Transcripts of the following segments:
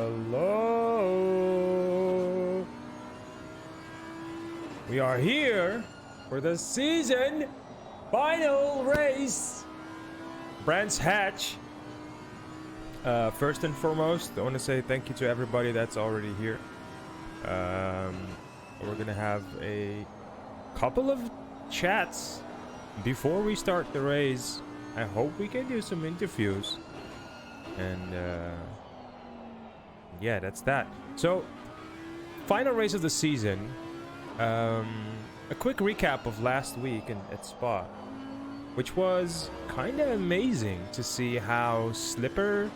Hello. We are here for the season final race. Brands Hatch. First and foremost, I want to say thank you to everybody that's already here. We're gonna have a couple of chats before we start the race. I hope we can do some interviews. And yeah, that's that. So, final race of the season. A quick recap of last week at Spa, which was kind of amazing to see how Slipper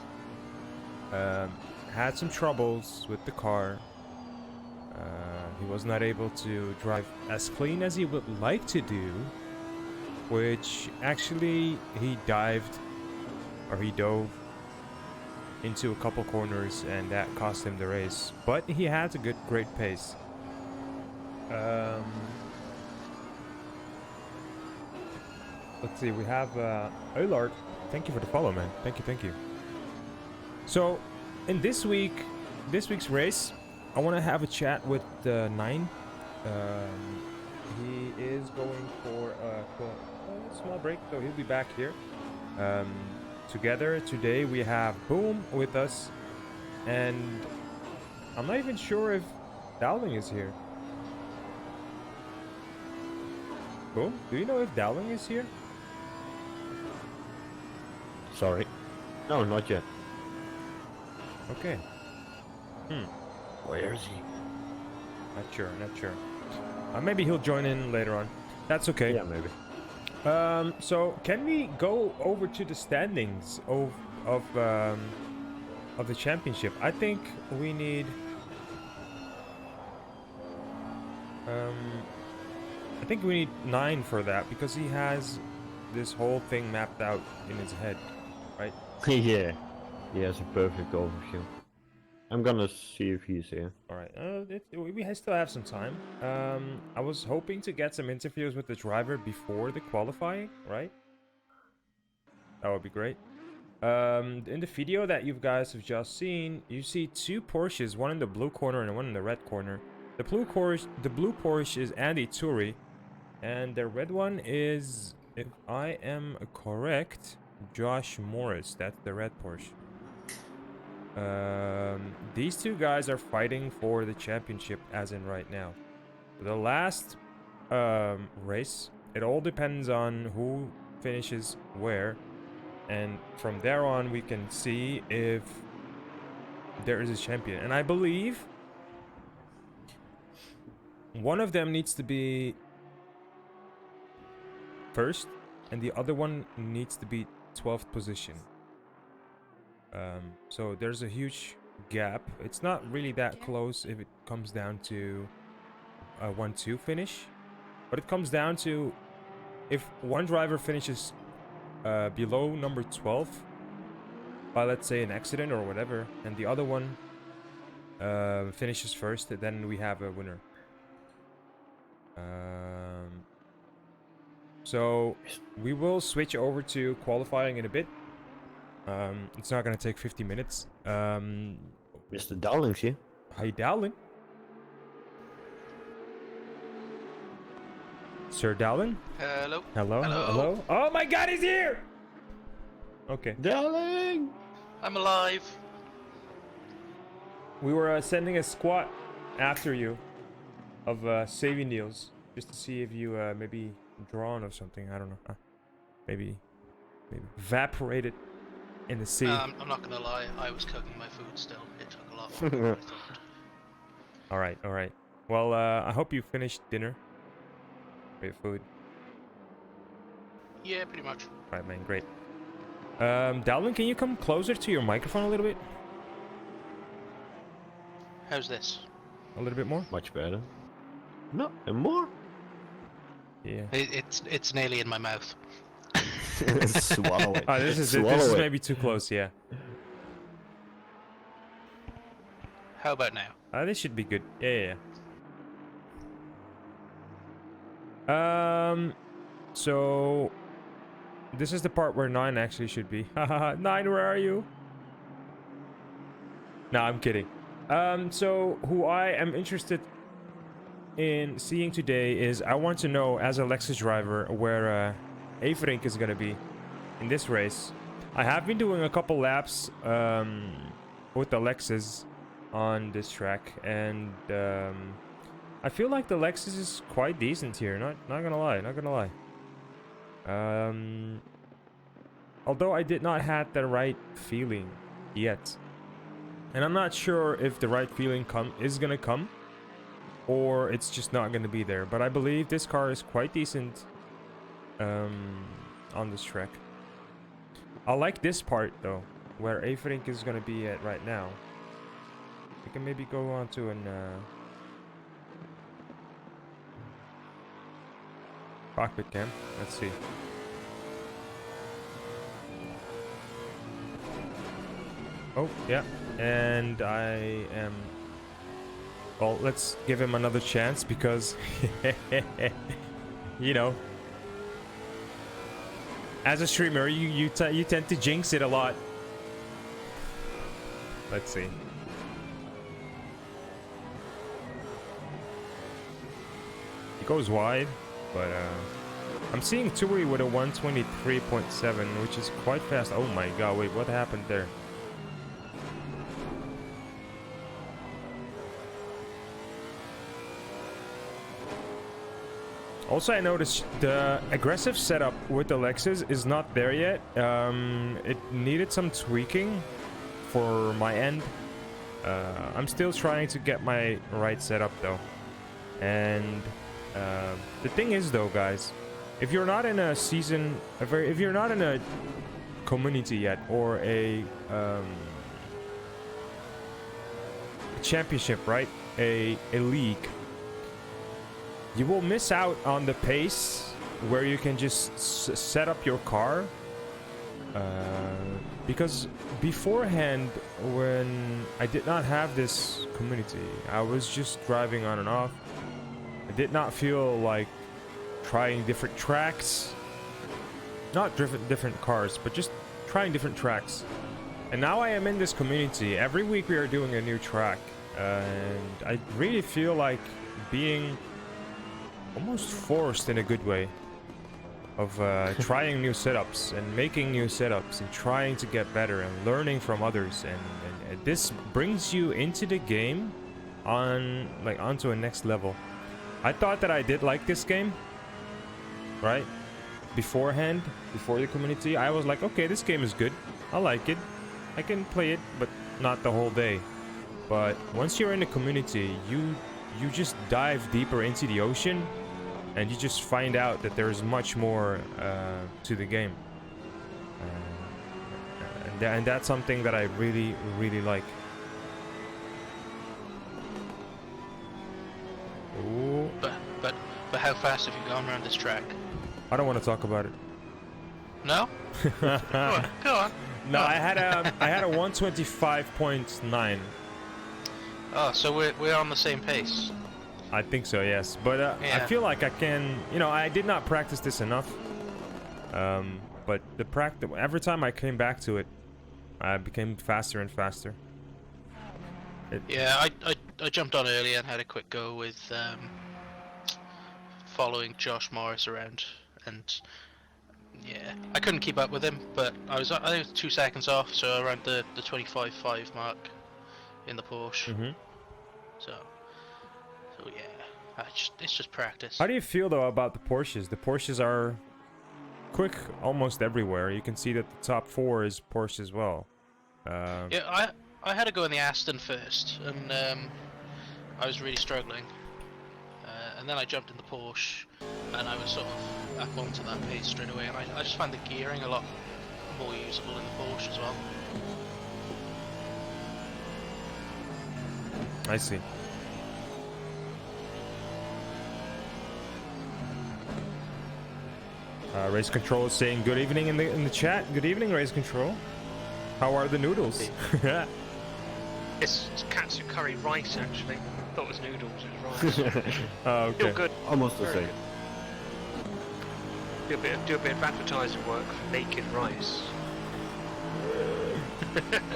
had some troubles with the car. He was not able to drive as clean as he would like to do, which actually he dove into a couple corners, and that cost him the race. But he had a great pace. Let's see, we have Eulard. Thank you for the follow, man. Thank you. So, in this week's race, I want to have a chat with Nine. He is going for a small break, so he'll be back here. Together today we have Boom with us, and I'm not even sure if Dowling is here. Boom, do you know if Dowling is here? Sorry. No, not yet. Okay. Where is he? Not sure. Maybe he'll join in later on. That's okay. Yeah, maybe. So can we go over to the standings of the championship? I think we need I think we need 9 for that, because he has this whole thing mapped out in his head, right? Yeah. He has a perfect overview. I'm gonna see if he's here. Alright, we still have some time. I was hoping to get some interviews with the driver before the qualifying, right? That would be great. In the video that you guys have just seen, you see 2 Porsches, one in the blue corner and one in the red corner. The blue Porsche is Andy Turi, and the red one is, if I am correct, Josh Morris. That's the red Porsche. These 2 guys are fighting for the championship as in right now. The last race, it all depends on who finishes where, and from there on we can see if there is a champion. And I believe one of them needs to be first and the other one needs to be 12th position. So there's a huge gap. It's not really that close if it comes down to a 1-2 finish, but it comes down to if one driver finishes below number 12 by, let's say, an accident or whatever, and the other one finishes first, then we have a winner. So we will switch over to qualifying in a bit. It's not gonna take 50 minutes. Mr. Dowling's here. Hi, Dowling. Sir Dowling? Hello. Oh my god, he's here! Okay. Dowling! I'm alive. We were sending a squad after you of saving deals, just to see if you maybe drawn or something. I don't know. Maybe evaporated in the sea. I'm not gonna lie, I was cooking my food still. It took a lot longer than I thought. Alright. Well, I hope you finished dinner. Great food. Yeah, pretty much. Alright, man, great. Dowling, can you come closer to your microphone a little bit? How's this? A little bit more? Much better. No, and more? Yeah. It's nearly in my mouth. Swallow it. Oh, this is maybe too close, yeah. How about now? This should be good. Yeah. So this is the part where 9 actually should be. Haha, 9, where are you? No, I'm kidding. So who I am interested in seeing today is I want to know, as a Lexus driver, where Everink is gonna be in this race. I have been doing a couple laps with the Lexus on this track, and I feel like the Lexus is quite decent here. Not gonna lie, not gonna lie. Although I did not have the right feeling yet, and I'm not sure if the right feeling is gonna come, or it's just not gonna be there. But I believe this car is quite decent on this track. I like this part though, where Everink is gonna be at right now. We can maybe go on to an cockpit cam. Let's see. Oh, yeah. And I am... Well, let's give him another chance because... you know... As a streamer, you tend to jinx it a lot. Let's see. He goes wide, but I'm seeing Tui with a 123.7, which is quite fast. Oh my god, wait, what happened there? Also, I noticed the aggressive setup with the Lexus is not there yet. It needed some tweaking for my end. I'm still trying to get my right setup though. And the thing is though, guys, if you're not in a season, if you're not in a community yet, or a championship, right? A league, you will miss out on the pace where you can just set up your car. Because beforehand, when I did not have this community, I was just driving on and off. I did not feel like trying different tracks. Not different cars, but just trying different tracks. And now I am in this community. Every week we are doing a new track. And I really feel like being almost forced in a good way of trying new setups and making new setups and trying to get better and learning from others, and this brings you into the game onto a next level. I thought that I did like this game, right? Beforehand, before the community, I was like, okay, this game is good, I like it, I can play it, but not the whole day. But once you're in the community, you just dive deeper into the ocean, and you just find out that there's much more to the game. And that's something that I really, really like. Ooh. But how fast have you gone around this track? I don't want to talk about it. No? Go on. No, I had a 125.9. Oh, so we're on the same pace. I think so, yes. But yeah. I feel like I can, I did not practice this enough. But every time I came back to it, I became faster and faster. Yeah, I jumped on early and had a quick go with following Josh Morris around, and yeah, I couldn't keep up with him, but I was 2 seconds off, so around the 25.5 mark in the Porsche. Mm-hmm. So yeah, it's just practice. How do you feel though about the Porsches? The Porsches are quick almost everywhere. You can see that the top 4 is Porsche as well. Yeah, I had to go in the Aston first, and I was really struggling. And then I jumped in the Porsche, and I was sort of up onto that pace straight away. And I just find the gearing a lot more usable in the Porsche as well. I see. Race Control is saying good evening in the chat. Good evening, Race Control. How are the noodles? It's katsu curry rice, actually. I thought it was noodles, it was rice. Oh, okay. Still good. Almost the Very same. good. Do a bit of advertising work for naked rice.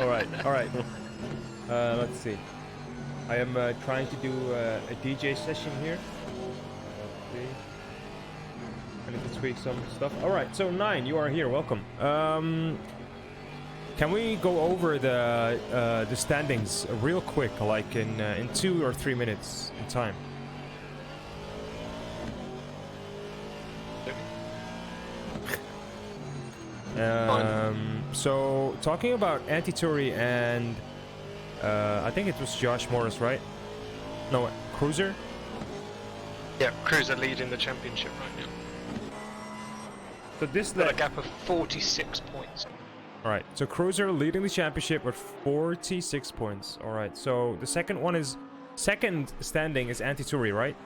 All right. Let's see. I am trying to do a DJ session here. Let's see. I need to tweak some stuff. All right, so 9, you are here. Welcome. Can we go over the standings real quick, like in 2 or 3 minutes in time? So talking about Anti-Turi and I think it was Josh Morris, right? No, Cruiser. Yeah, Cruiser leading the championship right now. So this Got a gap of 46 points. All right, so Cruiser leading the championship with 46 points. All right, so the second standing is Anti-Turi, right?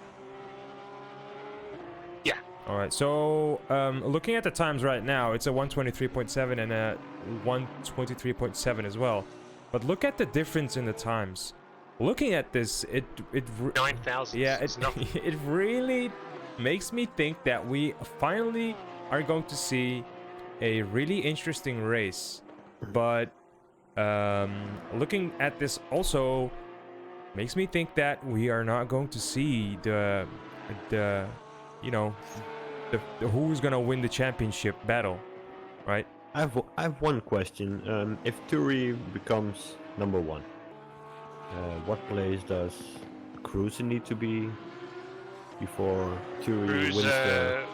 Yeah. All right, so looking at the times right now, it's a 123.7 and a 123.7 as well. But look at the difference in the times. Looking at this, it 9,000. yeah, It's nothing. it really makes me think that we finally are going to see a really interesting race. But looking at this also makes me think that we are not going to see the you know the who's gonna win the championship battle, right? I have one question. If Turi becomes number 1, what place does Cruiser need to be before Turi wins the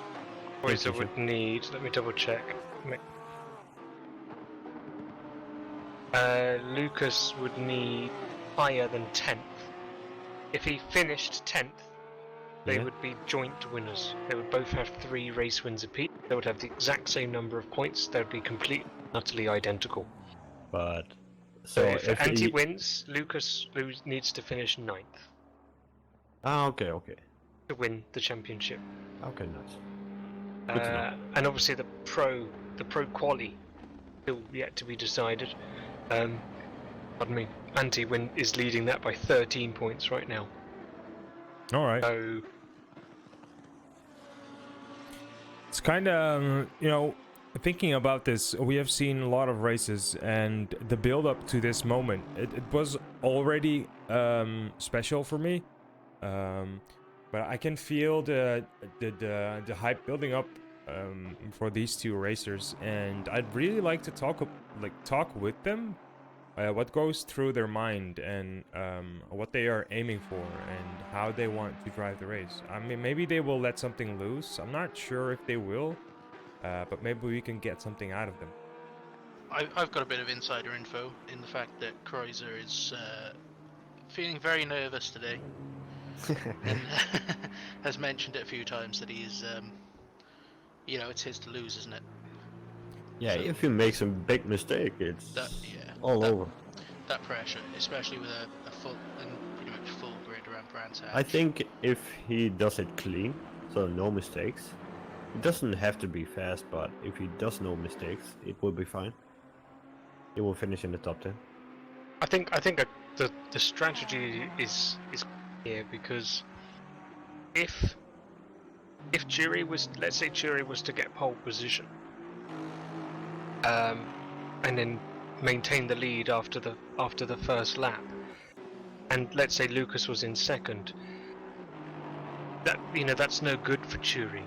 Cruiser championship? would need. Let me double check. Lucas would need higher than 10th. If he finished 10th, they Yeah. would be joint winners. They would both have 3 race wins apiece. They would have the exact same number of points. They would be completely, utterly identical. But So so if if Anti he... wins, Lucas needs to finish 9th okay, to win the championship. nice. Good to know. And obviously the pro quali still yet to be decided. Pardon me. Anti is leading that by 13 points right now. All right. So It's kind of, thinking about this, we have seen a lot of races, and the build up to this moment, it was already special for me. But I can feel the hype building up for these two racers, and I'd really like to talk with them, what goes through their mind, and what they are aiming for, and how they want to drive the race. I mean, maybe they will let something loose. I'm not sure if they will, but maybe we can get something out of them. I've got a bit of insider info in the fact that Cruiser is feeling very nervous today, and has mentioned it a few times that he is, it's his to lose, isn't it? Yeah, So- if you make some big mistake, it's all over. That pressure, especially with a full and pretty much full grid around Brands Hatch. I think if he does it clean, so no mistakes, it doesn't have to be fast, but if he does no mistakes, it will be fine. He will finish in the top 10. I think the strategy is here, because if Jury was, let's say Jury was to get pole position, and then maintain the lead after the first lap, and let's say Lucas was in second, that's no good for Jury.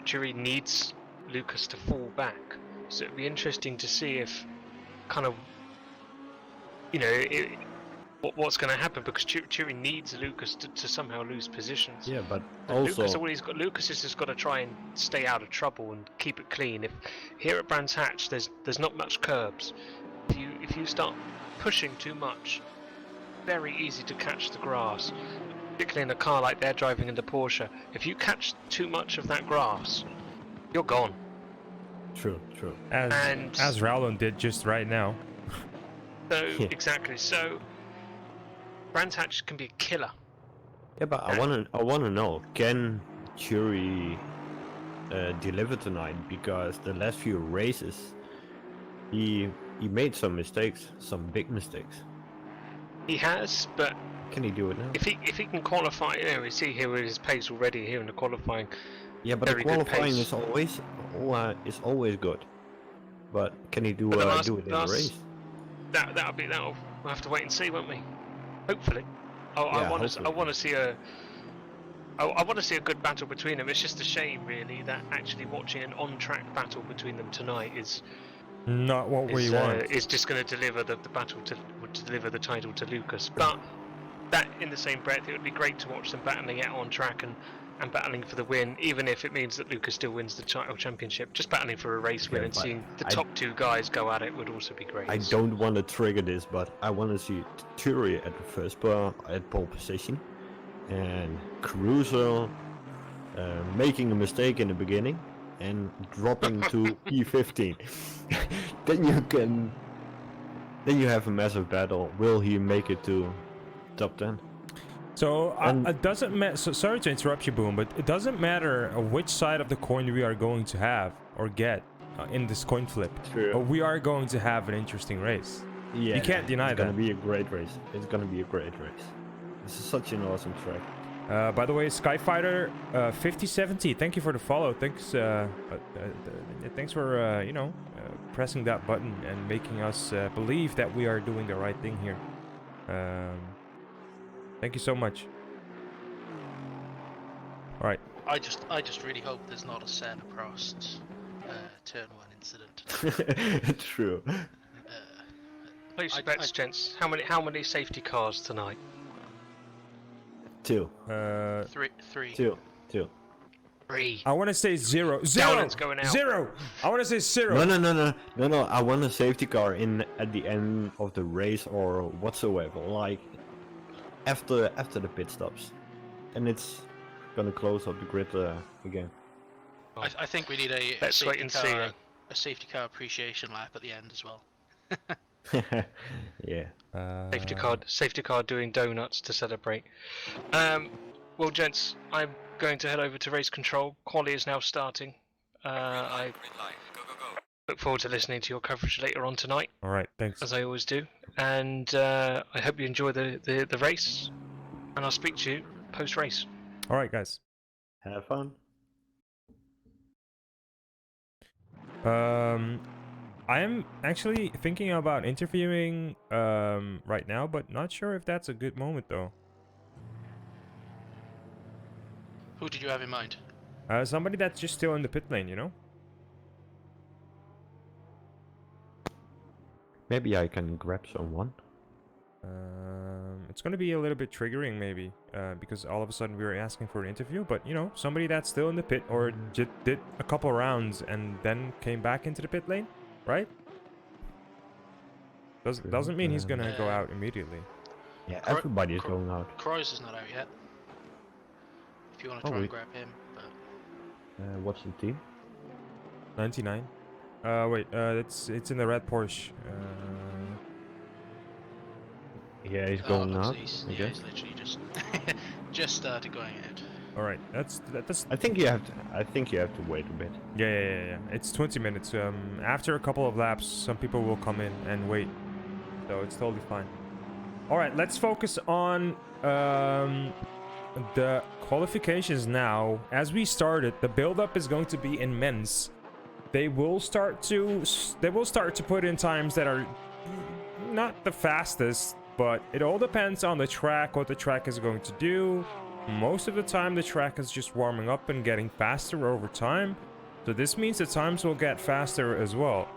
Jury needs Lucas to fall back, so it'd be interesting to see if kind of what's going to happen, because Chewy needs Lucas to somehow lose positions. Yeah, but And also... Lucas has just got to try and stay out of trouble and keep it clean. If here at Brands Hatch there's not much curbs, if you start pushing too much, very easy to catch the grass. Particularly in a car like they're driving in the Porsche, if you catch too much of that grass, you're gone. True. As Rowland did just right now. So Yeah. exactly. So Brands Hatch can be a killer. Yeah, but I wanna know, can Jury deliver tonight? Because the last few races, he made some mistakes, some big mistakes. He has, but Can he do it now? if he can qualify, we see here with his pace already here in the qualifying. Yeah, but the very good qualifying pace. is always good. But can he do But the do it in the race? that'll We'll have to wait and see, won't we? Hopefully. I Yeah, want to. I hopefully. want to see a. I want to see a good battle between them. It's just a shame, really, that actually watching an on-track battle between them tonight Not what we want. is just going to deliver the battle to deliver the title to Lucas. But that, in the same breath, it would be great to watch them battling out on track and battling for the win, even if it means that Lucas still wins the title championship. Just battling for a race win Yeah, and but seeing the I- top two guys go at it would also be great. I don't want to trigger this, but I want to see Turi at the first at pole position, and Caruso making a mistake in the beginning and dropping to P15. Then you have a massive battle. Will he make it to top 10? So And- it doesn't matter. So sorry to interrupt you, Boom, but it doesn't matter which side of the coin we are going to have or get in this coin flip. True. But we are going to have an interesting race. Yeah, You can't deny it's gonna that. be a great race. It's gonna be a great race. This is such an awesome track. By the way, Skyfighter 5070, thank you for the follow. Thanks, thanks for pressing that button and making us believe that we are doing the right thing here. Thank you so much. All right. I just really hope there's not a Senna Prost turn one incident. True. Place your I- bets, gents. How many safety cars tonight? Two. Three. Three. I want to say zero. Zero. Dowland's going out. Zero. I want to say zero. No. I want a safety car in at the end of the race or whatsoever. Like after the pit stops, and it's gonna close up the grid again. I think we need a Let's wait safety and car, see. a safety car appreciation lap at the end as well. Yeah. Safety car doing donuts to celebrate. Well, gents, I'm going to head over to race control. Quali is now starting. I look forward to listening to your coverage later on tonight, All right. Thanks. as I always do. And I hope you enjoy the race. And I'll speak to you post race. All right, guys. Have fun. I am actually thinking about interviewing right now, but not sure if that's a good moment though. Who did you have in mind? Somebody that's just still in the pit lane, you know? Maybe I can grab someone. It's gonna be a little bit triggering maybe, because all of a sudden we were asking for an interview, but you know, somebody that's still in the pit or just did a couple rounds and then came back into the pit lane, right? Doesn't mean he's gonna go out immediately. Yeah, Cor- everybody is cor- going out. Croix is not out yet. If you want to Oh, try and wait. grab him, but What's the team? 99. Wait, it's in the red Porsche. Yeah, he's going out. He's, I yeah, guess. he's literally just just started going out. All right, that's I think you have to wait a bit. yeah. It's 20 minutes. After a couple of laps, some people will come in and wait, so it's totally fine. All right, let's focus on the qualifications now. As we started, the build-up is going to be immense. They will start to put in times that are not the fastest, but it all depends on the track, what the track is going to do. Most of the time, the track is just warming up and getting faster over time. So this means the times will get faster as well.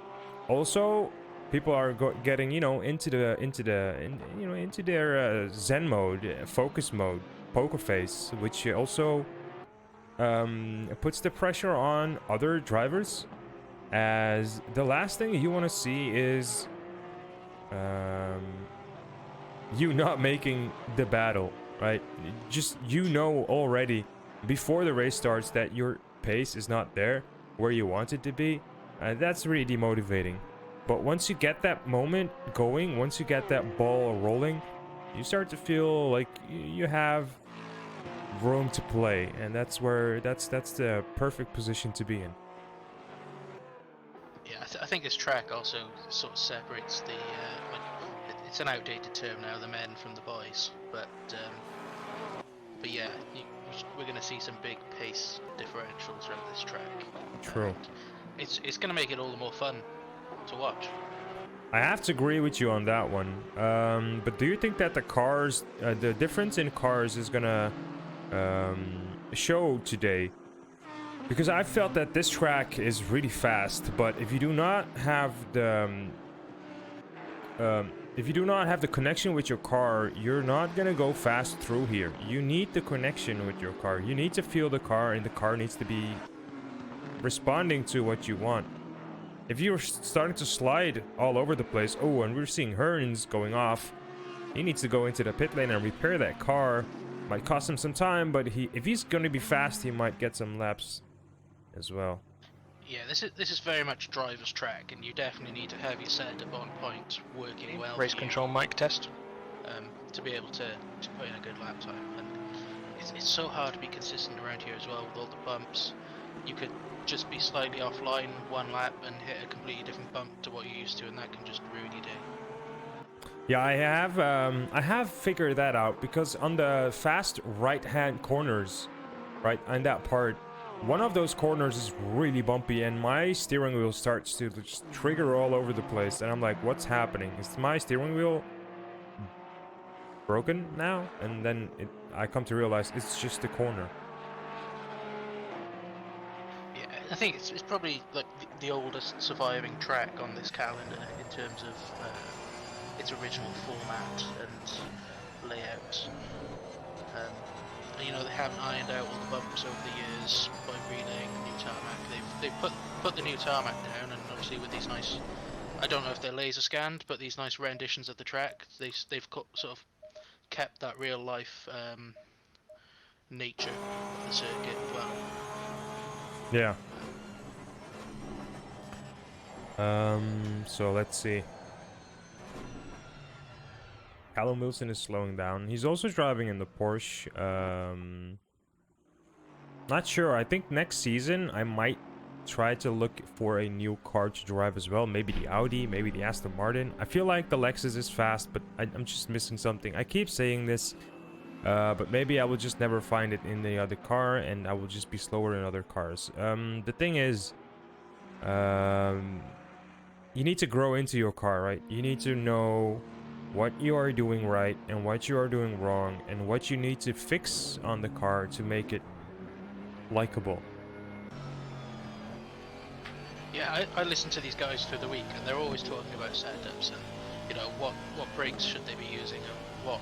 Also, people are getting, into their Zen mode, focus mode, poker face, which also puts the pressure on other drivers. As the last thing you want to see is you not making the battle, right? Just already before the race starts that your pace is not there where you want it to be. That's really demotivating. But once you get that moment going, once you get that ball rolling, you start to feel like you have room to play, and that's the perfect position to be in. Yeah, I think this track also sort of separates the. It's an outdated term now, the men from the boys, but yeah, we're going to see some big pace differentials throughout this track. True. And it's going to make it all the more fun to watch. I have to agree with you on that one. But do you think that the cars, the difference in cars is gonna show today? Because I felt that this track is really fast, but if you do not have the connection with your car, you're not gonna go fast through here. You need the connection with your car. You need to feel the car, and the car needs to be responding to what you want. If you're starting to slide all over the place, oh, and we're seeing Hearns going off, he needs to go into the pit lane and repair that car. Might cost him some time, but if he's going to be fast, he might get some laps as well. Yeah, this is very much driver's track, and you definitely need to have your setup on point, working well. Race for you, control mic test. to be able to put in a good lap time. And it's so hard to be consistent around here as well with all the bumps. You could just be slightly offline one lap and hit a completely different bump to what you're used to, and that can just ruin your day. Yeah, I have figured that out, because on the fast right-hand corners, right, on that part, one of those corners is really bumpy, and my steering wheel starts to just trigger all over the place, and I'm like, what's happening? Is my steering wheel broken now? And then I come to realize it's just the corner. Yeah, I think it's probably like the oldest surviving track on this calendar in terms of its original format and layout. You know, they haven't ironed out all the bumps over the years by relaying the new tarmac. They've put the new tarmac down, and obviously with these nice, I don't know if they're laser scanned, but these nice renditions of the track, they've sort of kept that real life nature of the circuit as well. Yeah. So let's see. Callum Wilson is slowing down. He's also driving in the Porsche. Not sure. I think next season I might try to look for a new car to drive as well. Maybe the Audi, maybe the Aston Martin. I feel like the Lexus is fast, but I'm just missing something. I keep saying this, but maybe I will just never find it in the other car, and I will just be slower in other cars. The thing is, you need to grow into your car, right? You need to know what you are doing right and what you are doing wrong, and what you need to fix on the car to make it likable. Yeah, I listen to these guys through the week, and they're always talking about setups and, you know, what brakes should they be using and what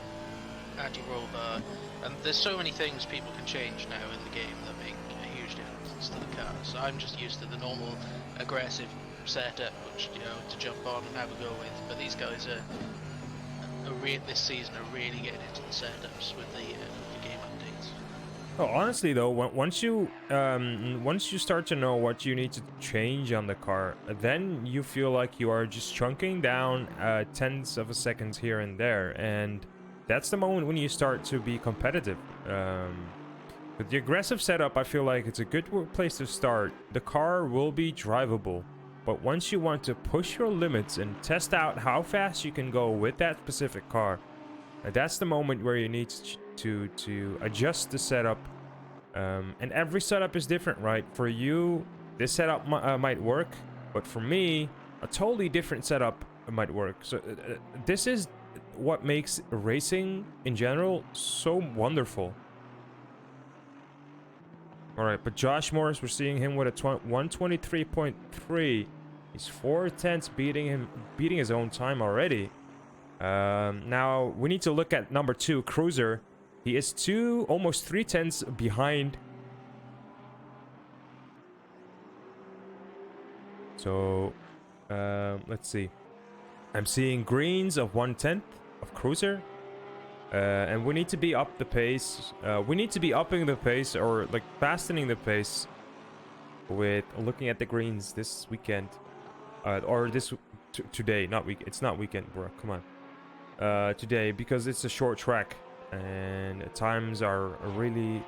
anti-roll bar. And there's so many things people can change now in the game that make a huge difference to the car. So I'm just used to the normal aggressive setup, which, you know, to jump on and have a go with. But these guys are this season are really getting into the setups with the game updates. Oh, honestly though, once you start to know what you need to change on the car, then you feel like you are just chunking down tenths of a second here and there, and that's the moment when you start to be competitive. With the aggressive setup, I feel like it's a good place to start. The car will be drivable, but once you want to push your limits and test out how fast you can go with that specific car, that's the moment where you need to adjust the setup. And every setup is different, right? For you, this setup might work, but for me, a totally different setup might work. So this is what makes racing in general so wonderful. All right, but Josh Morris, we're seeing him with a 123.3. He's 4/10 beating his own time already. Now we need to look at number 2, Cruiser. He is almost 3/10 behind. So let's see. I'm seeing greens of 1/10 of Cruiser. And we need to be up the pace. We need to be upping the pace, or like fastening the pace, with looking at the greens this weekend, or this today. It's not weekend, bro. Come on. Today, because it's a short track and times are really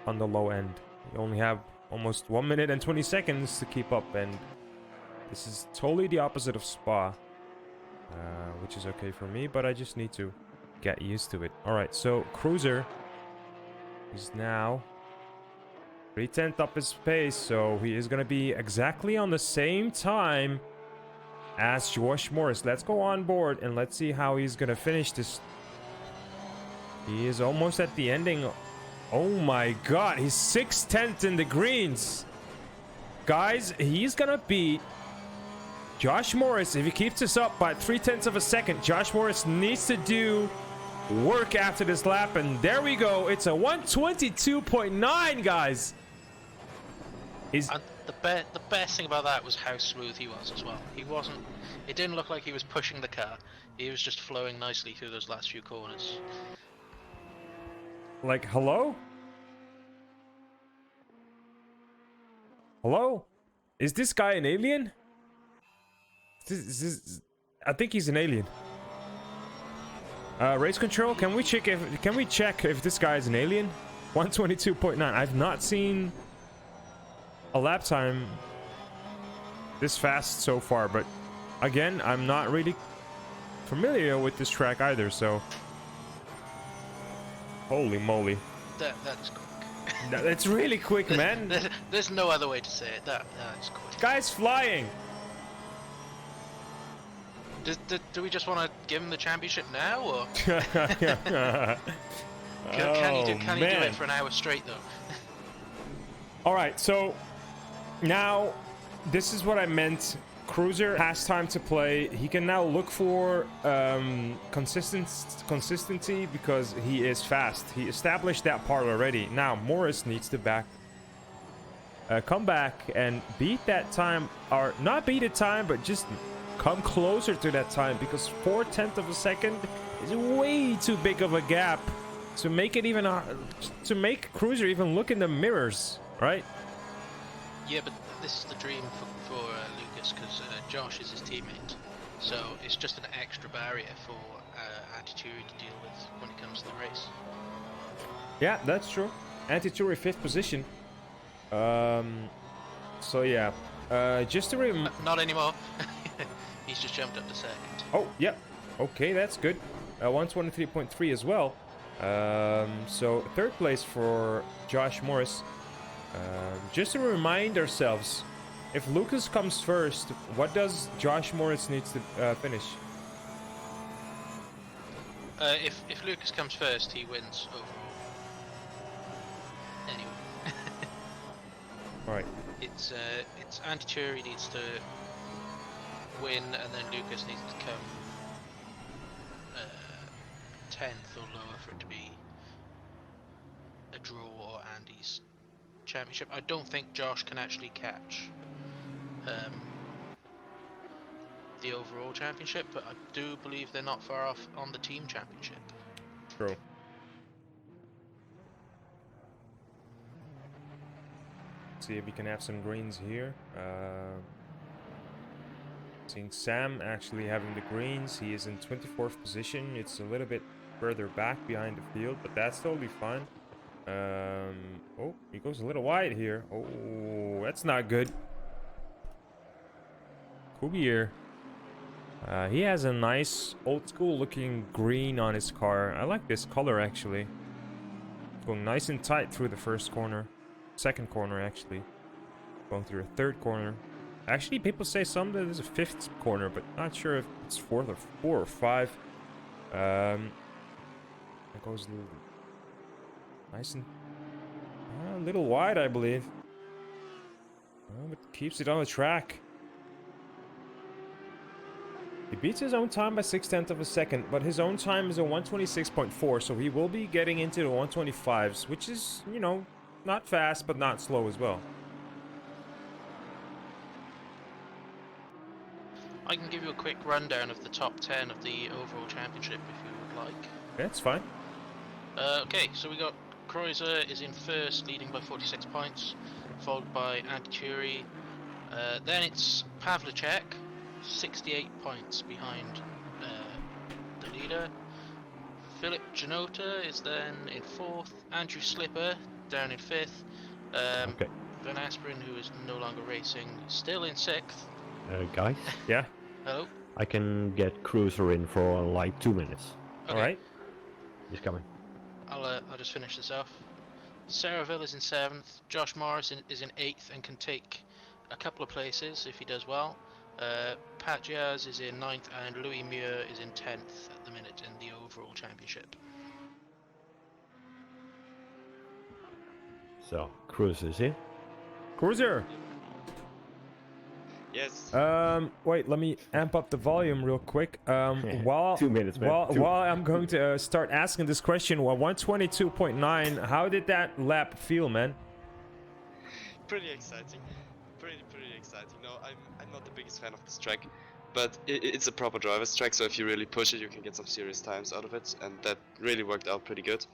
on the low end. You only have almost 1 minute and 20 seconds to keep up, and this is totally the opposite of Spa, which is okay for me, but I just need to get used to it. All right, so Cruiser is now 3/10 up his pace, so he is going to be exactly on the same time as Josh Morris. Let's go on board and let's see how he's gonna finish this. He is almost at the ending. Oh my god, he's 6/10 in the greens. Guys, he's gonna beat Josh Morris if he keeps this up by 0.3 of a second. Josh Morris needs to do work after this lap, and there we go. It's a 122.9, guys. He's And the best thing about that was how smooth he was as well. He wasn't. It didn't look like he was pushing the car. He was just flowing nicely through those last few corners. like, hello? Hello? Is this guy an alien? I think he's an alien. Race control, can we check if this guy is an alien? 122.9. I've not seen a lap time this fast so far, but again, I'm not really familiar with this track either, so holy moly. That is quick. It's really quick, man. There's no other way to say it. That is quick. Guy's flying. Do we just want to give him the championship now, or Oh, can he do man. it for an hour straight though? All right, so now this is what I meant. Cruiser has time to play. He can now look for consistency because he is fast. He established that part already. Now Morris needs to come back and beat that time, or not beat the time, but just come closer to that time, because 0.4 of a second is way too big of a gap to make it even to make Cruiser even look in the mirrors, right? Yeah, but this is the dream for Lucas, because Josh is his teammate. So it's just an extra barrier for Attitude to deal with when it comes to the race. Yeah, that's true. Anti-Turi 5th position. So yeah, just to Not anymore. He's just jumped up to second. Oh, yeah. Okay, that's good. 123.3 as well. So third place for Josh Morris. Just to remind ourselves, if Lucas comes first, what does Josh Morris needs to finish? If Lucas comes first, he wins overall. Anyway. All right. It's Antituri needs to win, and then Lucas needs to come 10th or lower for it to be a draw or Andy's championship. I don't think Josh can actually catch the overall championship, but I do believe they're not far off on the team championship. True. See if we can have some greens here. Seeing Sam actually having the greens. He is in 24th position. It's a little bit further back behind the field, but that's totally fine. Oh, he goes a little wide here. Oh, that's not good. Kubier. He has a nice old school looking green on his car. I like this color actually. Going nice and tight through the first corner. Second corner actually. Going through a third corner. Actually, people say some that is a fifth corner, but not sure if it's four or five. It goes a little nice and a little wide, I believe. But keeps it on the track. He beats his own time by 0.6 of a second, but his own time is a 126.4, so he will be getting into the 125s, which is, you know, not fast, but not slow as well. I can give you a quick rundown of the top 10 of the overall championship if you would like. That's fine. Okay, so we got Kreuzer is in first, leading by 46 points, followed by Antituri. Then it's Pavlicek, 68 points behind the leader. Philip Janota is then in fourth. Andrew Slipper down in fifth. Okay. Van Asperen, who is no longer racing, still in sixth. Guys, Yeah. Hello. I can get Cruiser in for like 2 minutes. Okay. All right. He's coming. I'll just finish this off. Sarahville is in seventh. Josh Morris is in eighth and can take a couple of places if he does well. Pat Jazz is in 9th and Louis Muir is in 10th at the minute in the overall championship. So, Cruz is here. Cruiser. Yes. Wait, let me amp up the volume real quick. While 2 minutes, man. while I'm going to start asking this question, 122.9, how did that lap feel, man? Pretty exciting. Pretty exciting. No, I'm not the biggest fan of this track, but it's a proper driver's track, so if you really push it, you can get some serious times out of it, and that really worked out pretty good.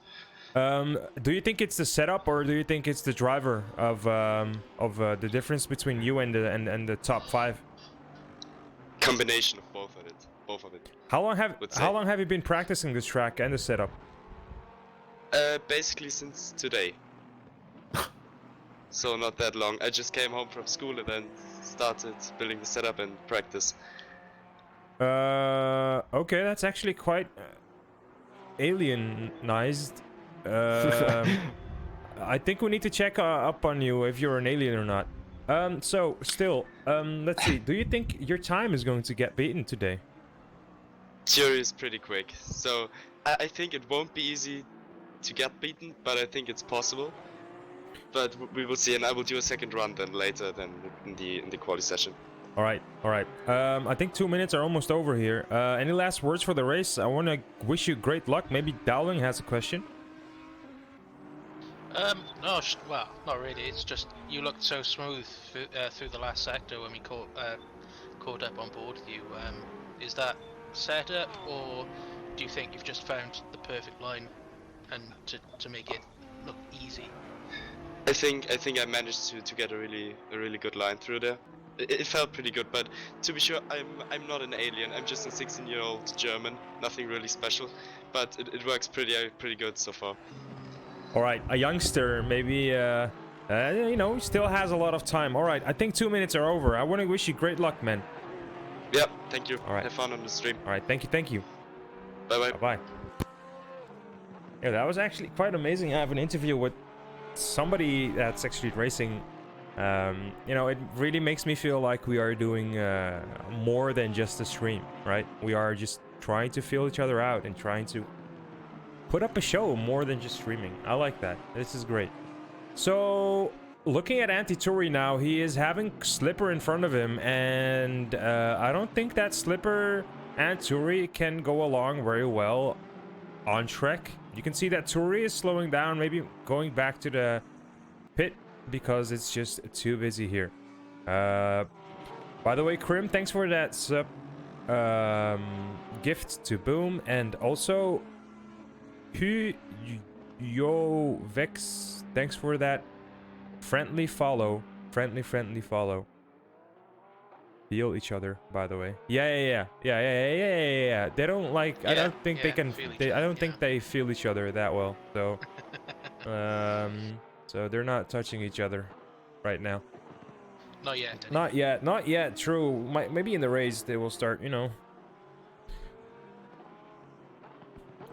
Do you think it's the setup, or do you think it's the driver of the difference between you and the top 5? Combination of both of it. How long have you been practicing this track and the setup? Basically since today. So not that long. I just came home from school and then started building the setup and practice. Okay, that's actually quite alienized. I think we need to check up on you if you're an alien or not. So still, let's see. Do you think your time is going to get beaten today? Theory is pretty quick, so I think it won't be easy to get beaten, but I think it's possible. But we will see, and I will do a second run then later than in the quali session. All right. I think 2 minutes are almost over here. Any last words for the race? I want to wish you great luck. Maybe Dowling has a question. No, well, not really. It's just you looked so smooth through the last sector when we caught up on board with you. Is that setup, or do you think you've just found the perfect line and to make it look easy? I think I managed to get a really good line through there. It felt pretty good, but to be sure, I'm not an alien. I'm just a 16-year-old German. Nothing really special, but it works pretty good so far. All right, a youngster, maybe, still has a lot of time. All right, I think 2 minutes are over. I want to wish you great luck, man. Yep, thank you. All right. Have fun on the stream. All right, thank you. Bye. Bye-bye. Yeah, that was actually quite amazing. I have an interview with somebody that's actually racing. It really makes me feel like we are doing more than just a stream, right? We are just trying to feel each other out and trying to put up a show more than just streaming. I like that. This is great. So, looking at Anti-Turi now, he is having Slipper in front of him, and I don't think that Slipper and Turi can go along very well on Trek. You can see that Turi is slowing down, maybe going back to the pit because it's just too busy here. By the way, Krim, thanks for that sub gift to Boom, and also Yo Vex, thanks for that friendly follow. Friendly follow. Feel each other, by the way. Yeah. They don't like. I don't think they can. I don't think they feel each other that well. So, so they're not touching each other right now. Not yet. Anyway. Not yet. True. Maybe in the race they will start.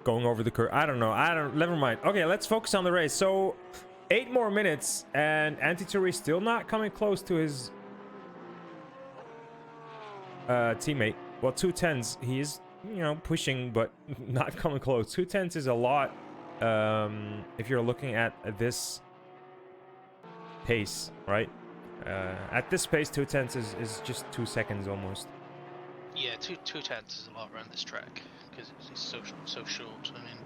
Going over the curve. I don't know. Never mind. Okay, let's focus on the race. So, 8 more minutes, and Anti-Turi still not coming close to his teammate. Well, 2:10s. He is, pushing, but not coming close. 2:10s is a lot. If you're looking at this pace, right? At this pace, 2:10s is just 2 seconds almost. Yeah, 2:10s is a lot around this track because it's so short. I mean,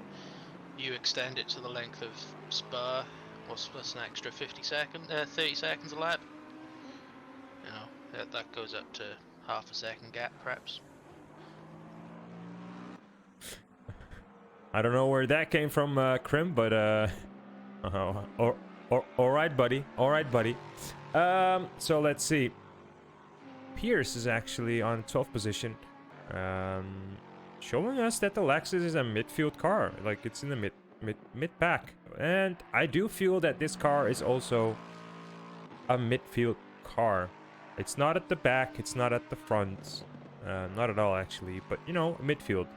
you extend it to the length of Spa, what's an extra 30 seconds a lap? That goes up to half a second gap, perhaps. I don't know where that came from, Krim, but all right, buddy. So let's see. Pierce is actually on 12th position, showing us that the Lexus is a midfield car, like it's in the mid pack, and I do feel that this car is also a midfield car. It's not at the back, it's not at the front, not at all actually, but midfield.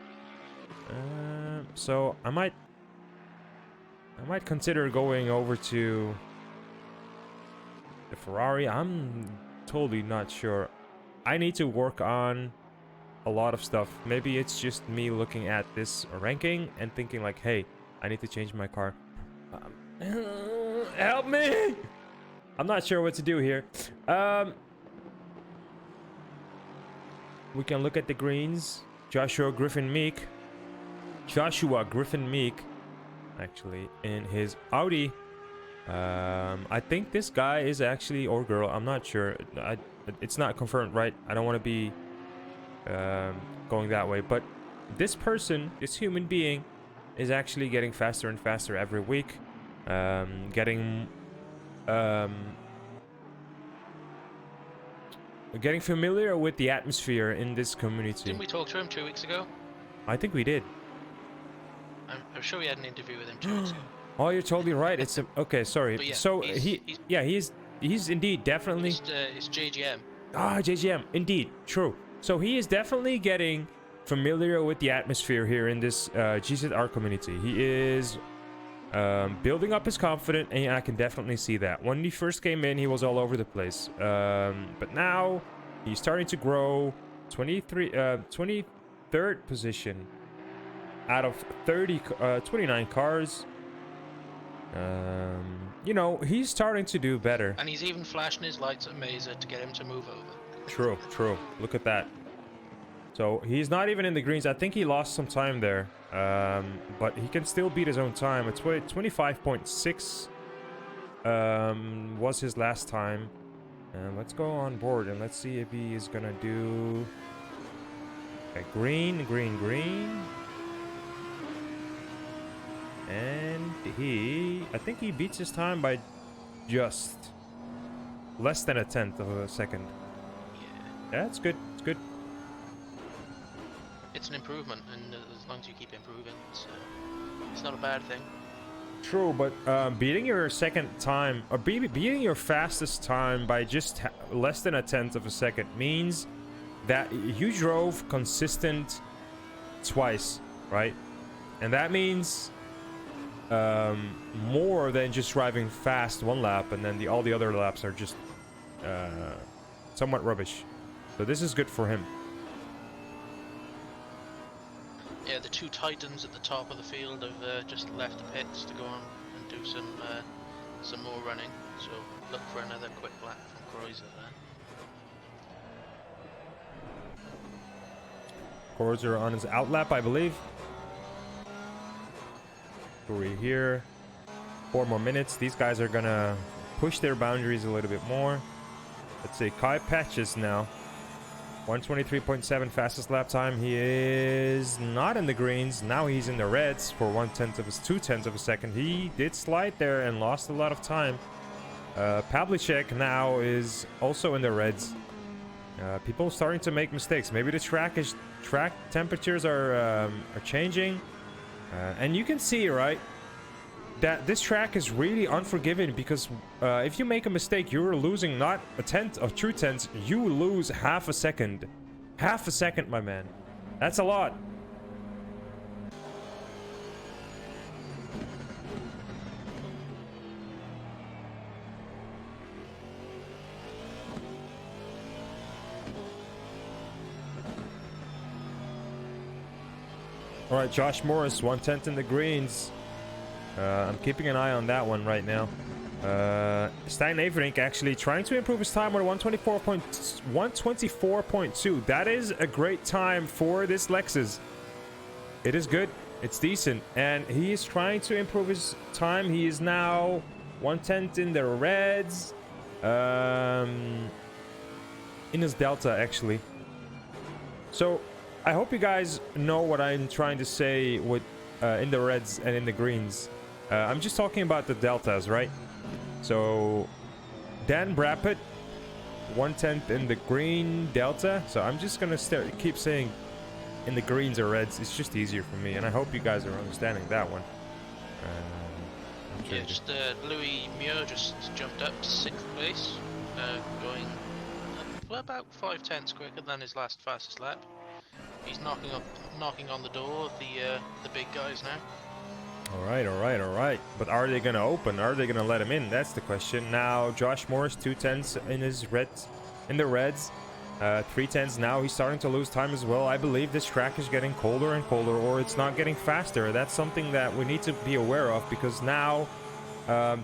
So I might consider going over to the Ferrari. I'm totally not sure I need to work on a lot of stuff. Maybe it's just me looking at this ranking and thinking like, hey, I need to change my car. Help me! I'm not sure what to do here. We can look at the greens. Joshua Griffin Meek, actually, in his Audi. I think this guy is actually, or girl, I'm not sure. It's not confirmed, right? I don't want to be going that way, but this person, this human being, is actually getting faster and faster every week. Getting familiar with the atmosphere in this community. Didn't we talk to him 2 weeks ago? I think we did. I'm sure we had an interview with him 2 weeks ago. Oh, you're totally right. It's okay. Sorry. But yeah, So he's he's indeed definitely. It's JGM. Ah, JGM. Indeed, true. So he is definitely getting familiar with the atmosphere here in this GZR community. He is building up his confidence, and I can definitely see that. When he first came in, he was all over the place. But now he's starting to grow. 23rd position out of 29 cars. You know, he's starting to do better. And he's even flashing his lights at Mesa to get him to move over. True. Look at that. So he's not even in the greens. I think he lost some time there. But he can still beat his own time. It's 25.6 was his last time. And let's go on board and let's see if he is gonna do a green. And I think he beats his time by just less than a tenth of a second. Yeah, it's good. It's good. It's an improvement, and as long as you keep improving, it's not a bad thing. True, but beating your second time, or beating your fastest time by just less than a tenth of a second means that you drove consistent twice, right? And that means more than just driving fast one lap and then all the other laps are just somewhat rubbish. So this is good for him. Yeah, the two titans at the top of the field have just left the pits to go on and do some more running. So look for another quick lap from Kreuzer there. Kreuzer on his out lap, I believe. We're here. 4 more minutes. These guys are gonna push their boundaries a little bit more. Let's see, Kai Patches now. 123.7 fastest lap time. He is not in the greens. Now he's in the reds for 2/10 of a second. He did slide there and lost a lot of time. Pavlicek now is also in the reds. People starting to make mistakes. Maybe the track temperatures are changing. And you can see, right, that this track is really unforgiving because if you make a mistake, you're losing not a tenth of true tenths, you lose half a second. Half a second, my man. That's a lot. All right, Josh Morris, 1/10 in the greens. I'm keeping an eye on that one right now. Stijn Everink actually trying to improve his time with a 124.2. That is a great time for this Lexus. It is good. It's decent. And he is trying to improve his time. He is now 1/10 in the reds. In his Delta, actually. So I hope you guys know what I'm trying to say with in the reds and in the greens. I'm just talking about the deltas, right? So Dan Brappett, 1/10 in the green delta. So I'm just gonna keep saying in the greens or reds. It's just easier for me, and I hope you guys are understanding that one. Yeah, just Louis Muir just jumped up to 6th place, going about 5/10 quicker than his last fastest lap. He's knocking on the door of the big guys now. All right. But are they gonna open? Are they gonna let him in? That's the question. Now Josh Morris 2/10 in his reds, in the reds. 310s now, he's starting to lose time as well. I believe this track is getting colder and colder, or it's not getting faster. That's something that we need to be aware of, because now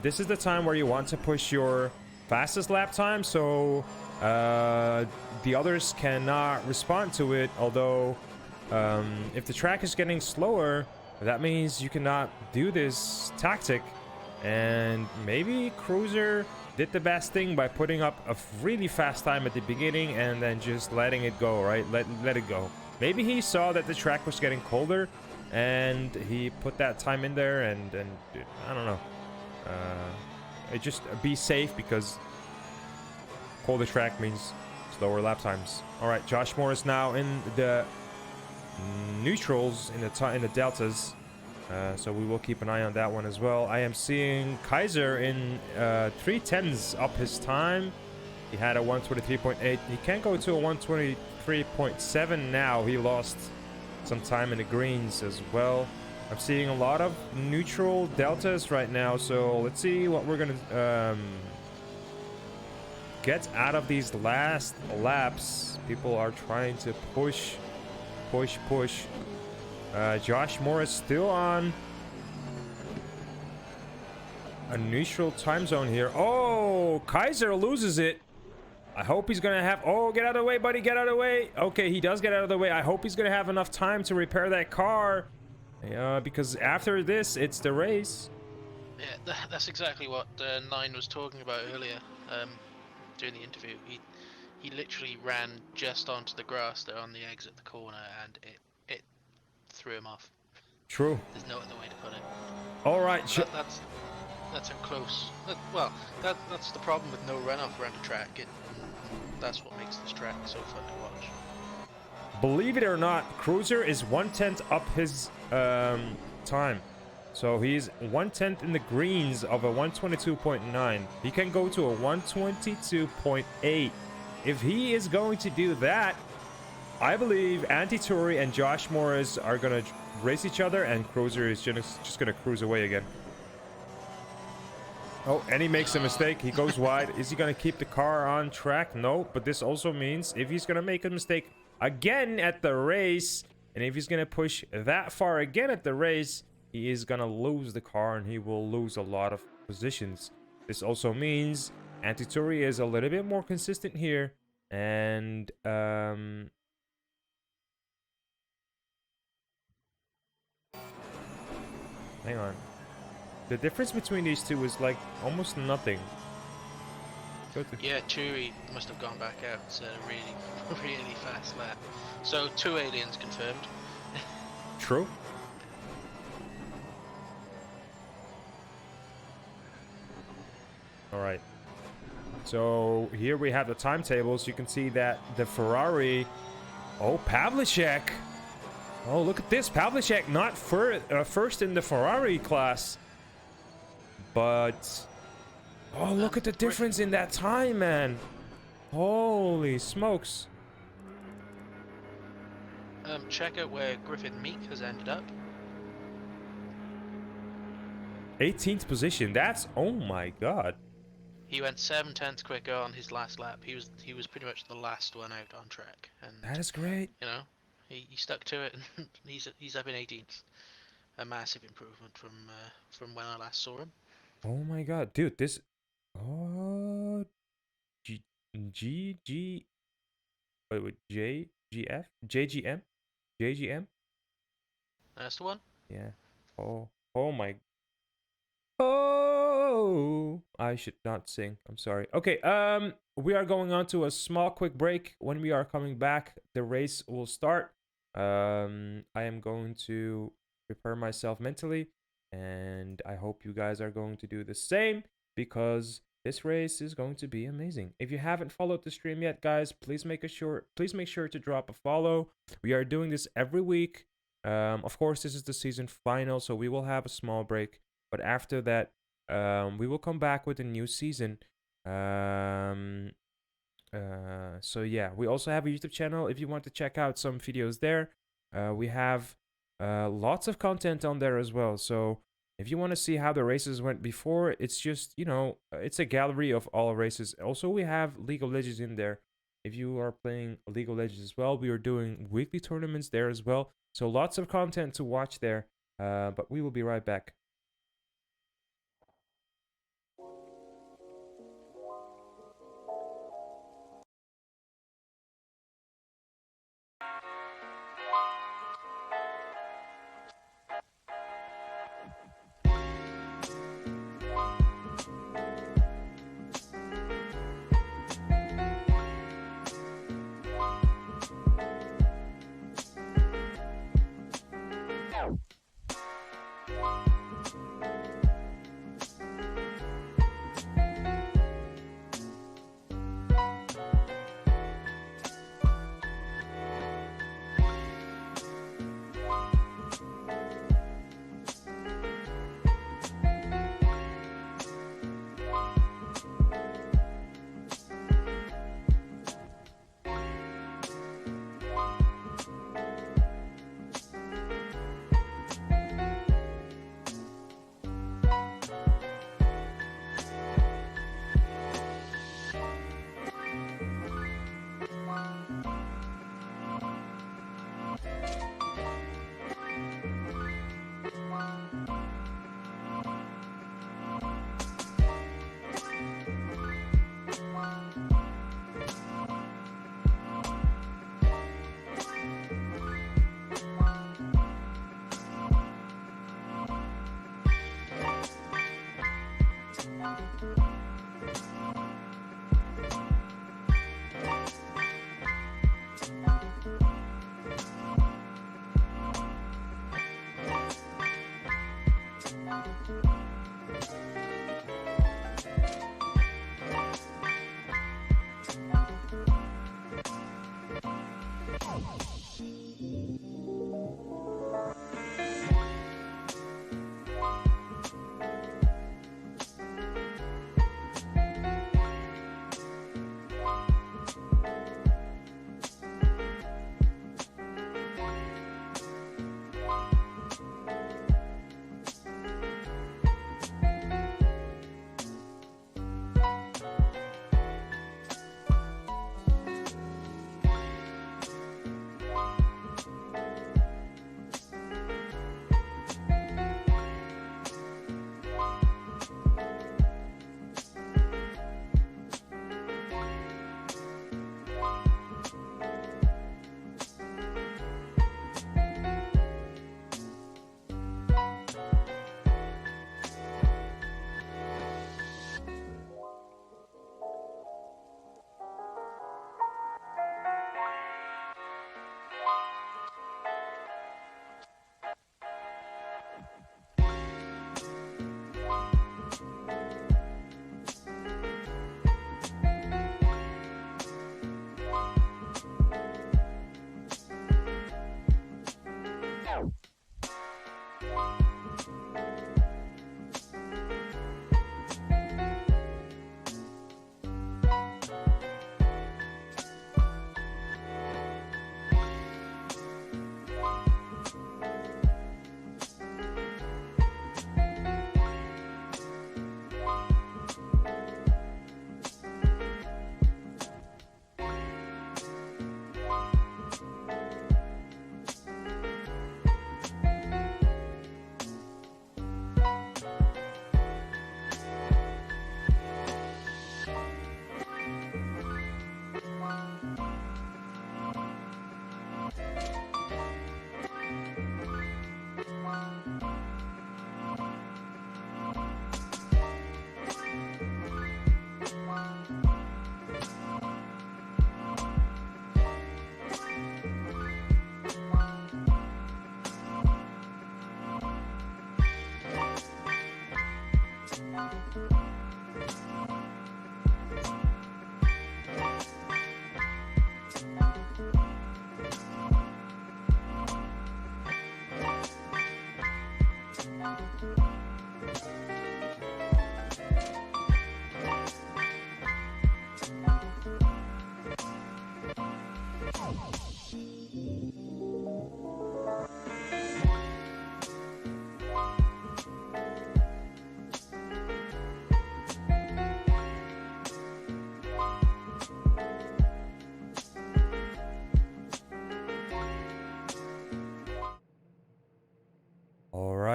this is the time where you want to push your fastest lap time, so the others cannot respond to it. Although if the track is getting slower, that means you cannot do this tactic. And maybe Cruiser did the best thing by putting up a really fast time at the beginning and then just letting it go, right? Let it go. Maybe he saw that the track was getting colder and he put that time in there, and I don't know. Just be safe, because colder track means slower lap times. All right, Josh Morris now in the neutrals, in the deltas. So we will keep an eye on that one as well. I am seeing Kaiser in 310s up his time. He had a 123.8. He can go to a 123.7 now. He lost some time in the greens as well. I'm seeing a lot of neutral deltas right now. So let's see what we're going to get out of these last laps. People are trying to push. Josh Morris still on a neutral time zone here. Oh, Kaiser loses it. I hope he's gonna have... Oh, get out of the way, buddy. Get out of the way. Okay, he does get out of the way. I hope he's gonna have enough time to repair that car. Because after this, it's the race. Yeah, that's exactly what Nine was talking about earlier during the interview. He literally ran just onto the grass there on the exit the corner, and it threw him off. True. There's no other way to put it. All right. That's a close. That's the problem with no runoff around the track. That's what makes this track so fun to watch. Believe it or not, Cruiser is 1/10 up his time. So he's 1/10 in the greens of a 122.9. He can go to a 122.8. If he is going to do that, I believe Anti-Turi and Josh Morris are going to race each other, and Cruiser is just going to cruise away again. Oh, and he makes a mistake. He goes wide. Is he going to keep the car on track? No, but this also means if he's going to make a mistake again at the race, and if he's going to push that far again at the race, he is going to lose the car, and he will lose a lot of positions. This also means Anti-Turi is a little bit more consistent here, and hang on. The difference between these two is like almost nothing. Yeah, Turi must have gone back out. It's a really fast lap. So 2 aliens confirmed. True. All right. So here we have the timetables. You can see that the Ferrari... Oh, Pavlicek. Oh, look at this. Pavlicek not first in the Ferrari class. But... Oh, look at the difference in that time, man. Holy smokes. Check out where Griffin Meek has ended up. 18th position. That's... Oh my god. He went 7/10 quicker on his last lap. He was pretty much the last one out on track. And That is great. you know, he stuck to it, and he's up in 18th. A massive improvement from when I last saw him. Oh my god, dude, this... Oh... G... Wait, JGF? JGM? JGM? That's the one. Yeah. Oh my... Oh! I should not sing. I'm sorry. Okay, we are going on to a small quick break. When we are coming back, the race will start. I am going to prepare myself mentally, and I hope you guys are going to do the same, because this race is going to be amazing. If you haven't followed the stream yet, guys, please make sure to drop a follow. We are doing this every week. Of course, this is the season final, so we will have a small break, but after that, we will come back with a new season. So yeah, we also have a YouTube channel if you want to check out some videos there. We have lots of content on there as well. So if you want to see how the races went before, it's just, you know, it's a gallery of all races. Also, we have League of Legends in there. if you are playing League of Legends as well. We are doing weekly tournaments there as well. So lots of content to watch there. But we will be right back.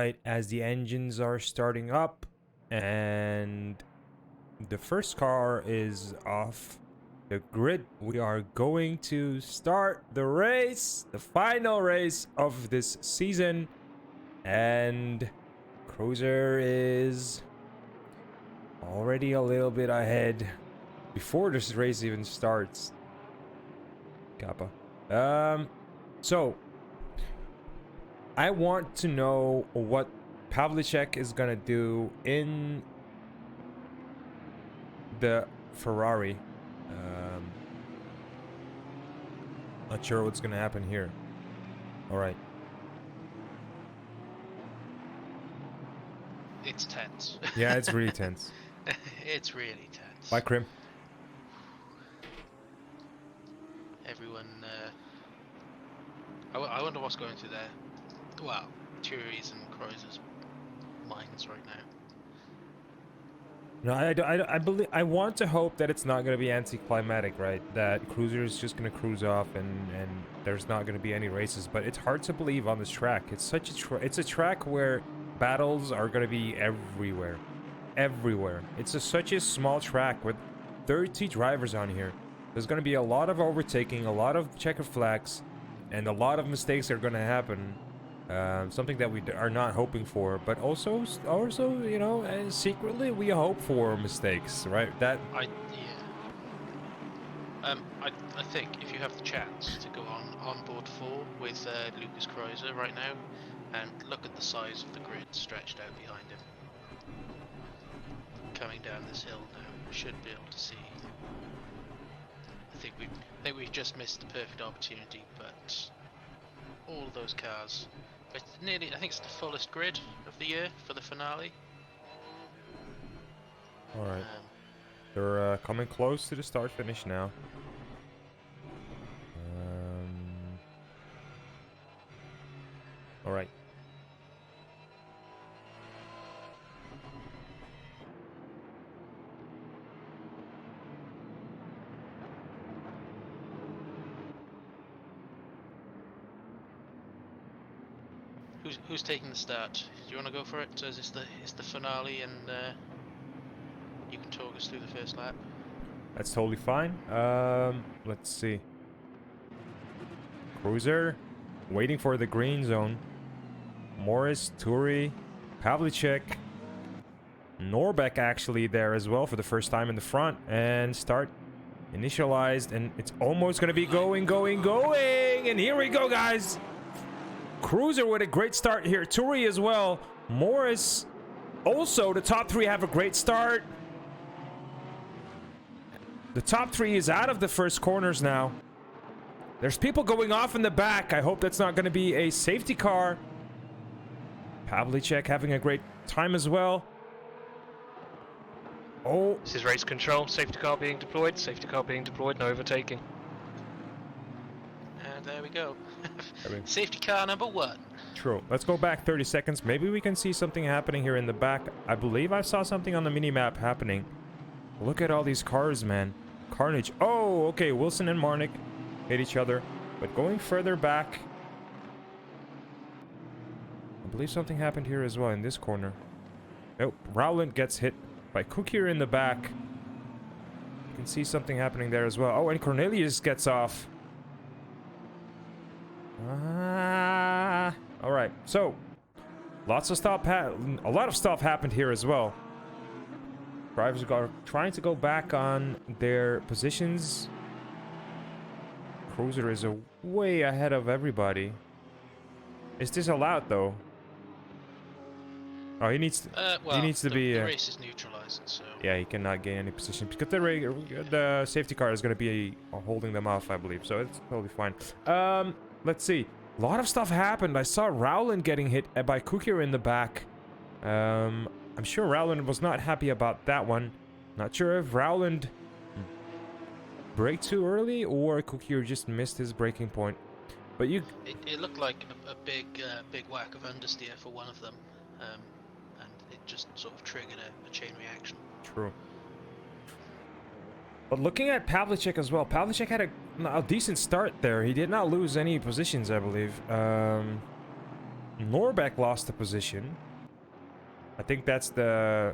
right, as the engines are starting up and the first car is off the grid, we are going to start the race, the final race of this season. And Cruiser is already a little bit ahead before this race even starts. Kappa. So I want to know what Pavlicek is gonna do in the Ferrari. Not sure what's gonna happen here. All right. It's tense. Yeah, it's really tense. It's really tense. Bye, Krim. Everyone, I wonder what's going through their, well, Turi's and Croizer's minds right now. No, I believe, I want to hope that it's not going to be anticlimactic, right? That Cruiser is just going to cruise off and there's not going to be any races. But it's hard to believe on this track. It's such a it's a track where battles are going to be everywhere, everywhere. It's such a small track with 30 drivers on here. There's going to be a lot of overtaking, a lot of checker flags, and a lot of mistakes are going to happen. Something that we are not hoping for, but also, you know, secretly we hope for mistakes, right? That I think if you have the chance to go on board 4 with Lucas Croiser right now, and look at the size of the grid stretched out behind him, coming down this hill now, we should be able to see. I think we've just missed the perfect opportunity, but all of those cars. It's nearly, I think it's the fullest grid of the year for the finale. all right. They're coming close to the start finish now. All right. Who's taking the start? Do you want to go for it? So is this the finale, and you can talk us through the first lap? That's totally fine. Let's see. Cruiser, waiting for the green zone. Morris, Turi, Pavlicek, Norbeck actually there as well for the first time in the front. And start initialized, and it's almost going to be going. And here we go, guys. Cruiser with a great start here. Turi as well. Morris also. The top 3 have a great start. The top 3 is out of the first corners now. There's people going off in the back. I hope that's not going to be a safety car. Pavlicek having a great time as well. Oh. This is race control. Safety car being deployed. Safety car being deployed. No overtaking. And there we go. Safety car number 1. True. Let's go back 30 seconds. Maybe we can see something happening here in the back. I believe I saw something on the mini-map happening. Look at all these cars, man. Carnage. Oh, okay. Wilson and Marnik hit each other. But going further back, I believe something happened here as well in this corner. Oh, Rowland gets hit by Cook here in the back. You can see something happening there as well. Oh, and Cornelius gets off. All right. So, a lot of stuff happened here as well. Drivers are trying to go back on their positions. Cruiser is way ahead of everybody. Is this allowed though? Oh, he needs to. Well, he needs to be. The race is neutralized, so. Yeah, he cannot gain any position because the safety car is going to be holding them off, I believe. So it's totally fine. Let's see. A lot of stuff happened. I saw Rowland getting hit by Kukier in the back. I'm sure Rowland was not happy about that one. Not sure if Rowland braked too early or Kukier just missed his braking point. But you... It looked like a big whack of understeer for one of them. And it just sort of triggered a chain reaction. True. But looking at Pavlicek as well, Pavlicek had a decent start there. He did not lose any positions, I believe. Norbeck lost the position. I think that's the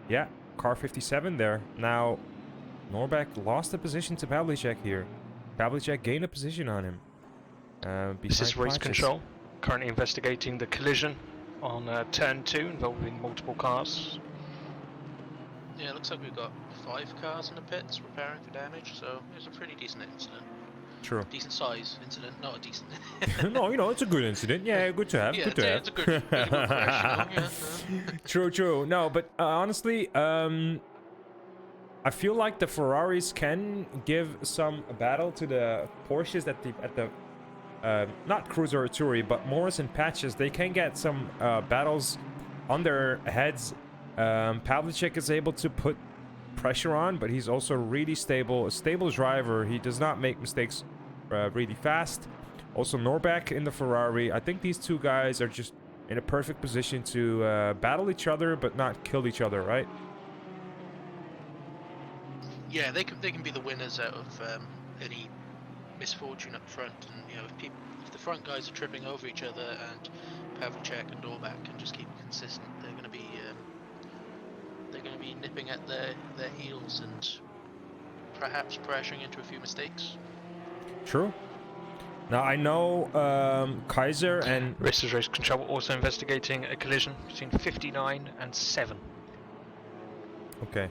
yeah, car 57 there. Now, Norbeck lost the position to Pavlicek here. Pavlicek gained a position on him. This is Behind race Pacas. control. Currently investigating the collision on turn 2 involving multiple cars. Yeah, it looks like we've got 5 cars in the pits repairing for damage, so it was a pretty decent incident. True. Decent size incident, not a decent. No, you know, it's a good incident. Yeah, good to have. Yeah, good to have. it's a good, really good crash, you know, yeah. True, true. No, but honestly, I feel like the Ferraris can give some battle to the Porsches at the not Cruiser or Toury, but Morris and Patches. They can get some battles on their heads. Pavlicek is able to put pressure on, but he's also really stable, a stable driver. He does not make mistakes really fast. Also Norbeck in the Ferrari. I think these two guys are just in a perfect position to battle each other but not kill each other, right? Yeah, they can be the winners out of any misfortune up front, and you know if the front guys are tripping over each other and Pavlicek and Norbeck can just keep it consistent, they're going to be nipping at their heels and perhaps pressuring into a few mistakes. True. Now I know Kaiser and Race control also investigating a collision between 59 and 7. okay.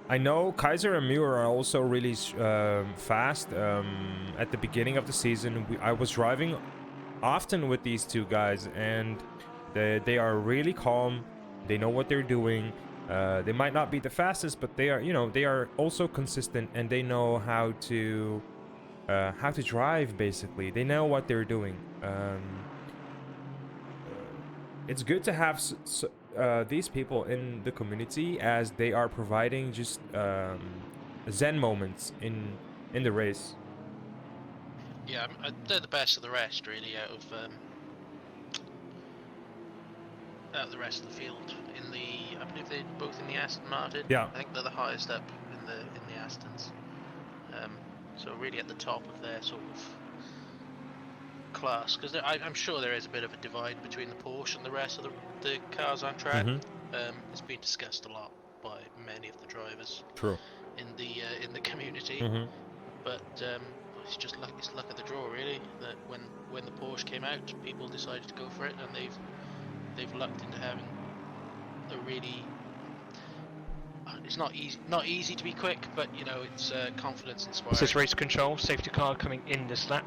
I know Kaiser and Muir are also really fast. At the beginning of the season, I was driving often with these two guys, and they are really calm. They know what they're doing. They might not be the fastest, but they are, you know, they are also consistent, and they know how to drive. Basically, they know what they're doing. It's good to have these people in the community, as they are providing just zen moments in the race. Yeah, they're the best of the rest, really, out of the rest of the field. I believe they're both in the Aston Martin. Yeah. I think they're the highest up in the Astons. So really at the top of their sort of class, because I'm sure there is a bit of a divide between the Porsche and the rest of the cars on track. It's been discussed a lot by many of the drivers. True. In the community, but it's just luck. It's luck of the draw, really. That when the Porsche came out, people decided to go for it, and they've lucked into having a really. It's not easy to be quick, but you know it's confidence inspiring. This is race control. Safety car coming in this lap.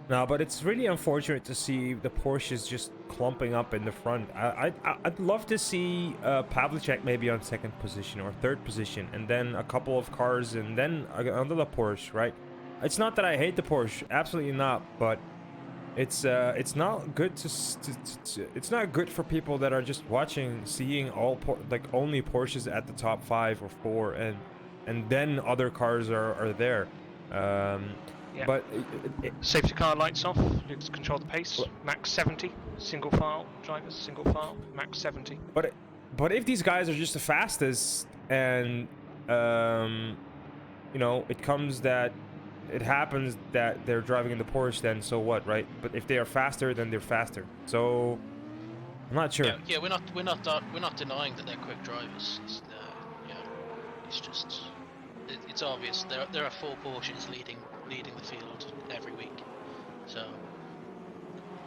No, but it's really unfortunate to see the Porsches just clumping up in the front. I'd love to see Pavlicek maybe on 2nd position or 3rd position, and then a couple of cars, and then another Porsche, right? It's not that I hate the Porsche, absolutely not, but it's not good it's not good for people that are just watching, seeing only Porsches at the top 5 or 4, and then other cars are there. Yeah. But Safety car lights off. Let's control the pace. Max 70. Single file drivers. Single file. Max 70. But if these guys are just the fastest, and you know, it happens that they're driving in the Porsche, then so what, right? But if they are faster, then they're faster. So I'm not sure. Yeah, we're not denying that they're quick drivers. It's just it's obvious. There are 4 Porsches leading the field every week. So.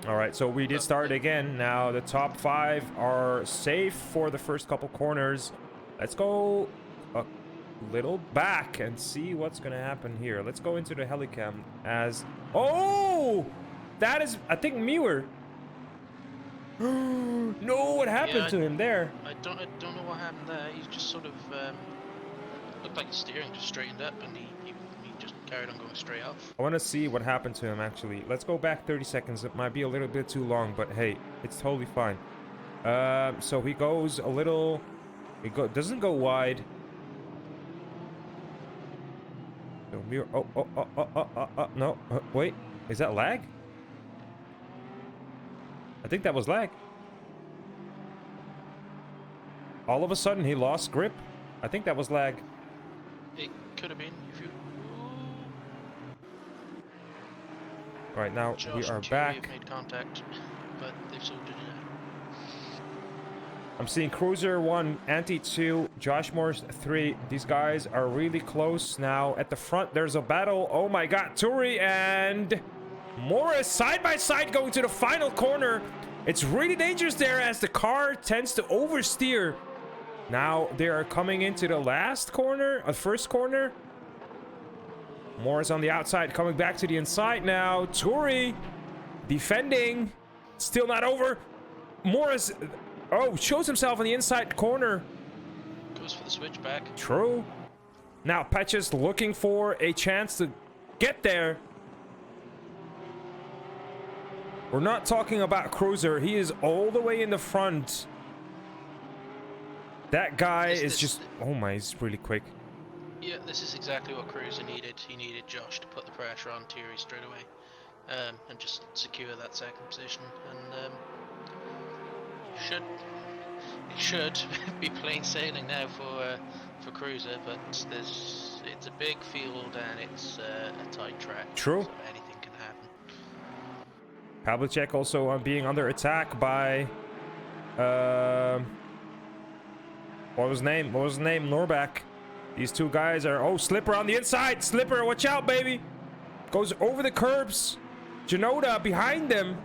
All right, so we did start again. Now the top 5 are safe for the first couple corners. Let's go a little back and see what's gonna happen here. Let's go into the helicam as... Oh! That is, I think, Muir. No, what happened to him there? I don't know what happened there. He just sort of looked like his steering just straightened up, and he just carried on going straight off. I want to see what happened to him, actually. Let's go back 30 seconds. It might be a little bit too long, but hey, it's totally fine. So he goes a little... doesn't go wide. So Muir... no. Wait. Is that lag? I think that was lag. All of a sudden, he lost grip. I think that was lag. It could have been if you. Right now, Josh we are and Thierry back. have made contact, but they've sorted it out. I'm seeing Cruiser 1, Anti 2, Josh Morris 3. These guys are really close now. At the front, there's a battle. Oh my god, Turi and Morris side by side going to the final corner. It's really dangerous there as the car tends to oversteer. Now they are coming into the last corner, first corner. Morris on the outside, coming back to the inside now. Turi defending. Still not over. Morris, oh, shows himself on the inside corner. Goes for the switchback. True. Now Patches looking for a chance to get there. We're not talking about Cruiser. He is all the way in the front. That guy is just... Oh my, he's really quick. Yeah, this is exactly what Cruiser needed. He needed Josh to put the pressure on Thierry straight away. And just secure that second position. And it should be plain sailing now for Cruiser, but it's a big field and it's a tight track. True. So anything can happen. Pavlicek also being under attack by... What was his name? Norback. These two guys are... Oh, Slipper on the inside. Slipper, watch out, baby. Goes over the curbs. Janoda behind them.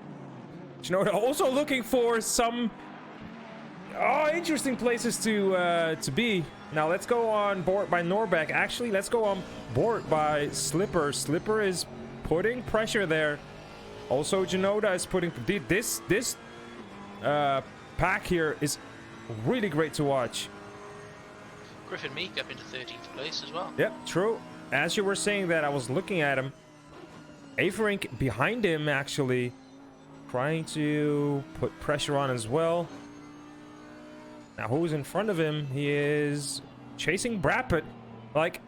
Janoda also looking for some... Oh, interesting places to be. Now, let's go on board by Norback. Actually, let's go on board by Slipper. Slipper is putting pressure there. Also, Janoda is putting... This pack here is really great to watch. Griffin Meek up into 13th place as well. Yep, true. As you were saying that, I was looking at him. Averink behind him, actually, trying to put pressure on as well. Now, who's in front of him? He is chasing Brappet. Like,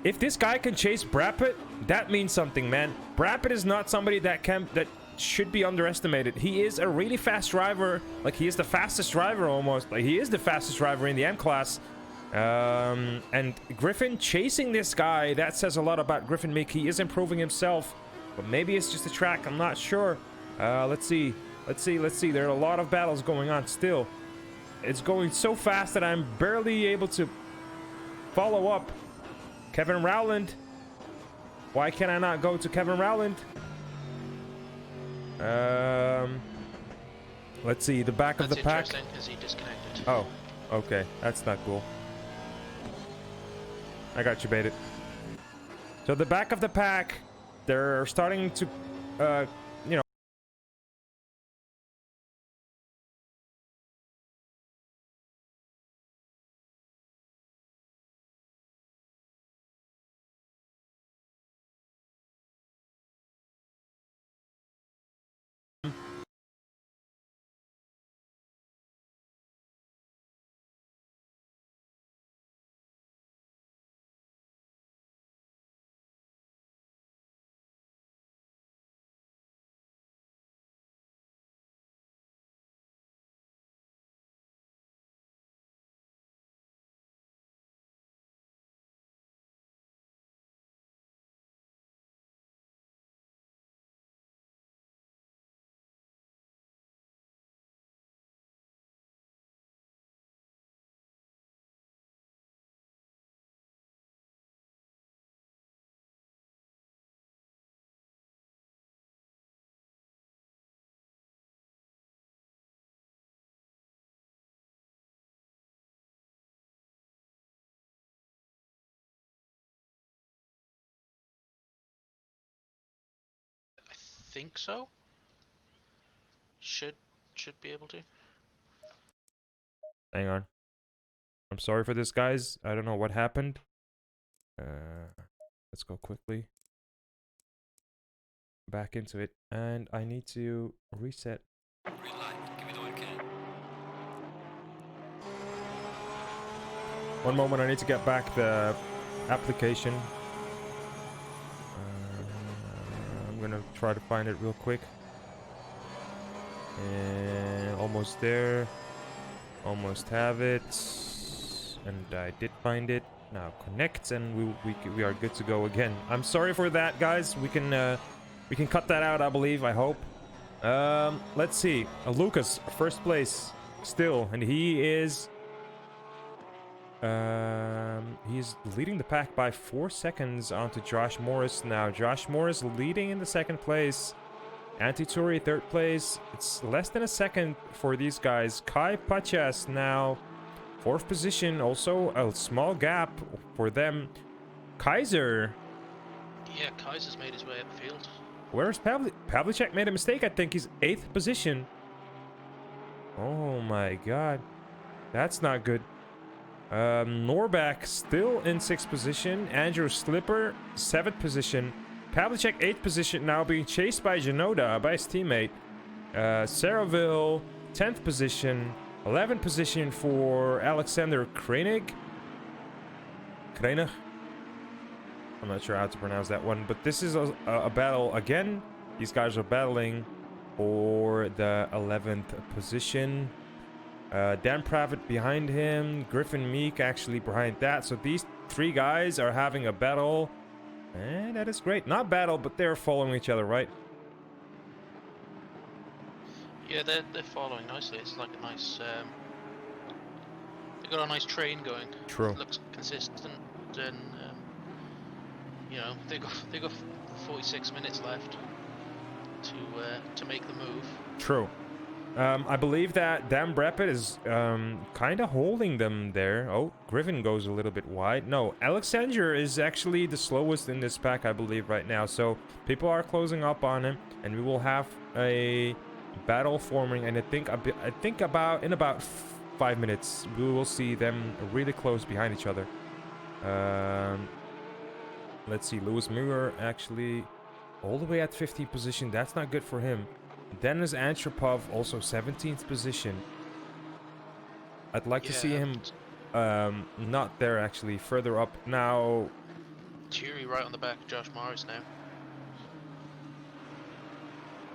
if this guy can chase Brappet, that means something, man. Brappet is not somebody that should be underestimated. He is a really fast driver. Like, he is the fastest driver almost. Like, he is the fastest driver in the M class. And Griffin chasing this guy, that says a lot about Griffin Meek. He is improving himself, but maybe it's just a track. I'm not sure. Let's see. There are a lot of battles going on still. It's going so fast that I'm barely able to follow up. Kevin Rowland. Why can I not go to Kevin Rowland? Let's see, the back of the pack. That's interesting, because he disconnected. Oh, okay. That's not cool. I got you baited. So the back of the pack, they're starting to, you know. I think so. Should be able to. Hang on. I'm sorry for this, guys. I don't know what happened. Let's go quickly back into it, and I need to reset. Green light. Give me the one can. One moment, I need to get back the application. I'm gonna try to find it real quick. And almost there. Almost have it. And I did find it. Now connect, and we are good to go again. I'm sorry for that, guys. We can We can cut that out, I believe, I hope. Let's see. Lucas, first place still, and he is leading the pack by 4 seconds onto Josh Morris now. Josh Morris leading in the second place. Antituri third place. It's less than a second for these guys. Kai Pachas now fourth position. Also a small gap for them. Kaiser. Yeah, Kaiser's made his way up the field. Where's Pavlicek made a mistake. I think he's 8th position. Oh my god. That's not good. Norback still in 6th position. Andrew Slipper, 7th position. Pavlicek, 8th position, now being chased by Janoda, by his teammate. Saraville, 10th position. 11th position for Alexander Krenig. Krenig? I'm not sure how to pronounce that one, but this is a battle again. These guys are battling for the 11th position. Dan Pravitt behind him, Griffin Meek actually behind that. So these 3 guys are having a battle, and that is great. Not battle, but they're following each other, right? Yeah, they're following nicely. It's like a nice. They got a nice train going. True. It looks consistent, and you know they got 46 minutes left to make the move. True. I believe that Dan Brepet is kind of holding them there. Oh, Griffin goes a little bit wide. No, Alexander is actually the slowest in this pack, I believe, right now. So people are closing up on him, and we will have a battle forming. And I think about 5 minutes, we will see them really close behind each other. Let's see, Lewis Muir actually all the way at 15th position. That's not good for him. Denis Antropov, also 17th position. I'd like to see him not there, actually, further up. Now, Cheery right on the back of Josh Morris now.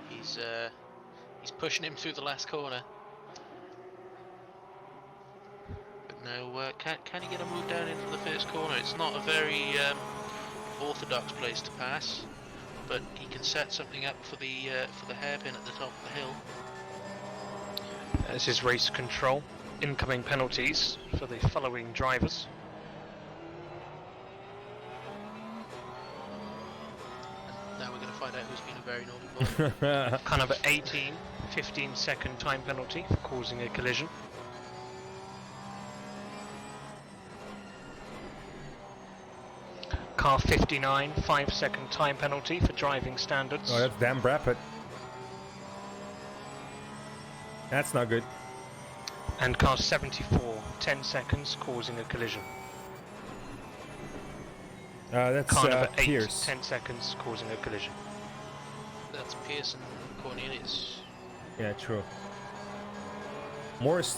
He's pushing him through the last corner. But no, can he get a move down into the first corner? It's not a very orthodox place to pass, but he can set something up for the hairpin at the top of the hill. This is race control. Incoming penalties for the following drivers. And now we're going to find out who's been a very naughty boy. Kind of an 15-second time penalty for causing a collision. Car 59, 5-second time penalty for driving standards. oh, that's Dan Brapet. That's not good. And car 74, 10 seconds causing a collision. That's Car number 8, Pierce. 10 seconds causing a collision. That's Pearson Cornelius. Yeah, true. Morris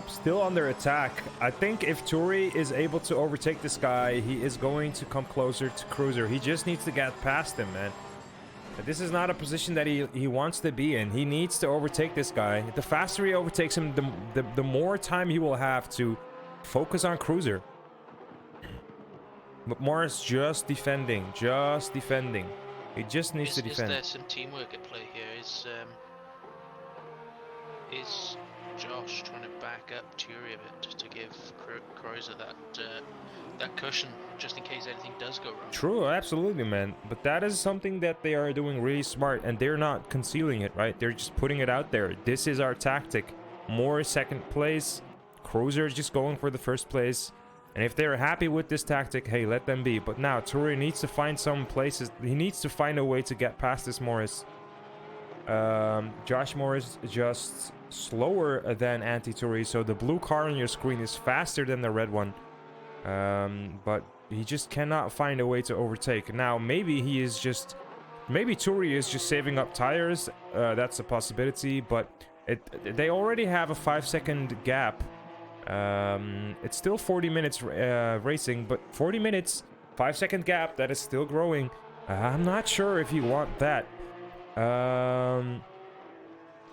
still under attack. I think if Turi is able to overtake this guy, he is going to come closer to Cruiser. He just needs to get past him, man. This is not a position that he wants to be in. He needs to overtake this guy. The faster he overtakes him, the more time he will have to focus on Cruiser. But Morris just defending. He just needs to defend. Is there some teamwork at play here? Is Josh trying to back up Turi a bit to give Cruiser that cushion just in case anything does go wrong? True, absolutely, man. But that is something that they are doing really smart, and they're not concealing it, right? They're just putting it out there. This is our tactic. More second place. Cruiser is just going for the first place. And if they're happy with this tactic, hey, let them be. But now Turi needs to find some places. He needs to find a way to get past this Morris. Josh Morris just slower than Anti-Turi, so the blue car on your screen is faster than the red one. But he just cannot find a way to overtake. Now, maybe Turi is just saving up tires. That's a possibility, but they already have a 5-second gap. It's still 40 minutes racing, but 40 minutes, 5-second gap, that is still growing. I'm not sure if you want that.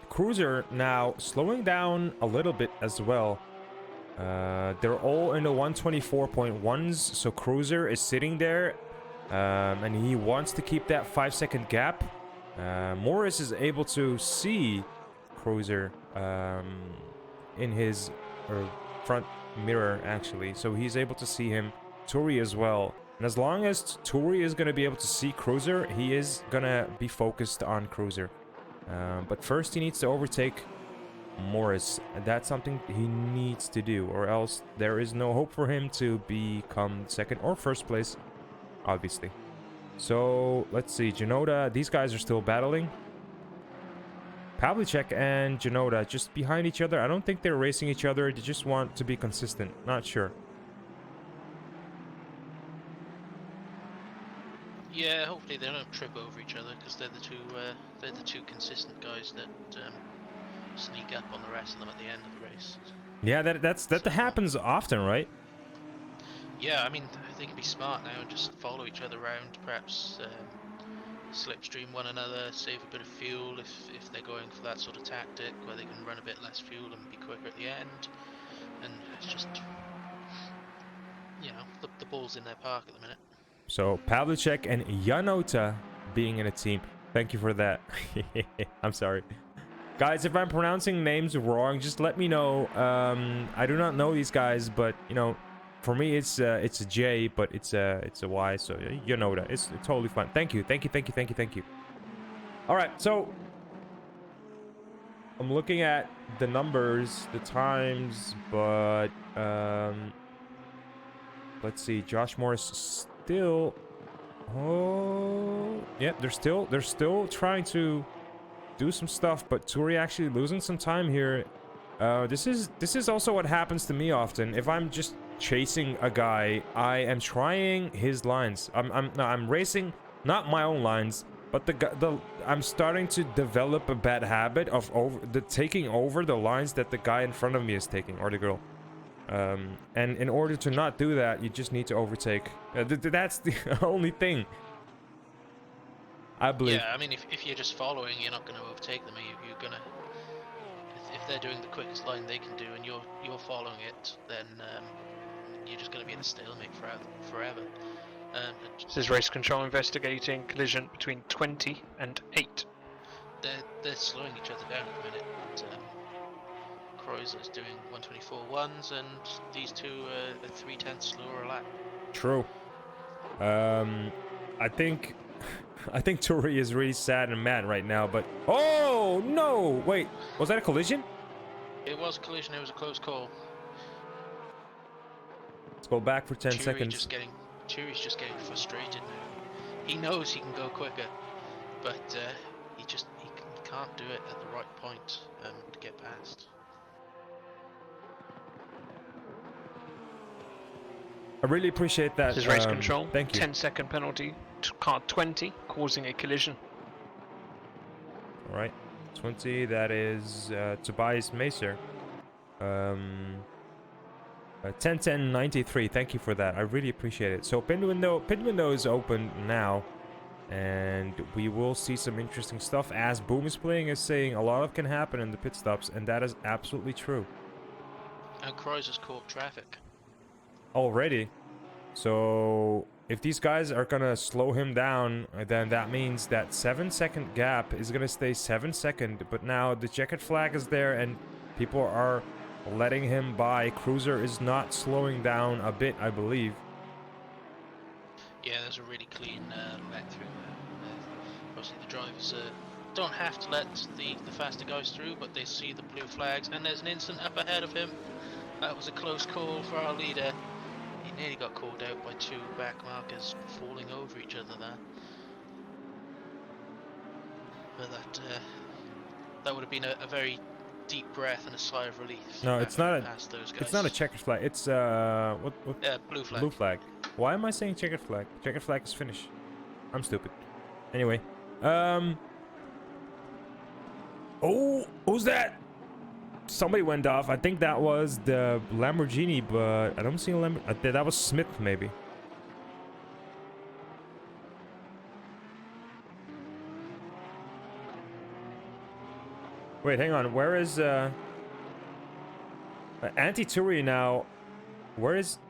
Cruiser now slowing down a little bit as well. They're all in the 124.1s, so Cruiser is sitting there, and he wants to keep that 5-second gap. Morris is able to see Cruiser in his front mirror, actually. So he's able to see him. Turi as well. And as long as Turi is going to be able to see Cruiser, he is going to be focused on Cruiser. But first he needs to overtake Morris. That's something he needs to do, or else there is no hope for him to become second or first place, obviously. So let's see, Genoda, these guys are still battling. Pavlicek and Genoda just behind each other. I don't think they're racing each other, they just want to be consistent. Not sure. Yeah, hopefully they don't trip over each other, because they're the two consistent guys that sneak up on the rest of them at the end of the race. Yeah, that happens often, right? Yeah, I mean, they can be smart now and just follow each other around, perhaps slipstream one another, save a bit of fuel if they're going for that sort of tactic, where they can run a bit less fuel and be quicker at the end. And it's just, you know, the ball's in their park at the minute. So Pavlicek and Janota being in a team. Thank you for that. I'm sorry. Guys, if I'm pronouncing names wrong, just let me know. I do not know these guys, but you know, for me it's a J, but it's a Y, so Janota. It's totally fine. Thank you. All right, so I'm looking at the numbers, the times, but let's see. Josh Morris still. Oh, yeah, they're still trying to do some stuff, but Turi actually losing some time here. This is also what happens to me often. If I'm just chasing a guy, I am trying his lines. I'm racing not my own lines, but I'm starting to develop a bad habit of taking over the lines that the guy in front of me is taking, or the girl. And in order to not do that, you just need to overtake. That's the only thing, I believe. Yeah, I mean, if you're just following, you're not going to overtake them. You're gonna, if they're doing the quickest line they can do, and you're following it, then you're just going to be in a stalemate forever. This is race control investigating collision between 20 and 8. They're slowing each other down at the minute. Kreuzer is doing 124.1s, and these two are 3/10 slower a lap. True. I think Turi is really sad and mad right now, but oh no! Wait, was that a collision? It was a collision. It was a close call. Let's go back for 10 seconds. Chiri's just getting frustrated now. He knows he can go quicker, but he can't do it at the right point to get past. I really appreciate that. This is race control. Thank you. 10-second penalty to car 20, causing a collision. All right, 20. That is Tobias Macer. 10-10-93. Thank you for that. I really appreciate it. So pit window is open now, and we will see some interesting stuff. As Boom is playing, is saying a lot can happen in the pit stops, and that is absolutely true. And Kreuzer's caught traffic. Already. So if these guys are gonna slow him down, then that means that 7-second gap is gonna stay 7 seconds. But now the checkered flag is there and people are letting him by. Cruiser is not slowing down a bit, I believe. Yeah, there's a really clean let through there. Obviously the drivers don't have to let the faster guys through, but they see the blue flags, and there's an instant up ahead of him. That was a close call for our leader. He nearly got called out by two back markers falling over each other there. But that would have been a very deep breath and a sigh of relief. No, it's not past those guys. it's not a checkered flag. It's what? Yeah, blue flag. Blue flag. Why am I saying checkered flag? Checkered flag is finish. I'm stupid. Anyway, oh, who's that? Somebody went off. I think that was the Lamborghini, but I don't see a Lamborghini. That was Smith, maybe. Wait, hang on. Where is Anti-Turi now? Where is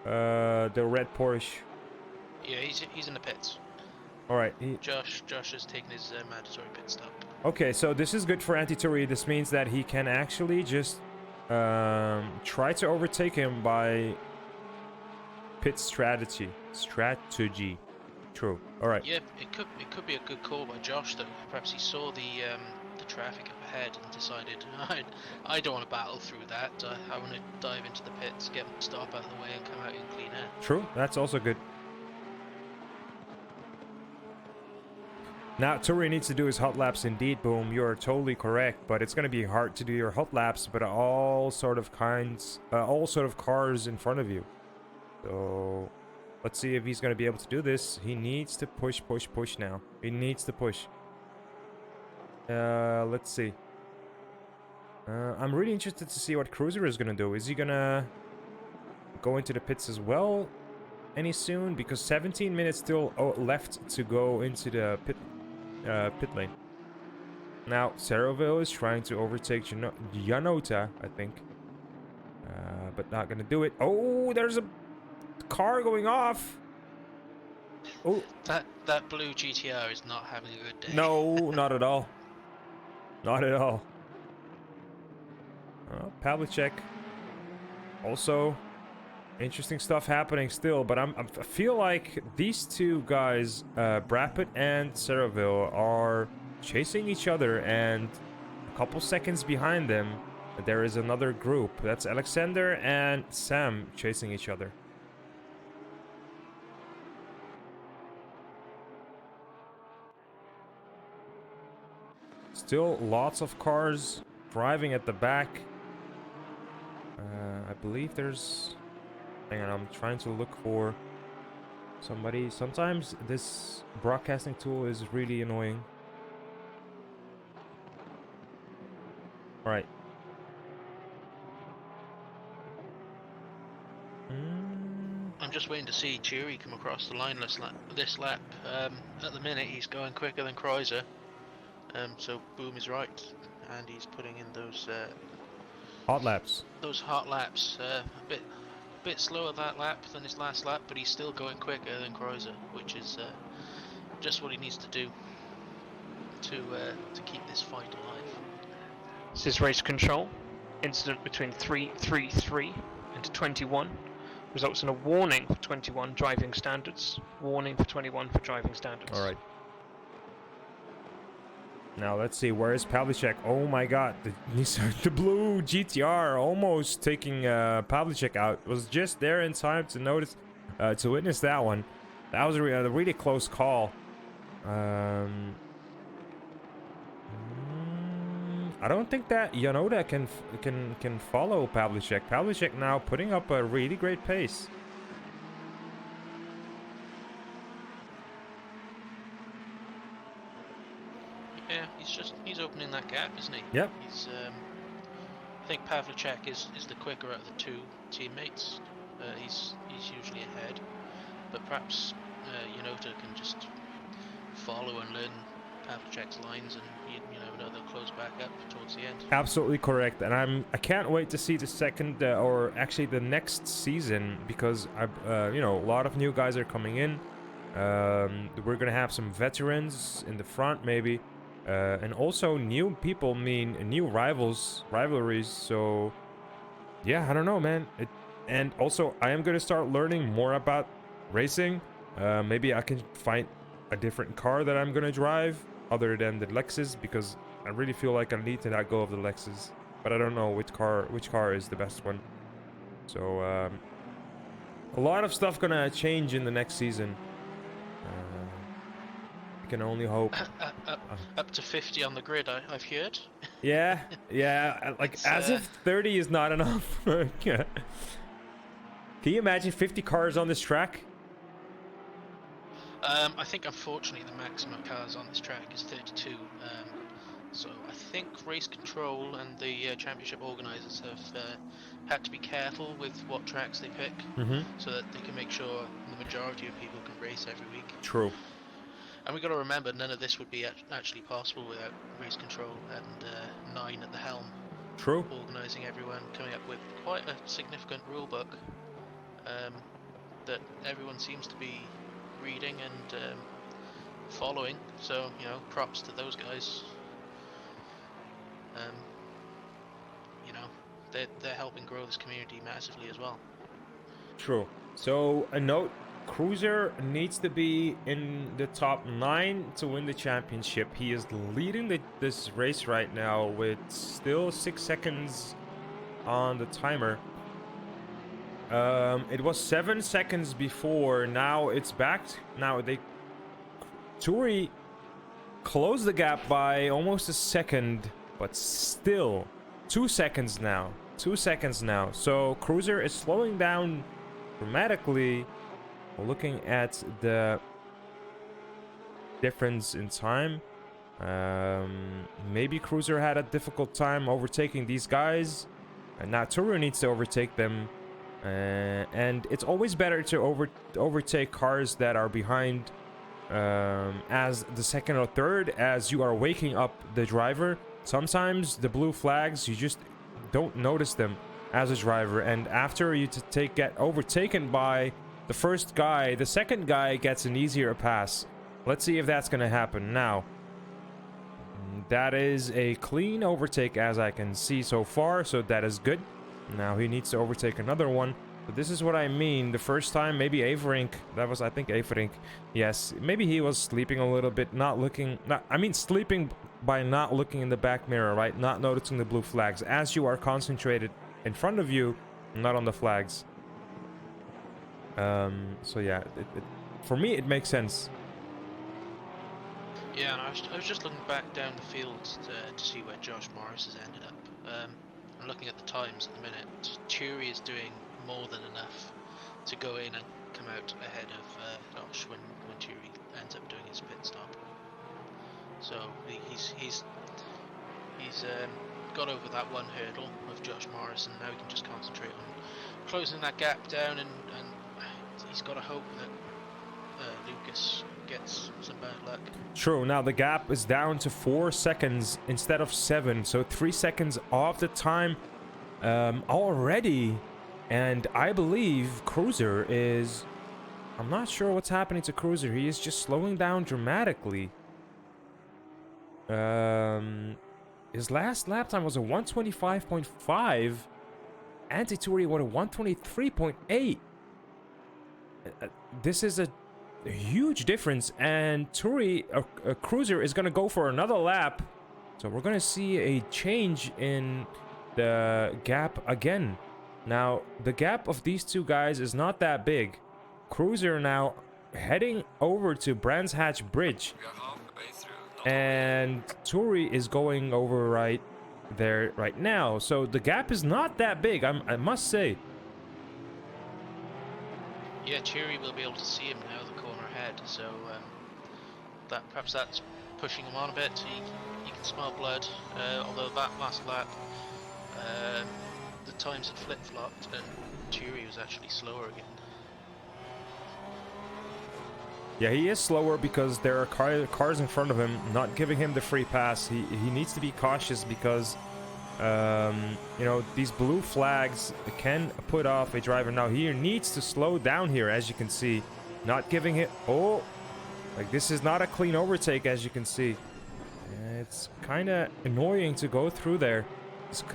the red Porsche? Yeah, he's in the pits. All right. Josh has taken his mandatory pit stop. Okay, so this is good for Anti-Turi. This means that he can actually just try to overtake him by pit strategy. True. All right. Yeah, it could be a good call by Josh though. Perhaps he saw the traffic up ahead and decided I don't want to battle through that. I want to dive into the pits, get my stop out of the way, and come out in clean air. True. That's also good. Now, Turi needs to do his hot laps indeed, Boom. You're totally correct, but it's going to be hard to do your hot laps, but all sort of cars in front of you. So, let's see if he's going to be able to do this. He needs to push now. He needs to push. Let's see. I'm really interested to see what Cruiser is going to do. Is he going to go into the pits as well any soon? Because 17 minutes still left to go into the pit lane. Now, Ceroville is trying to overtake Janota, I think. But not gonna do it. Oh, there's a car going off. Oh, That blue GTR is not having a good day. no, not at all. Not at all. Pavlicek. Also, interesting stuff happening still, but I feel like these two guys, Brapit and Ceroville, are chasing each other, and a couple seconds behind them, there is another group. That's Alexander and Sam chasing each other. Still lots of cars driving at the back. I believe there's... Hang on, I'm trying to look for somebody. Sometimes this broadcasting tool is really annoying. Alright. I'm just waiting to see Cheery come across the line this lap. At the minute, he's going quicker than Kreuzer. So Boom is right, and he's putting in those hot laps. Those hot laps. A bit slower that lap than his last lap, but he's still going quicker than Kreuzer, which is just what he needs to do to keep this fight alive. This is race control. Incident between 333 and 21 results in a warning for 21 driving standards. Warning for 21 for driving standards. All right. Now let's see, where is Pavlicek? Oh my god, the blue GTR almost taking Pavlicek out. Was just there in time to notice, to witness that one. That was a really close call. I don't think that Yanoda can follow Pavlicek. Pavlicek now putting up a really great pace. Yeah, he's opening that gap, isn't he? Yep. He's I think Pavlicek is the quicker out of the two teammates. He's usually ahead, but perhaps Yanota can just follow and learn Pavlicek's lines, and you know they'll close back up towards the end. Absolutely correct, and I can't wait to see the second or actually the next season, because a lot of new guys are coming in. We're gonna have some veterans in the front maybe, and also new people mean new rivalries. So yeah, I don't know, man. And also I am gonna start learning more about racing. Maybe I can find a different car that I'm gonna drive other than the Lexus, because I really feel like I need to let go of the Lexus, but I don't know which car is the best one. So a lot of stuff gonna change in the next season. I can only hope. Up to 50 on the grid, I've heard. Yeah, like It's, as if 30 is not enough. Can you imagine 50 cars on this track? I think unfortunately the maximum cars on this track is 32. So I think race control and the championship organisers have had to be careful with what tracks they pick, so that they can make sure the majority of people can race every week. True. And we've got to remember, none of this would be actually possible without race control and 9 at the helm. True. Organising everyone, coming up with quite a significant rule book that everyone seems to be reading and following. So you know, props to those guys. You know, they're helping grow this community massively as well. True. So a note: Cruiser needs to be in the top 9 to win the championship. He is leading this race right now with still 6 seconds on the timer. It was 7 seconds before. Now it's back. Now Turi closed the gap by almost a second, but still 2 seconds now. 2 seconds now. So Cruiser is slowing down dramatically. Looking at the difference in time, maybe Cruiser had a difficult time overtaking these guys, and now Turu needs to overtake them. And it's always better to overtake cars that are behind as the second or third, as you are waking up the driver. Sometimes the blue flags, you just don't notice them as a driver, and after you get overtaken by the first guy, the second guy gets an easier pass. Let's see if that's gonna happen now. That is a clean overtake as I can see so far, so that is good. Now he needs to overtake another one. But this is what I mean. The first time, maybe Averink, that was, I think, Averink. Yes, maybe he was sleeping a little bit, sleeping by not looking in the back mirror, right? Not noticing the blue flags, as you are concentrated in front of you, not on the flags. So yeah, for me it makes sense. Yeah, and I was just looking back down the field to see where Josh Morris has ended up. I'm looking at the times at the minute. Turi is doing more than enough to go in and come out ahead of Josh when Turi ends up doing his pit stop. So he's got over that one hurdle of Josh Morris, and now he can just concentrate on closing that gap down, and he's got to hope that Lucas gets some bad luck. True. Now the gap is down to 4 seconds instead of 7, so 3 seconds off the time already. And I believe Cruiser is... I'm not sure what's happening to Cruiser. He is just slowing down dramatically. His last lap time was a 125.5. Anti-Turi won a 123.8. This is a huge difference, and Turi, Cruiser, is going to go for another lap. So we're going to see a change in the gap again. Now, the gap of these two guys is not that big. Cruiser now heading over to Brands Hatch Bridge. We are halfway through. And Turi is going over right there right now. So the gap is not that big, I must say. Yeah, Turi will be able to see him now, the corner ahead. So perhaps that's pushing him on a bit. He can smell blood. Although that last lap, the times had flip-flopped, and Turi was actually slower again. Yeah, he is slower because there are cars in front of him, not giving him the free pass. He needs to be cautious because, you know, these blue flags can put off a driver. Now, he needs to slow down here, as you can see. Not giving it... Oh! Like, this is not a clean overtake, as you can see. It's kind of annoying to go through there.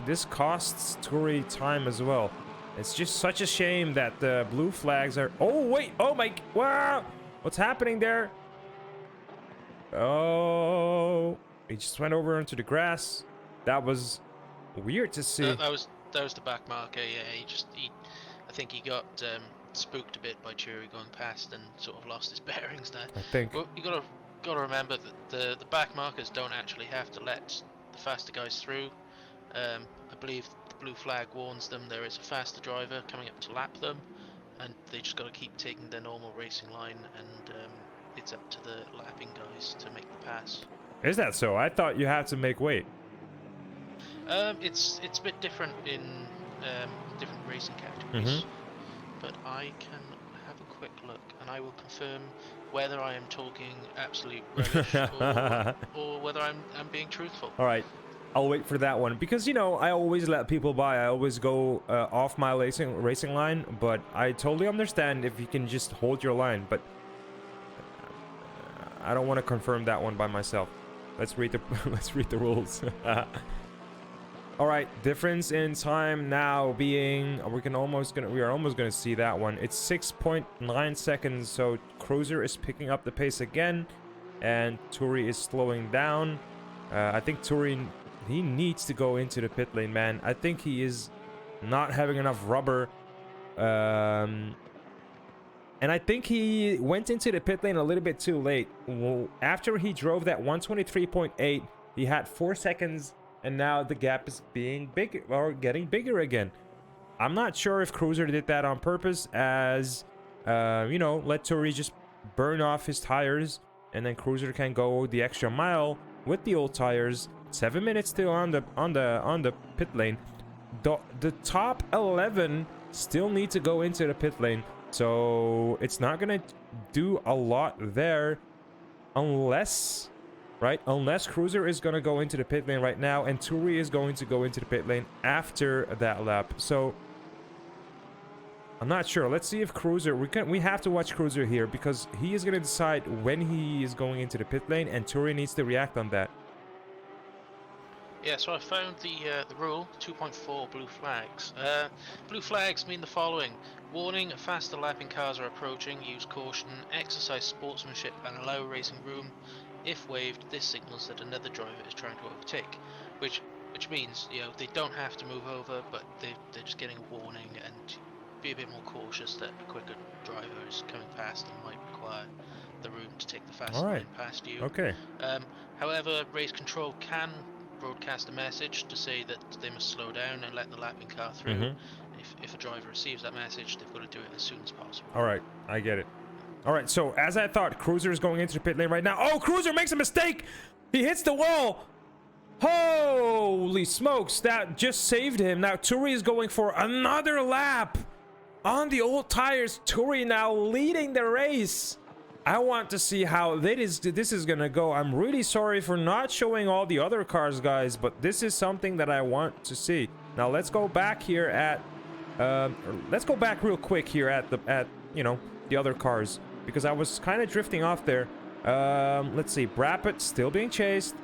This costs Turi time as well. It's just such a shame that the blue flags are... Oh, wait! Oh, my... Wow! What's happening there? Oh, he just went over into the grass. That was weird to see. That was the back marker. Yeah, I think he got spooked a bit by Turi going past and sort of lost his bearings there. I think. Well, you gotta remember that the back markers don't actually have to let the faster guys through. I believe the blue flag warns them there is a faster driver coming up to lap them, and they just got to keep taking their normal racing line, and it's up to the lapping guys to make the pass. Is that so? I thought you had to make weight. It's a bit different in different racing categories, but I can have a quick look, and I will confirm whether I am talking absolute rubbish or whether I'm being truthful. All right. I'll wait for that one because, you know, I always let people by. I always go off my racing line, but I totally understand if you can just hold your line. But I don't want to confirm that one by myself. Let's read the let's read the rules. All right, difference in time now being we are almost gonna see that one. It's 6.9 seconds, so Cruiser is picking up the pace again, and Turi is slowing down. I think Turi, he needs to go into the pit lane, man. I think he is not having enough rubber, and I think he went into the pit lane a little bit too late. Well, after he drove that 123.8, he had 4 seconds. And now the gap is being bigger or getting bigger again. I'm not sure if Cruiser did that on purpose, as you know, let Turi just burn off his tires, and then Cruiser can go the extra mile with the old tires. 7 minutes still on the pit lane. The top 11 still need to go into the pit lane, so it's not gonna do a lot there, unless. Right, unless Cruiser is going to go into the pit lane right now, and Turi is going to go into the pit lane after that lap. So I'm not sure. Let's see if Cruiser, we have to watch Cruiser here, because he is going to decide when he is going into the pit lane, and Turi needs to react on that. Yeah, so I found the rule 2.4 blue flags. Blue flags mean the following: warning, faster lapping cars are approaching, use caution, exercise sportsmanship and allow racing room. If waved, this signals that another driver is trying to overtake, which means, you know, they don't have to move over, but they're just getting a warning, and be a bit more cautious that a quicker driver is coming past and might require the room to take the faster lane past you. Okay. However, race control can broadcast a message to say that they must slow down and let the lapping car through. If a driver receives that message, they've got to do it as soon as possible. All right, I get it. All right, so as I thought, Cruiser is going into the pit lane right now. Oh, Cruiser makes a mistake. He hits the wall. Holy smokes, that just saved him. Now Turi is going for another lap on the old tires. Turi now leading the race. I want to see how this is gonna go. I'm really sorry for not showing all the other cars, guys, but this is something that I want to see. Now let's go back here at let's go back real quick here at you know, the other cars, because I was kind of drifting off there. Let's see, Brappet still being chased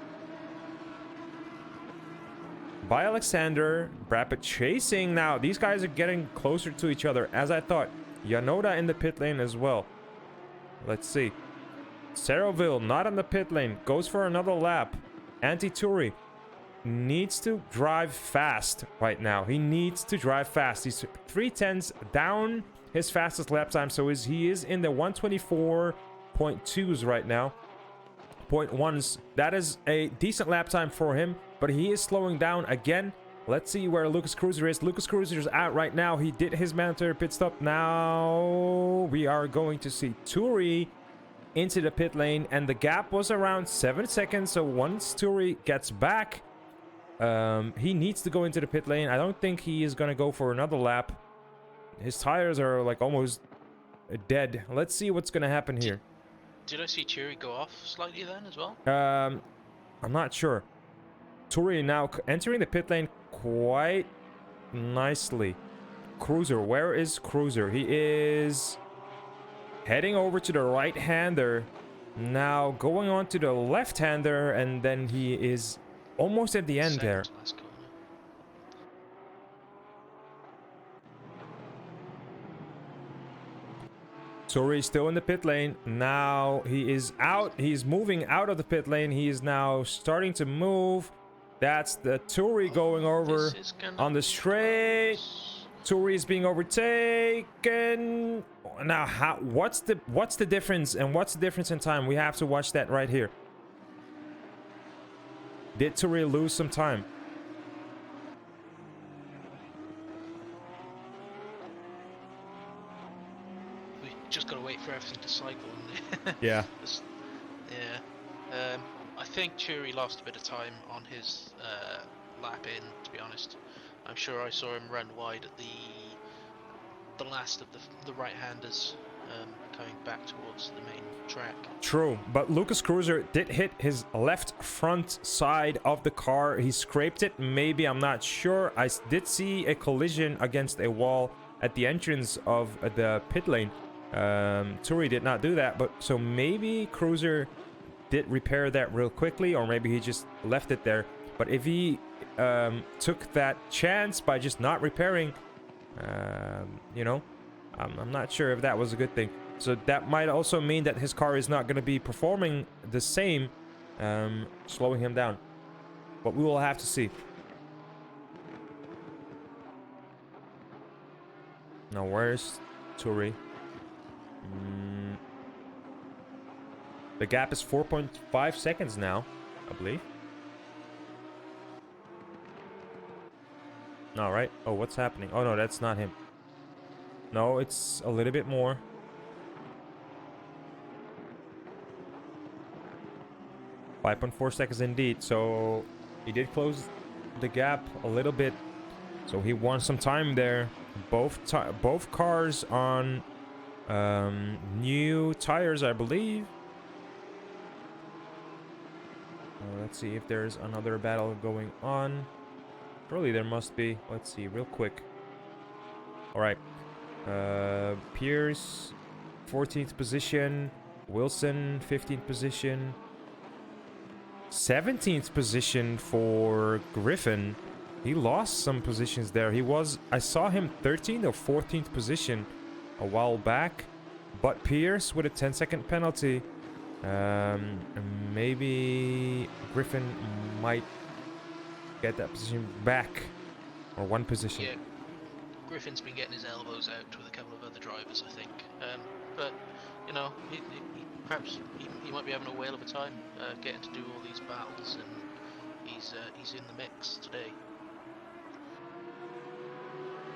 by Alexander. Brappet chasing now. These guys are getting closer to each other, as I thought. Yanoda in the pit lane as well. Let's see. Saroville not in the pit lane, goes for another lap. Anti-Turi needs to drive fast right now. He needs to drive fast. He's 3/10 down his fastest lap time, so he is in the 124.2s right now. 0.1s. That is a decent lap time for him, but he is slowing down again. Let's see where Lucas Cruiser is. Lucas Cruiser is out right now. He did his mandatory pit stop. Now we are going to see Turi into the pit lane, and the gap was around 7 seconds. So once Turi gets back, he needs to go into the pit lane. I don't think he is going to go for another lap. His tires are like almost dead. Let's see what's going to happen here. Did I see Turi go off slightly then as well? I'm not sure. Turi now entering the pit lane quite nicely. Cruiser, where is Cruiser? He is heading over to the right-hander. Now going on to the left-hander, and then he is almost at the end there. Turi still in the pit lane. Now he is out. He's moving out of the pit lane. He is now starting to move. That's the Turi going over on the straight. Turi is being overtaken. Now, what's the difference, and what's the difference in time? We have to watch that right here. Did Turi lose some time? Just gotta wait for everything to cycle. Yeah. Yeah. I think Turi lost a bit of time on his lap in, to be honest. I'm sure I saw him run wide at the last of the right-handers coming back towards the main track. True, but Lucas Cruiser did hit his left front side of the car. He scraped it, maybe, I'm not sure. I did see a collision against a wall at the entrance of the pit lane. Turi did not do that, but so maybe Cruiser did repair that real quickly, or maybe he just left it there. But if he took that chance by just not repairing, you know, I'm not sure if that was a good thing. So that might also mean that his car is not going to be performing the same, slowing him down. But we will have to see. Now, where's Turi? The gap is 4.5 seconds now, I believe. All right. Oh, what's happening? Oh, no, that's not him. No, it's a little bit more. .4 seconds indeed. So he did close the gap a little bit. So he won some time there. Both cars on new tires, I believe. Let's see if there's another battle going on. Surely there must be. Let's see real quick. All right. Pierce, 14th position. Wilson, 15th position. 17th position for Griffin. He lost some positions there. I saw him 13th or 14th position a while back. But Pierce with a 10-second penalty. Maybe Griffin might get that position back. Or one position. Yeah, Griffin's been getting his elbows out with a couple of other drivers, I think. But, you know, perhaps he might be having a whale of a time getting to do all these battles, and he's in the mix today.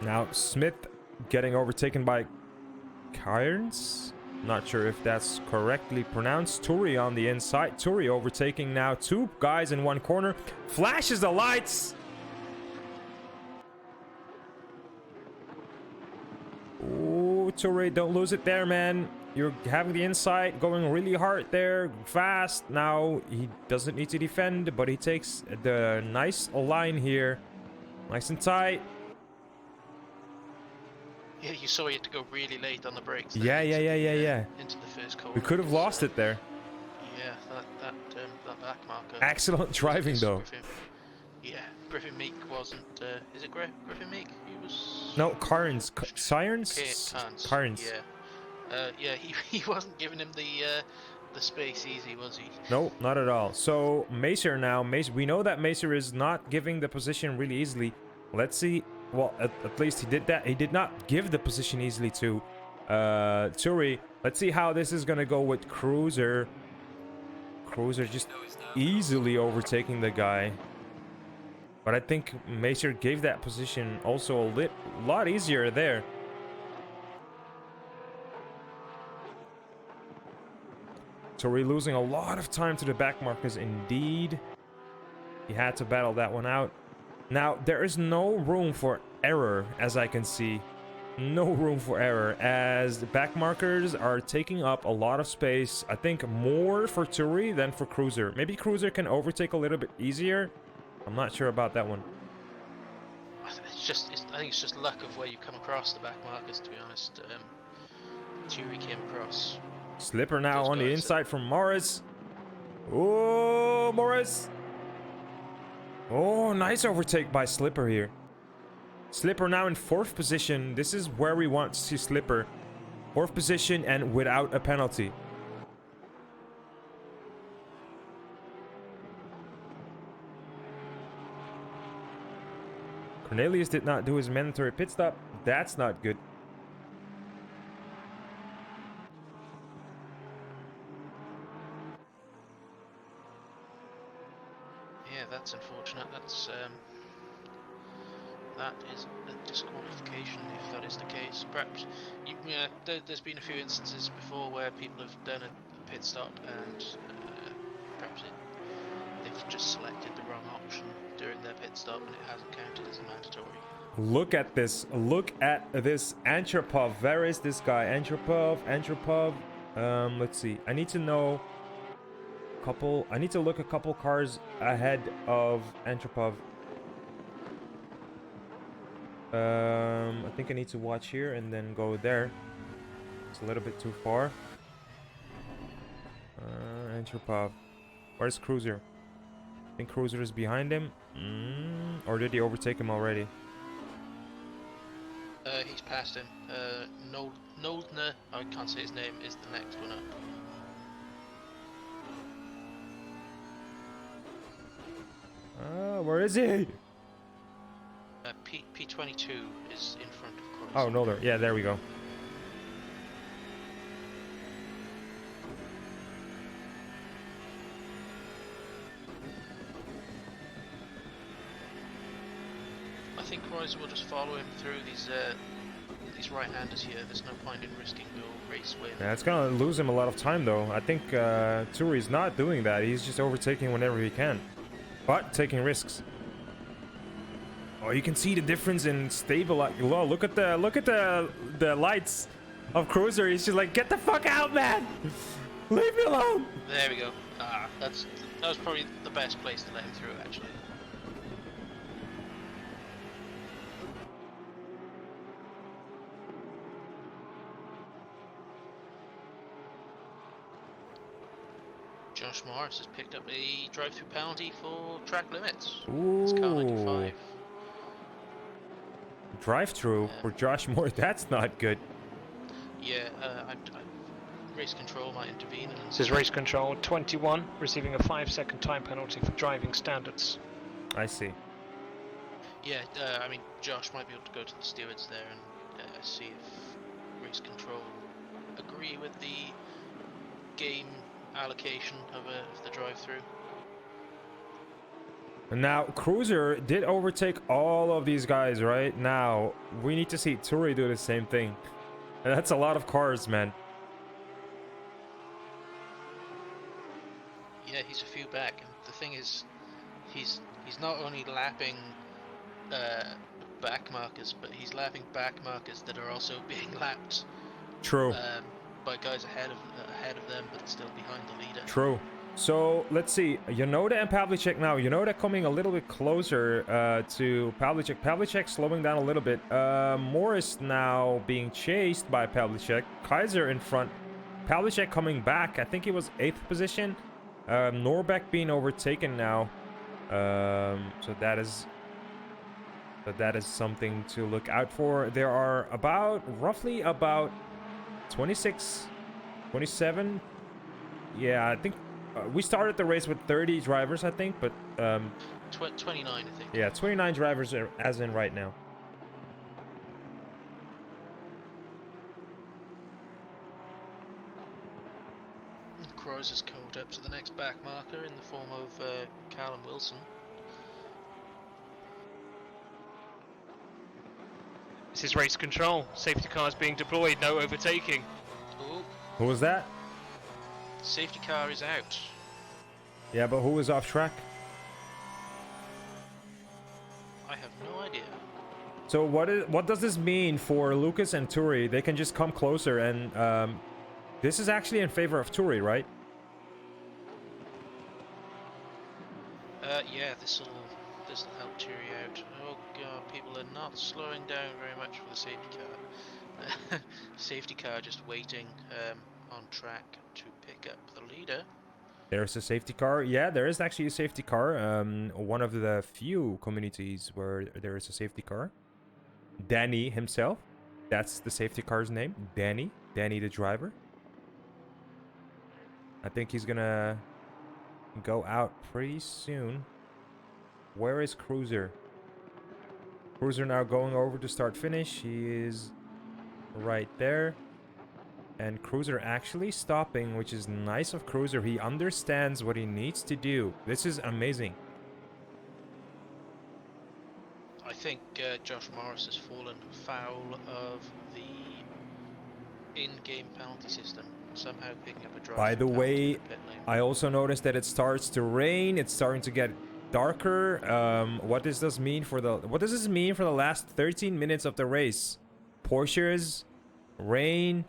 Now, Smith getting overtaken by Cairns. Not sure if that's correctly pronounced. Turi on the inside. Turi overtaking now 2 guys in 1 corner. Flashes the lights. Ooh, Turi, don't lose it there, man. You're having the inside, going really hard there, fast. Now, he doesn't need to defend, but he takes the nice line here. Nice and tight. Yeah, you saw he had to go really late on the brakes. Yeah. Into the first corner. We could have lost it there. Yeah, that back marker. Excellent driving, though. Griffin Meek wasn't. Is it Griffin Meek? He was. No, Cairns. Sirens? Cairns. Yeah. He wasn't giving him the space easy, was he? No, not at all. So Macer now. We know that Macer is not giving the position really easily. Let's see. Well, at least he did that. He did not give the position easily to Turi. Let's see how this is gonna go with Cruiser. Cruiser just easily overtaking the guy. But I think Macer gave that position also a lot easier there. Turi losing a lot of time to the back markers indeed. He had to battle that one out. Now, there is no room for error, as I can see. No room for error, as the back markers are taking up a lot of space. I think more for Turi than for Cruiser. Maybe Cruiser can overtake a little bit easier. I'm not sure about that one. I think it's just luck of where you come across the back markers, to be honest. Turi came across. Slipper now on the inside from Morris. Oh, Morris. Oh, nice overtake by Slipper here. Slipper now in 4th position. This is where we want to see Slipper. 4th position and without a penalty. Cornelius did not do his mandatory pit stop. That's not good. Yeah, that's unfortunate. That is a disqualification if that is the case. Perhaps there's been a few instances before where people have done a pit stop and perhaps they've just selected the wrong option during their pit stop and it hasn't counted as a mandatory. Look at this. Look at this. Antropov. Where is this guy? Antropov. Let's see. I need to know. I need to look a couple cars ahead of Antropov. I think I need to watch here and then go there. It's a little bit too far. Antropov. Where's Cruiser? I think Cruiser is behind him. Or did he overtake him already? He's passed him. Noldner, I can't say his name, is the next one up. Where is he? P22 is in front of Cross. Oh, no, there. Yeah, there we go. I think Cross will just follow him through these right-handers here. There's no point in risking no race win. Yeah, it's gonna lose him a lot of time, though. I think Turi's not doing that. He's just overtaking whenever he can, but taking risks. Oh, you can see the difference in look at the lights of Cruiser. He's just like, get the fuck out, man! Leave me alone! There we go. That was probably the best place to let him through, actually. Josh Morris has picked up a drive-through penalty for track limits. It's car 95. Drive-through for Josh Moore. That's not good. Yeah, race control might intervene. And This is race control 21, receiving a 5-second time penalty for driving standards. I see. yeah, I mean, Josh might be able to go to the stewards there and see if race control agree with the game allocation of the drive-through. Now, Cruiser did overtake all of these guys right now. We need to see Turi do the same thing. And that's a lot of cars, man. Yeah, he's a few back, and the thing is, he's not only lapping back markers, but he's lapping back markers that are also being lapped. True. By guys ahead of them, but still behind the leader. True. So let's see. Yonoda and Pavlicek now. Yonoda coming a little bit closer to Pavlicek. Pavlicek slowing down a little bit. Morris now being chased by Pavlicek. Kaiser in front. Pavlicek coming back. I think he was 8th position. Norbeck being overtaken now. So that is something to look out for. There are roughly about 26, 27. Yeah, I think we started the race with 30 drivers, I think, but 29, I think. yeah, 29 drivers as in right now. Crows has caught up to the next back marker in the form of Callum Wilson. This is race control. Safety cars being deployed. No overtaking. Oh, Who was that? safety car is out. Yeah, but who was off track? I have no idea. So what does this mean for Lucas and Turi? They can just come closer, and this is actually in favor of Turi, right? Yeah, this'll help Turi out. Oh god, people are not slowing down very much for the safety car. Safety car just waiting on track to pick up the leader. There's a safety car. Yeah, there is actually a safety car. One of the few communities where there is a safety car. Danny himself. That's the safety car's name. Danny. Danny the driver. I think he's gonna go out pretty soon. Where is Cruiser? Cruiser now going over to start finish. He is right there. And Cruiser actually stopping, which is nice of Cruiser. He understands what he needs to do. This is amazing. I think Josh Morris has fallen foul of the in-game penalty system. Somehow picking up a drive. By the way, I also noticed that it starts to rain. It's starting to get darker. What does this mean for the last 13 minutes of the race? Porsches, rain.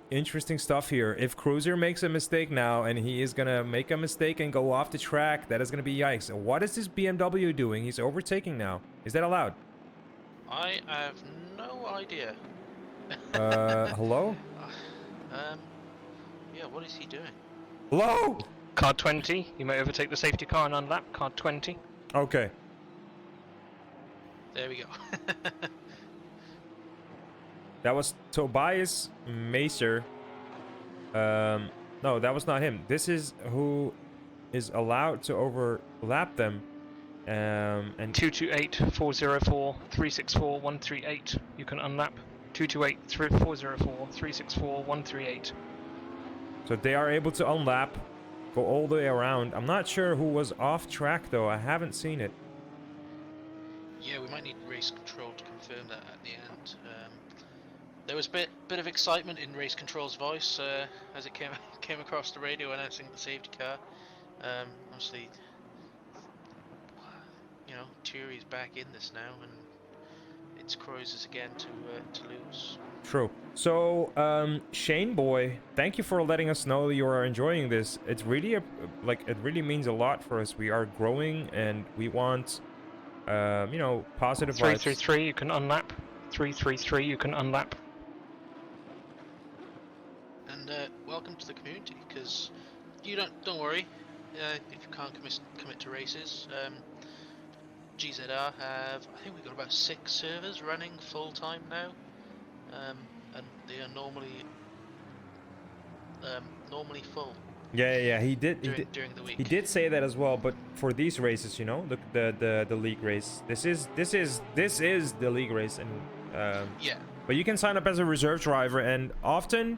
Interesting stuff here. If Cruiser makes a mistake now, and he is gonna make a mistake and go off the track, that is gonna be yikes. What is this BMW doing? He's overtaking now. Is that allowed? I have no idea. Hello? Yeah, what is he doing? Hello? Car 20, you may overtake the safety car and unlap. Car 20. Okay. There we go. That was Tobias Macer. No, that was not him. This is who is allowed to overlap them. And 228 404 364 138. You can unlap. 228 404 364 138. so they are able to unlap, go all the way around. I'm not sure who was off track though. I haven't seen it. Yeah, we might need race control to confirm that at the end. There was a bit of excitement in race control's voice as it came across the radio announcing the safety car. Obviously, you know, Thierry's back in this now, and it's Cruisers again to lose. True. So, Shane boy, thank you for letting us know you are enjoying this. It's really it really means a lot for us. We are growing, and we want, you know, positive vibes. 333, you can unlap. 333, you can unlap. And welcome to the community, because you don't worry if you can't commit to races. GZR have, I think we've got about 6 servers running full time now, and they are normally full. Yeah. He did during the week. He did say that as well. But for these races, you know, the league race, this is the league race, and Yeah. But you can sign up as a reserve driver, and often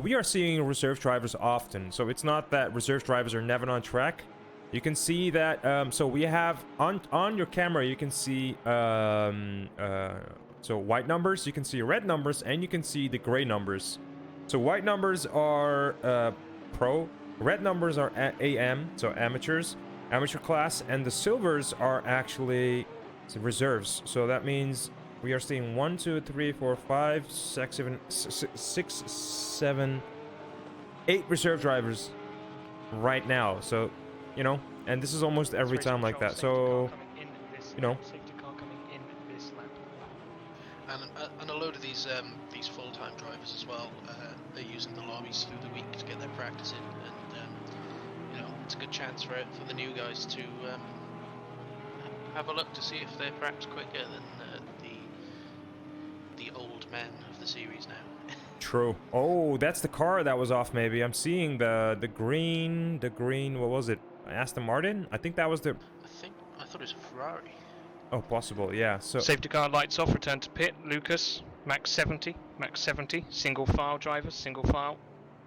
we are seeing reserve drivers often. So it's not that reserve drivers are never on track. You can see that. So we have on your camera, you can see so white numbers, you can see red numbers, and you can see the gray numbers. So white numbers are pro, red numbers are AM, so amateurs, amateur class, and the silvers are actually reserves. So that means we are seeing 1, 2, 3, 4, 5, 6, 7, 8 reserve drivers right now. So, you know, and this is almost every time like that. So, you know, Safety car coming in this lap. And a load of these full-time drivers as well. They're using the lobbies through the week to get their practice in, and you know, it's a good chance for the new guys to have a look to see if they're perhaps quicker than the old men of the series now. true. Oh, that's the car that was off. Maybe I'm seeing the green. What was it? Aston Martin? I think that was the. I thought it was a Ferrari. Oh, possible. Yeah. So. Safety car lights off, return to pit. Lucas, max 70, single file drivers, single file.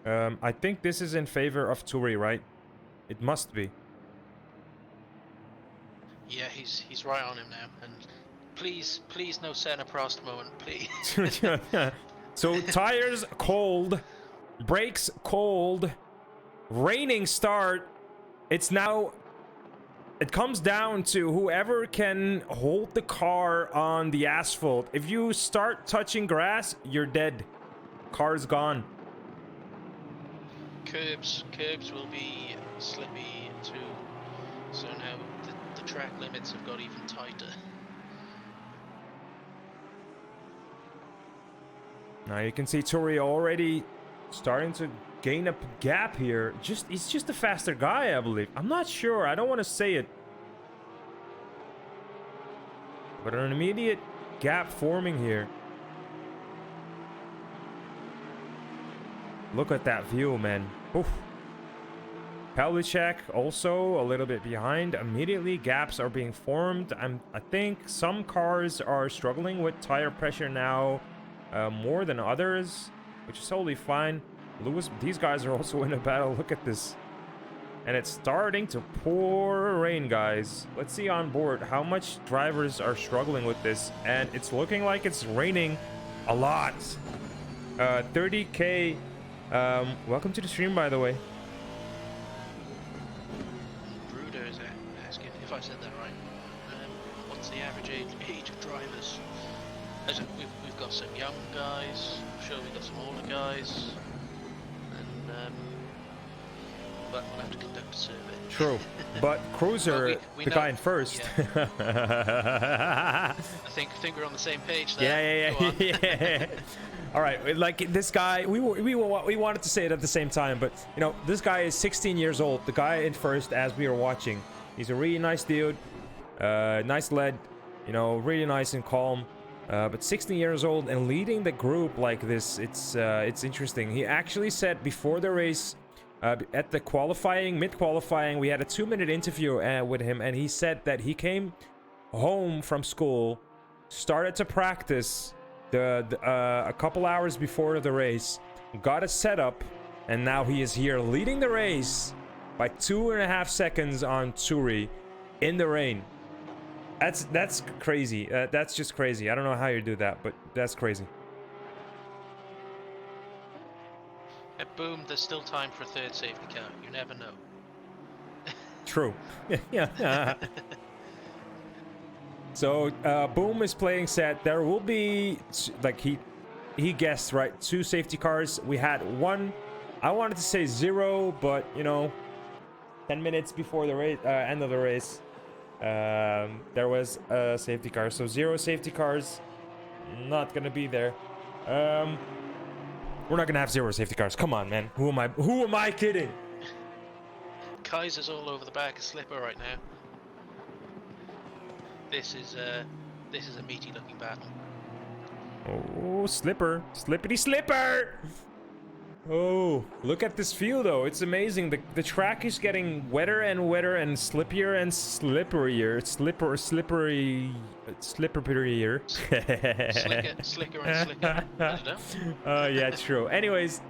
I think this is in favor of Turi, right? It must be. Yeah, he's right on him now, and please no Senna Prost moment, please. So tires cold, brakes cold, raining start. It's now. It comes down to whoever can hold the car on the asphalt. If you start touching grass, you're dead. Car's gone. Curbs will be slippy too. So now the track limits have got even tighter. Now you can see Turi already starting to gain a gap here. He's just a faster guy, I believe. I'm not sure. I don't want to say it. But an immediate gap forming here. Look at that view, man. Oof. Pavlicek also a little bit behind. Immediately gaps are being formed. I think some cars are struggling with tire pressure now more than others, which is totally fine. These guys are also in a battle. Look at this. And it's starting to pour rain, guys. Let's see on board how much drivers are struggling with this. And it's looking like it's raining a lot. 30K. Welcome to the stream, by the way. Bruder is asking if I said that right. What's the average age of drivers? We've got some young guys. I'm sure we've got some older guys. And but we'll have to conduct a survey. True, but Cruiser, we the know, guy in first. Yeah. I think we're on the same page there. Yeah. All right, like this guy, we wanted to say it at the same time, but you know, this guy is 16 years old. The guy in first, as we were watching, he's a really nice dude, nice lead, you know, really nice and calm. But 16 years old and leading the group like this, it's interesting. He actually said before the race, at the qualifying, mid-qualifying, we had a 2-minute interview with him, and he said that he came home from school, started to practice a couple hours before the race, got a setup, and now he is here leading the race by 2.5 seconds on Turi in the rain. That's crazy. That's just crazy. I don't know how you do that, but that's crazy. Boom, there's still time for a third safety car. You never know. True. Yeah. So Boom is playing set. There will be, like he guessed right, 2 safety cars. We had 1. I wanted to say 0, but you know, 10 minutes before the race, end of the race, there was a safety car. So 0 safety cars, not gonna be there. We're not gonna have 0 safety cars. Come on, man. Who am I kidding? Kaiser's all over the back of Slipper right now. This is a meaty looking battle. Oh, Slipper. Slippity Slipper! Oh, look at this field though. It's amazing. The track is getting wetter and wetter and slippier and slipperier. Slipperier. Slicker and slicker. I don't know. Yeah, true. Anyways,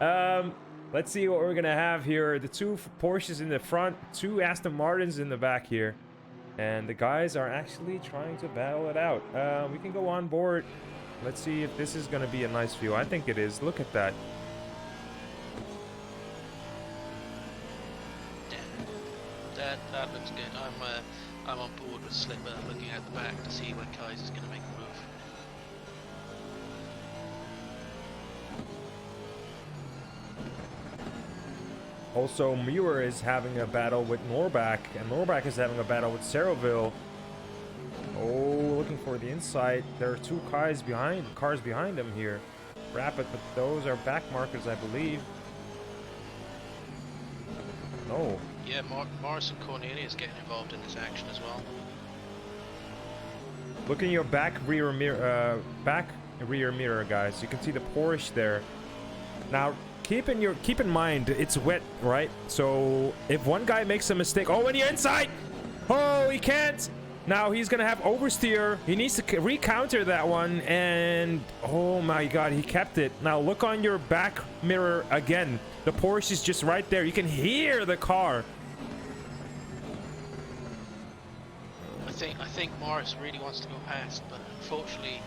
let's see what we're gonna have here. The 2 Porsches in the front, 2 Aston Martins in the back here. And the guys are actually trying to battle it out. We can go on board. Let's see if this is gonna be a nice view. I think it is. Look at that. That looks good. I'm on board with Slipper, looking at the back to see when Kaiser's going to make the move. Also, Muir is having a battle with Norback, and Norback is having a battle with Ceroville. Oh, looking for the inside. There are 2 cars behind him here. Rapid, but those are back markers, I believe. No. Yeah, Morris and Cornelius getting involved in this action as well. Look in your back rear mirror, guys. You can see the Porsche there. Now, keep in mind, it's wet, right? So if one guy makes a mistake, oh, and you're inside. Oh, he can't. Now he's gonna have oversteer. He needs to recounter that one, and oh my God, he kept it. Now look on your back mirror again. The Porsche is just right there. You can hear the car. I think Morris really wants to go past, but unfortunately,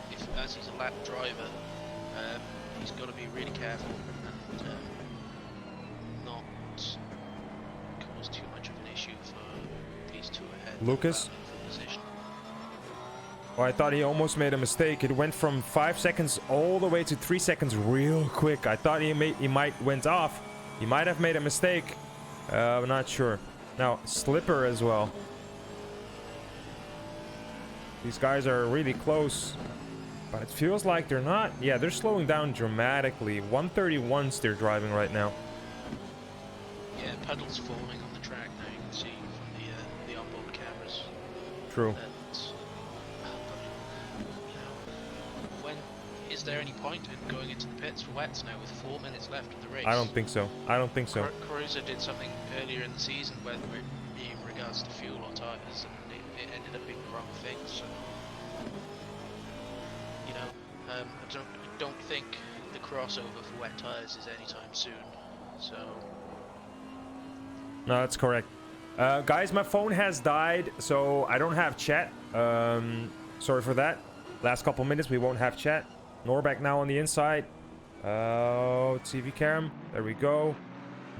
as he's a lap driver, he's got to be really careful and not cause too much of an issue for these 2 ahead. Lucas? Oh, I thought he almost made a mistake. It went from 5 seconds all the way to 3 seconds real quick. I thought he might went off. He might have made a mistake. I'm not sure. Now, Slipper as well. These guys are really close, but it feels like they're not. Yeah, they're slowing down dramatically. 131s they're driving right now. Yeah, puddles forming on the track now. You can see from the onboard cameras. True. Is there any point in going into the pits for wets now with 4 minutes left of the race? I don't think so. Caruso did something earlier in the season in regards to fuel or tyres, and it ended up being the wrong thing. So, you know, I don't think the crossover for wet tyres is anytime soon. So. No, that's correct. Guys, my phone has died, so I don't have chat. Sorry for that. Last couple minutes we won't have chat. Norback now on the inside. Oh, TV cam. There we go.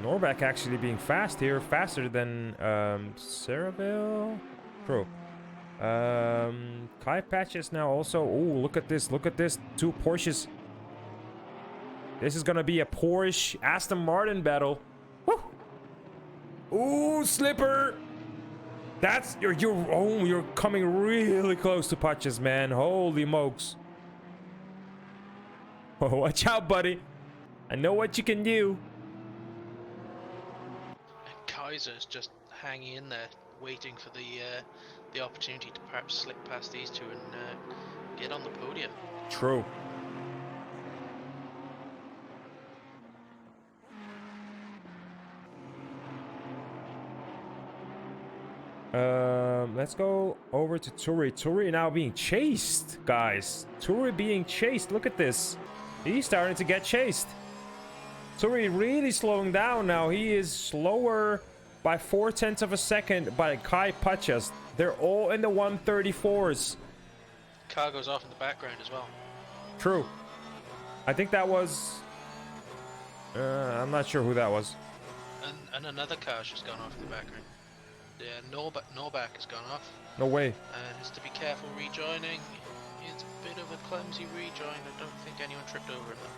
Norback actually being fast here. Faster than Ceroville. True. Kai Patches now also. Oh, look at this. Look at this. 2 Porsches. This is going to be a Porsche Aston Martin battle. Woo! Ooh, Slipper. That's you're coming really close to Patches, man. Holy mokes. Oh, watch out, buddy. I know what you can do. And Kaiser's just hanging in there, waiting for the opportunity to perhaps slip past these two and get on the podium. True. Let's go over to Turi. Turi now being chased, guys. Turi being chased. Look at this. He's starting to get chased. Turi really slowing down now. He is slower by 0.4 of a second by Kai Pachas. They're all in the 134s. Cargo's off in the background as well. True. I think that was... I'm not sure who that was. And another car's just gone off in the background. Yeah, Norbach has gone off. No way. And has to be careful rejoining. It's a bit of a clumsy rejoin. I don't think anyone tripped over him though.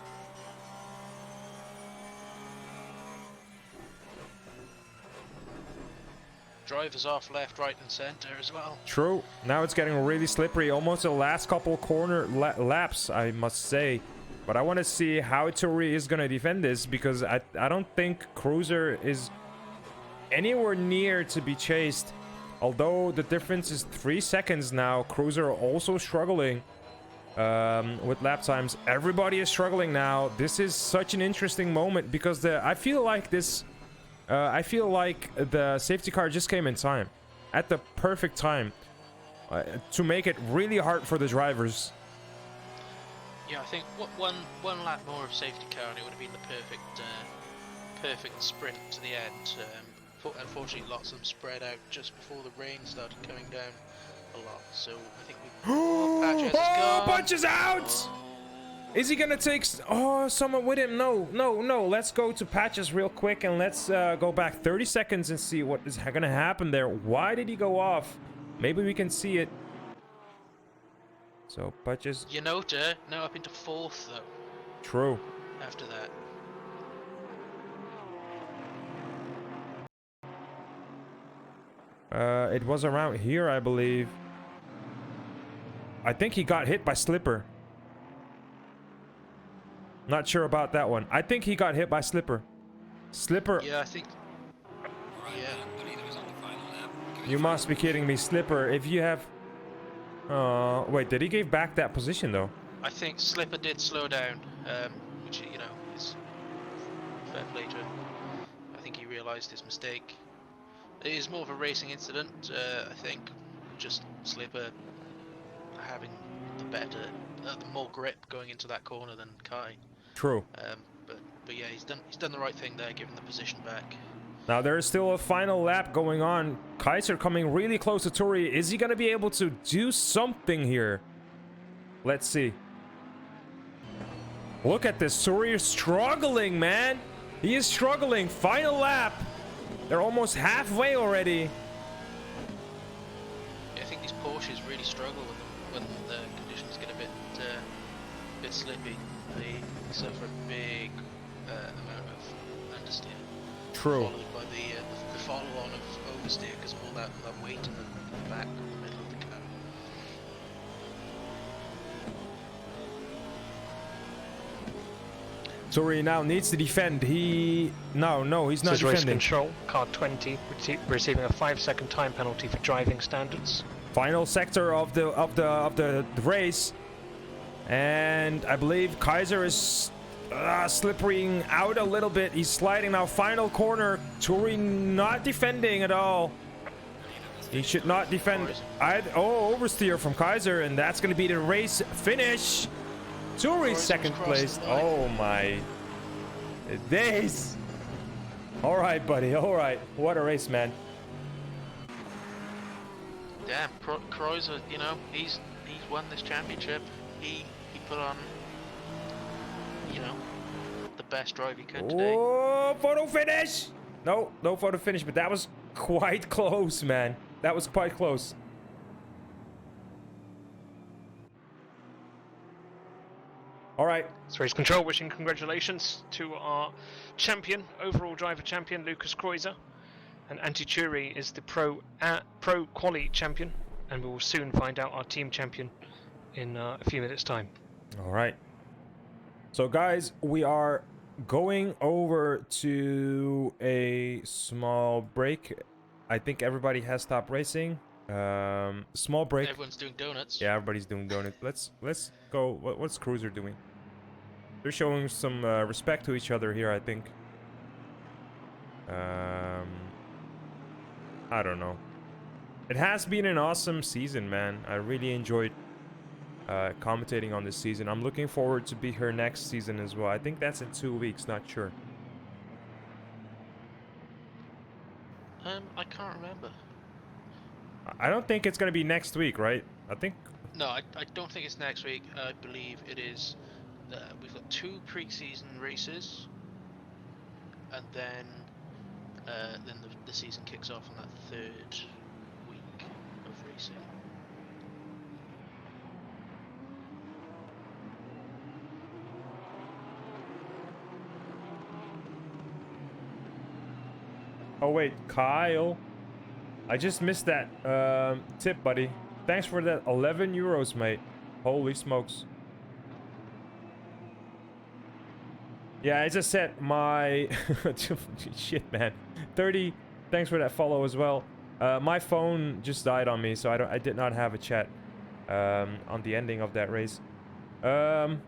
Drivers off left, right and centre as well. True. Now it's getting really slippery. Almost the last couple corner laps, I must say. But I want to see how Turi is going to defend this, because I don't think Cruiser is anywhere near to be chased. Although the difference is 3 seconds now. Cruiser also struggling with lap times. Everybody is struggling now. This is such an interesting moment, because I feel like the safety car just came in time, at the perfect time, to make it really hard for the drivers. Yeah, I think one lap more of safety car and it would have been the perfect sprint to the end. Unfortunately, lots of them spread out just before the rain started coming down a lot. So I think Patches out! Is he gonna take someone with him? No. Let's go to Patches real quick and let's go back 30 seconds and see what is gonna happen there. Why did he go off? Maybe we can see it. So Patches. Yanota now up into 4th though. True. After that. It was around here, I believe. I think he got hit by Slipper. Not sure about that one. I think he got hit by Slipper. Slipper. Yeah, I think. Right, Yeah. I believe it was on the final lap. You must be kidding me, Slipper. If you have... wait, did he give back that position, though? I think Slipper did slow down, which, you know, is fair play to him. I think he realised his mistake. It is more of a racing incident, I think. Just Slipper having the more grip going into that corner than Kai. True. But yeah, he's done the right thing there, giving the position back. Now there is still a final lap going on. Kaiser coming really close to Turi. Is he gonna be able to do something here? Let's see. Look at this. Turi is struggling, man. He is struggling. Final lap. They're almost halfway already. Yeah, I think these Porsches really struggle when the conditions get a bit slippy. They suffer a big amount of understeer. True. Followed by the follow-on of oversteer because of all that weight in the back, in the middle of the car. Turi now needs to defend. No, he's not This is race defending. control, car 20, receiving a 5-second time penalty for driving standards. Final sector of the race, and I believe Kaiser is slippering out a little bit. He's sliding now. Final corner. Turi not defending at all. He should not defend. Oversteer from Kaiser, and that's going to be the race finish. Turi's second place. Oh my days. All right, buddy. All right. What a race, man. Damn, Kreuzer, you know, he's won this championship. He put on, you know, the best drive he could today. Oh, photo finish! No photo finish, but that was quite close, man. That was quite close. All right. So race control, wishing congratulations to our champion, overall driver champion, Lucas Kreuzer. And Anti-Churi is the pro quali champion, and we will soon find out our team champion in a few minutes' time. All right. So guys, we are going over to a small break. I think everybody has stopped racing. Small break. Everyone's doing donuts. Yeah, everybody's doing donuts. Let's go. What's Cruiser doing? They're showing some respect to each other here, I think. I don't know. It has been an awesome season, man. I really enjoyed commentating on this season. I'm looking forward to be here next season as well. I think that's in 2 weeks, not sure. I can't remember. I don't think it's gonna be next week, right? I think. No, I don't think it's next week. I believe it is. We've got 2 pre-season races, and then the season kicks off on that 3rd week of racing. Oh wait, Kyle. I just missed that tip, buddy. Thanks for that 11 euros, mate. Holy smokes. Yeah, I just said my shit, man. 30. Thanks for that follow as well. My phone just died on me, so I did not have a chat on the ending of that race. But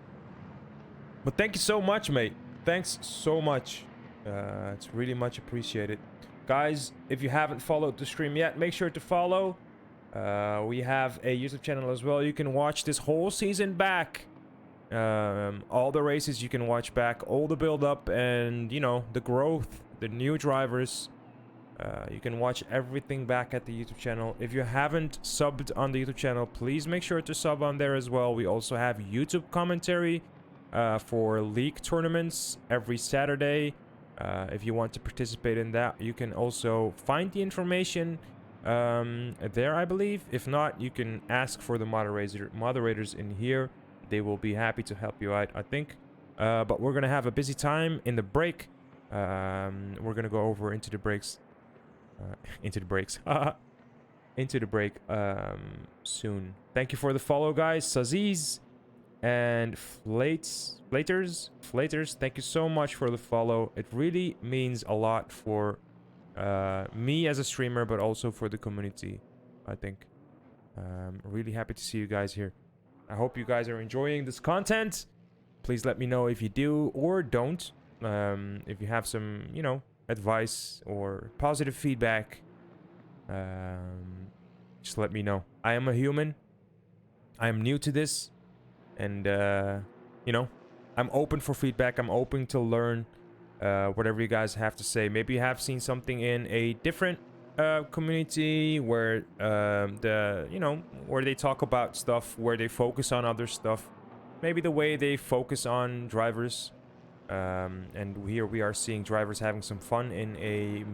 thank you so much, mate. Thanks so much. It's really much appreciated. Guys, if you haven't followed the stream yet, make sure to follow. We have a YouTube channel as well. You can watch this whole season back. All the races you can watch back, all the build up and, you know, the growth, the new drivers. You can watch everything back at the YouTube channel. If you haven't subbed on the YouTube channel, please make sure to sub on there as well. We also have YouTube commentary for league tournaments every Saturday. If you want to participate in that, you can also find the information there, I believe. If not, you can ask for the moderators in here. They will be happy to help you out, I think. But we're gonna have a busy time in the break. We're gonna go over into the breaks. Into the breaks. Into the break soon. Thank you for the follow, guys. Saziz and Flaters, thank you so much for the follow. It really means a lot for me as a streamer, but also for the community, I think. Really happy to see you guys here. I hope you guys are enjoying this content. Please let me know if you do or don't. If you have some, you know, advice or positive feedback, just let me know. I am a human. I am new to this. And, you know, I'm open for feedback. I'm open to learn whatever you guys have to say. Maybe you have seen something in a different community where where they talk about stuff, where they focus on other stuff. Maybe the way they focus on drivers. And here we are seeing drivers having some fun in a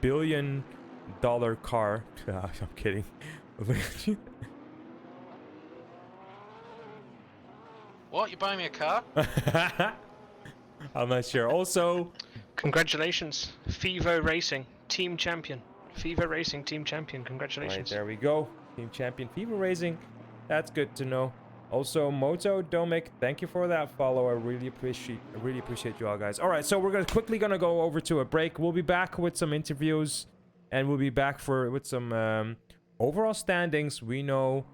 billion-dollar car. I'm kidding. What? You buying me a car? I'm not sure. Also, Congratulations, Fivo Racing team champion. Fivo Racing team champion. right, Congratulations. there we go. Team champion Fever Racing. That's good to know. Also, Moto Domic, thank you for that follow. I really appreciate you all, guys. All right, so we're quickly gonna go over to a break. We'll be back with some interviews, and we'll be back with some overall standings. We know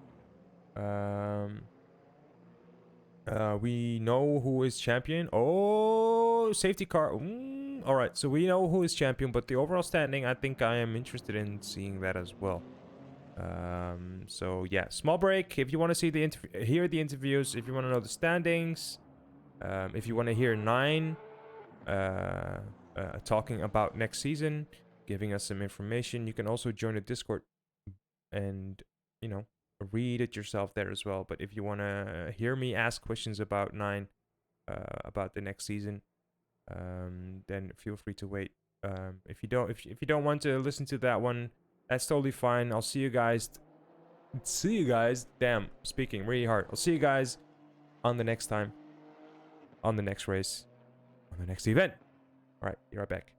who is champion. Oh, safety car. All right, so we know who is champion, but the overall standing, I think I am interested in seeing that as well. So yeah, small break. If you want to see hear the interviews, if you want to know the standings, if you want to hear 9 talking about next season, giving us some information, you can also join the Discord and, you know, read it yourself there as well. But if you want to hear me ask questions about 9, about the next season, then feel free to wait. If you don't want to listen to that one, that's totally fine. I'll see you guys. Damn, speaking really hard. I'll see you guys on the next time, on the next race, on the next event. All right, be right back.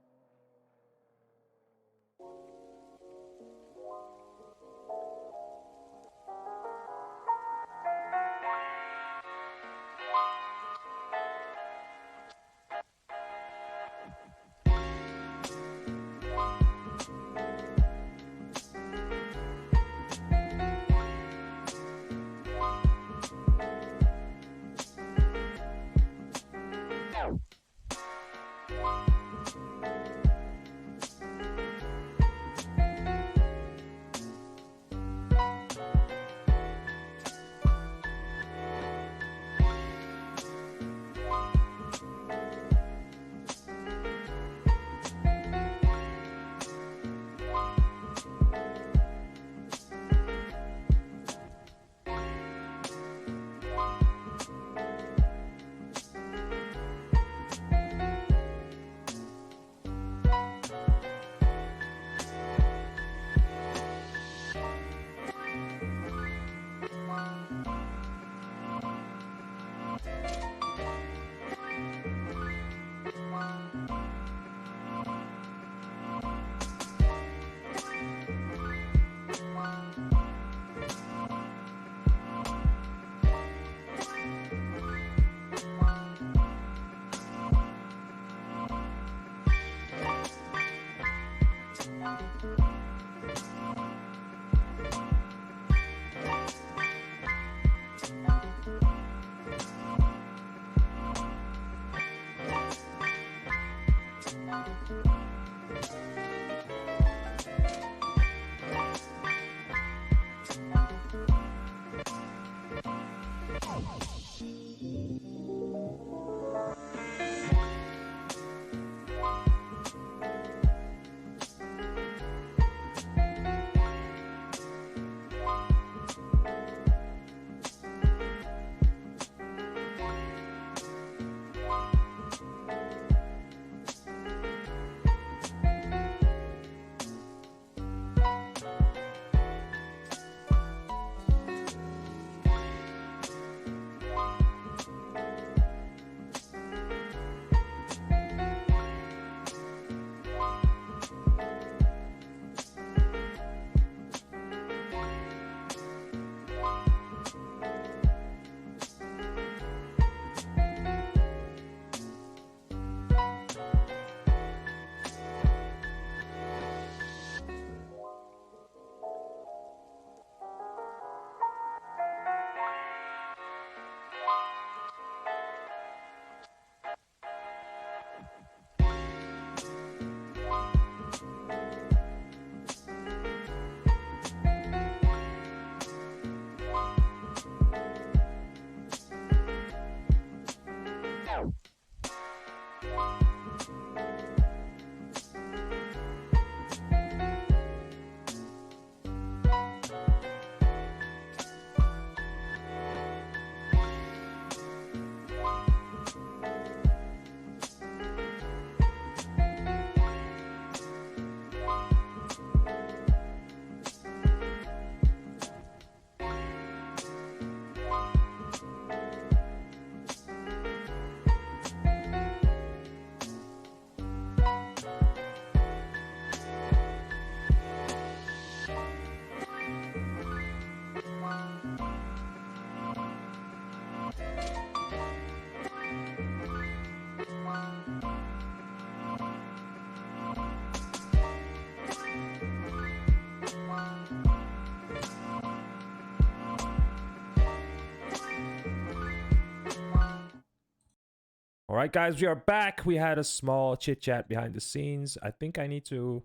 All right, guys, we are back. We had a small chit chat behind the scenes. I think I need to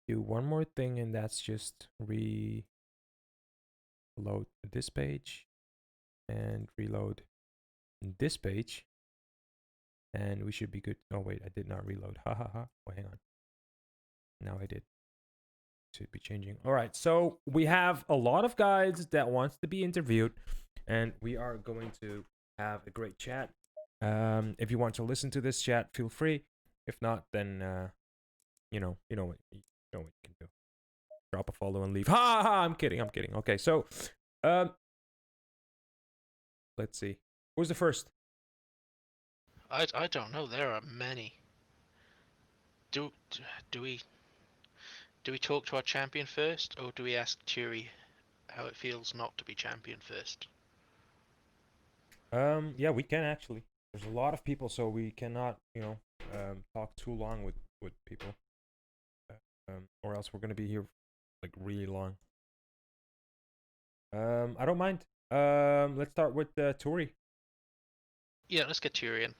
do one more thing, and that's just reload this page and reload this page, and we should be good. Oh wait, I did not reload. Ha ha ha. Oh, hang on. Now I did. Should be changing. All right, so we have a lot of guys that wants to be interviewed, and we are going to have a great chat. If you want to listen to this chat, feel free. If not, then you know what you can do. Drop a follow and leave. Ha ha! Ha, I'm kidding. Okay, so let's see. Who's the first? I don't know. There are many. Do we talk to our champion first, or do we ask Turi how it feels not to be champion first? Yeah, we can actually. There's a lot of people, so we cannot, talk too long with people, or else we're gonna be here like really long. I don't mind. Let's start with Tori. Yeah, let's get Turi in.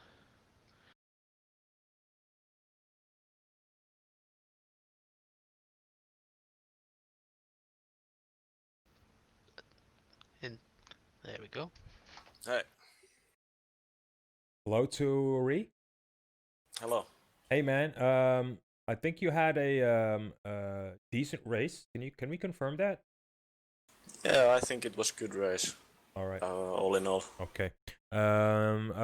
There we go. Hey, Hello, Tori. hello. Hey, man. I think you had a decent race. Can we confirm that? Yeah, I think it was good race, All right. all in all. Okay.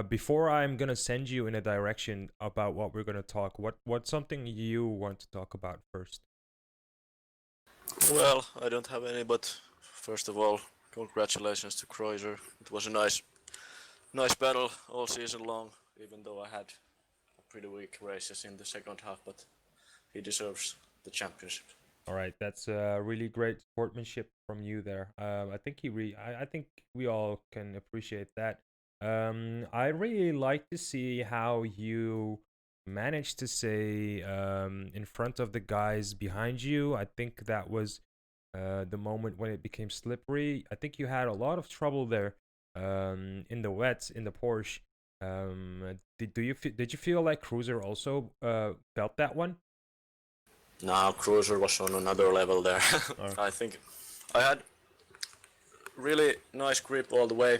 Before I'm gonna send you in a direction about what we're gonna talk, what's something you want to talk about first? Well, I don't have any, but first of all, Congratulations to Kreuzer. It was a nice battle all season long, even though I had pretty weak races in the second half, but he deserves the championship. All right, that's really great sportsmanship from you there. I think I think we all can appreciate that. I really like to see how you managed to stay in front of the guys behind you. I think that was the moment when it became slippery. I think you had a lot of trouble there in the wet in the Porsche. Did you feel like Cruiser also felt that one? Now Cruiser was on another level there. Oh. I think I had really nice grip all the way,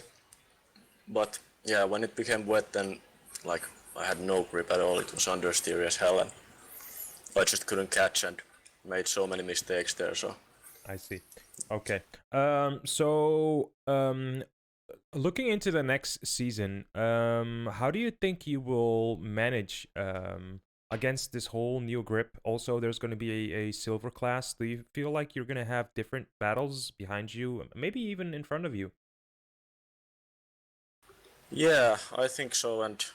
but yeah, when it became wet, then like I had no grip at all. It was understeer as hell, and I just couldn't catch and made so many mistakes there. So I see. Okay. Looking into the next season, how do you think you will manage against this whole new grip? Also, there's going to be a silver class. Do you feel like you're going to have different battles behind you, maybe even in front of you? yeah, I think so, and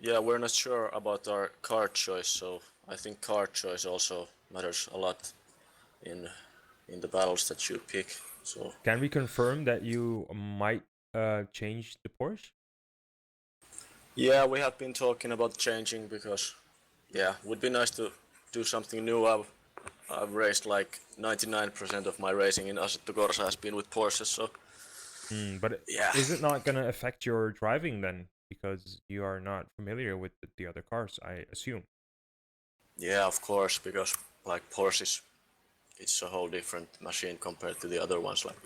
yeah, we're not sure about our card choice, so I think card choice also matters a lot in in the battles that you pick. So Can we confirm that you might change the Porsche? yeah, we have been talking about changing because yeah, would be nice to do something new. I've raced like 99% of my racing in Assetto Corsa has been with Porsches, so But yeah. is it not going to affect your driving then? Because you are not familiar with the other cars, I assume. Yeah, of course, because like Porsches, it's a whole different machine compared to the other ones. Like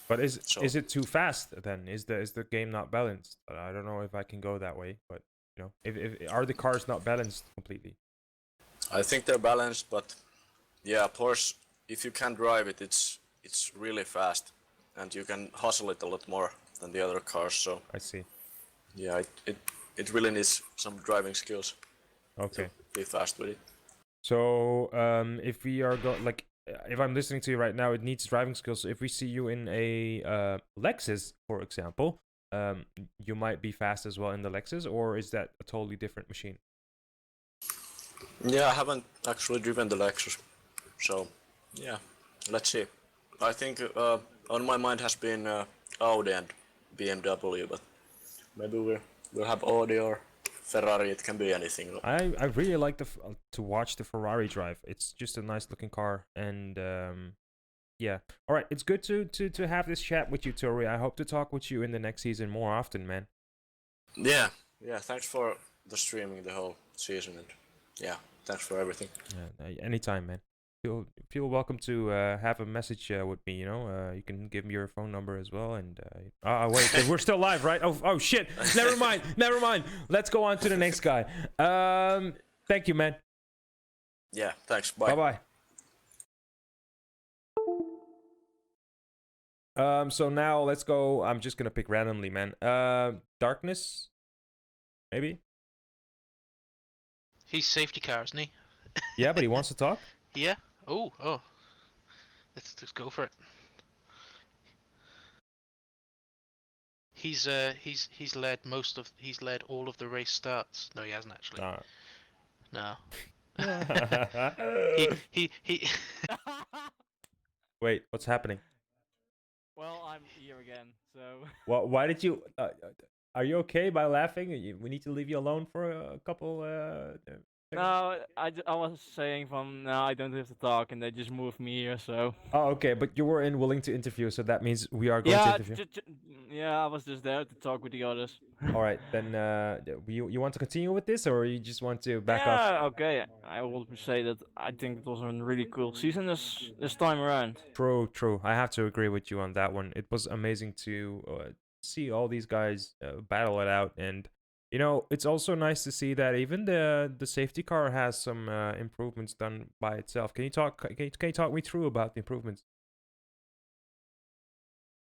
But so, is it too fast then? Is the game not balanced? I don't know if I can go that way, but you know, if are the cars not balanced completely? I think they're balanced, but yeah, Porsche, if you can drive it, it's really fast, and you can hustle it a lot more than the other cars. So I see. yeah, it really needs some driving skills to Okay. be fast with it. So if we are if I'm listening to you right now, it needs driving skills. So if we see you in a Lexus, for example, you might be fast as well in the Lexus, or is that a totally different machine? Yeah, I haven't actually driven the Lexus, so yeah, let's see. I think on my mind has been Audi and BMW, but maybe we'll have Audi or Ferrari. It can be anything. I really like to watch the Ferrari drive. It's just a nice looking car, and yeah. All right, it's good to have this chat with you, Tori. I hope to talk with you in the next season more often, man. Yeah, yeah. Thanks for the streaming the whole season, and yeah, thanks for everything. Anytime, man. Feel welcome to have a message with me. You know, you can give me your phone number as well. And wait, we're still live, right? Oh shit! Never mind, never mind. Let's go on to the next guy. Thank you, man. Yeah, thanks. Bye. Bye bye. So now let's go. I'm just gonna pick randomly, man. Darkness, maybe. He's safety car, isn't he? Yeah, but he wants to talk. Yeah. Oh. Let's go for it. He's led all of the race starts. No, he hasn't actually. No. he Wait, what's happening? Well, I'm here again, so. Well, why did you? Are you okay by laughing? We need to leave you alone for a couple. No, I was saying from now I don't have to talk, and they just moved me here, so. Oh, okay, but you were willing to interview, so that means we are going to interview. Yeah, I was just there to talk with the others. All right, then you want to continue with this, or you just want to back off? Yeah, okay. I will say that I think it was a really cool season this time around. True. I have to agree with you on that one. It was amazing to see all these guys battle it out, and you know, it's also nice to see that even the safety car has some improvements done by itself. Can you talk me through about the improvements?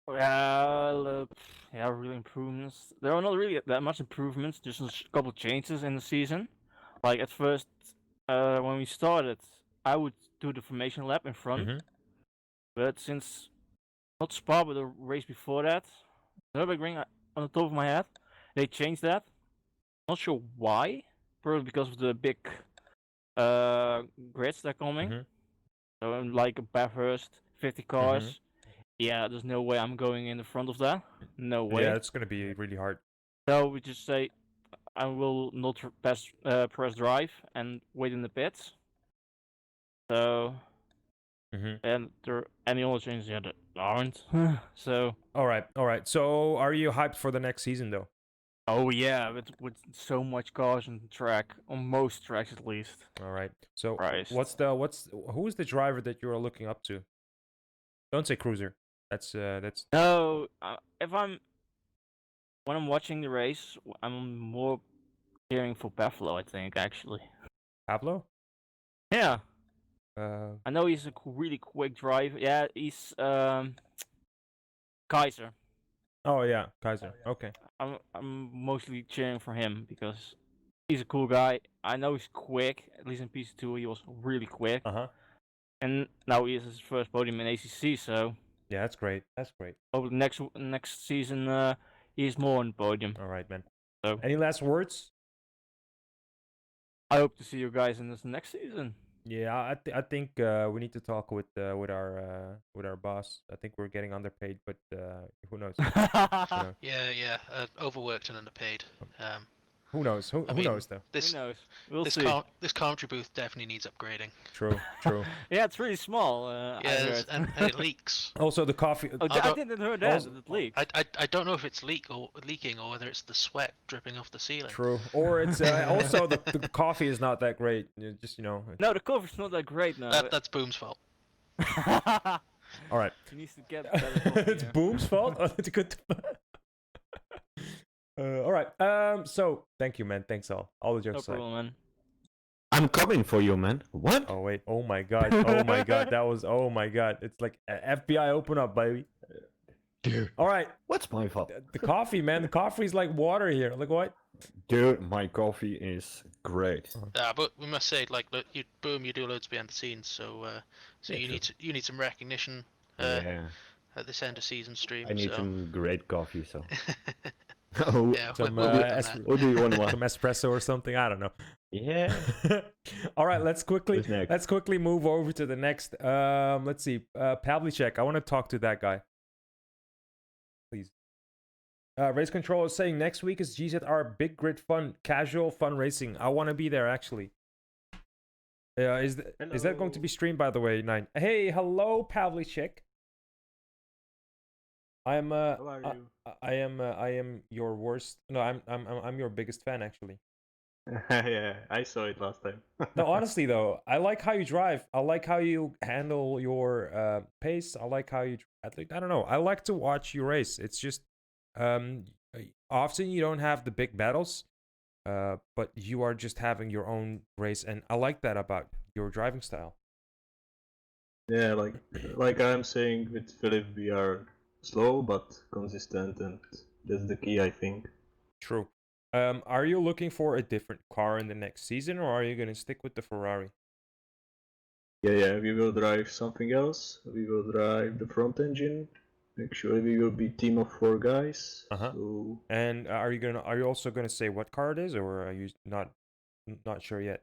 Well, yeah, real improvements. There are not really that much improvements, just a couple changes in the season. Like at first, when we started, I would do the formation lap in front, Mhm. but since not Spa, but the race before that. Nürburgring, on the top of my head, they changed that. Not sure why. Probably because of the big grids that are coming. Mhm. So like Bathurst, 50 cars. Yeah, there's no way I'm going in the front of that. No way. Yeah, it's gonna be really hard. So we just say I will not press drive and wait in the pits. So and there are any other changes that aren't. So All right. So, are you hyped for the next season, though? oh yeah, with so much cars on the track, on most tracks at least. All right. So, Christ. who's the driver that you are looking up to? Don't say cruiser. That's No, if I'm when I'm watching the race, I'm more cheering for Buffalo. I think actually. Pablo. Yeah, Uh, I know he's a really quick driver. Yeah, he's Kaiser. oh yeah, Kaiser. Okay. I'm mostly cheering for him because he's a cool guy. I know he's quick. At least in PC2 he was really quick. Uh-huh. And now he is his first podium in ACC. So Yeah, that's great. That's great. over the next season, he's more on the podium. All right, man. So Any last words? I hope to see you guys in this next season. Yeah, I think we need to talk with our boss. I think we're getting underpaid, but who knows? Who knows? Yeah, overworked and underpaid. Who knows? Who I mean, knows though? This Who knows? We'll this see. this commentary booth definitely needs upgrading. True. Yeah, it's really small. I heard. and it leaks. Also, the coffee. Oh, I I don't- didn't hear that. also- It leaked. I don't know if it's leaking or whether it's the sweat dripping off the ceiling. True. Or it's also the coffee is not that great. Just No, the cover's not that great now. That's Boom's fault. All right. He needs to get better coffee, It's yeah. Boom's fault. Oh, it's good. All right. So thank you, man. Thanks all. All the No jokes aside. problem, man. I'm coming for you, man. What? Oh wait. Oh my god. Oh my god. That was. Oh my god. It's like FBI open up, baby. Dude, All right. what's my fault? The coffee, man. The coffee's like water here. Like what? Dude, my coffee is great. But we must say, like, look, Boom, you do loads behind the scenes, so Yeah, you true. need some recognition Yeah, at this end of season stream. I need so. some great coffee, so. Oh, Yeah, Some we'll work on that. what do you want some espresso or something. I don't know. Yeah. All right. Let's quickly Who's next? move over to the next. Let's see. Pavlicek. I want to talk to that guy. Please. Race Control is saying next week is GZR Big Grid Fun, casual fun racing. I want to be there actually. Is that going to be streamed, by the way? 9. Hey, hello, Pavlicek. I am How are you? I am your worst. No, I'm your biggest fan actually. Yeah, I saw it last time. No, honestly though, I like how you drive. I like how you handle your pace. I like how you. I don't know. I like to watch you race. It's just often you don't have the big battles, but you are just having your own race, and I like that about your driving style. Yeah, like I'm saying with Philip, we are slow but consistent, and that's the key, I think. True. Are you looking for a different car in the next season, or are you gonna stick with the Ferrari? Yeah, we will drive something else. We will drive the front engine. Actually, we will be team of 4 guys. Uh-huh. So And are you also gonna say what car it is, or are you not sure yet?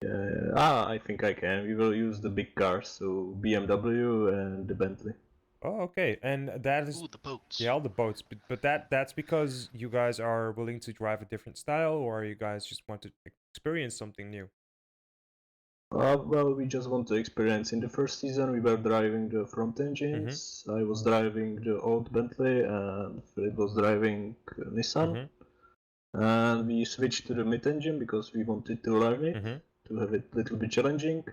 I think I can. We will use the big cars, so BMW and the Bentley. Oh, okay. And that is Ooh, the boats. yeah, all the boats. But that's because you guys are willing to drive a different style, or you guys just want to experience something new? Well, we just want to experience. In the first season, we were driving the front engines. I was driving the old Bentley, and Philip was driving Nissan. And we switched to the mid engine because we wanted to learn it, to have it a little bit challenging.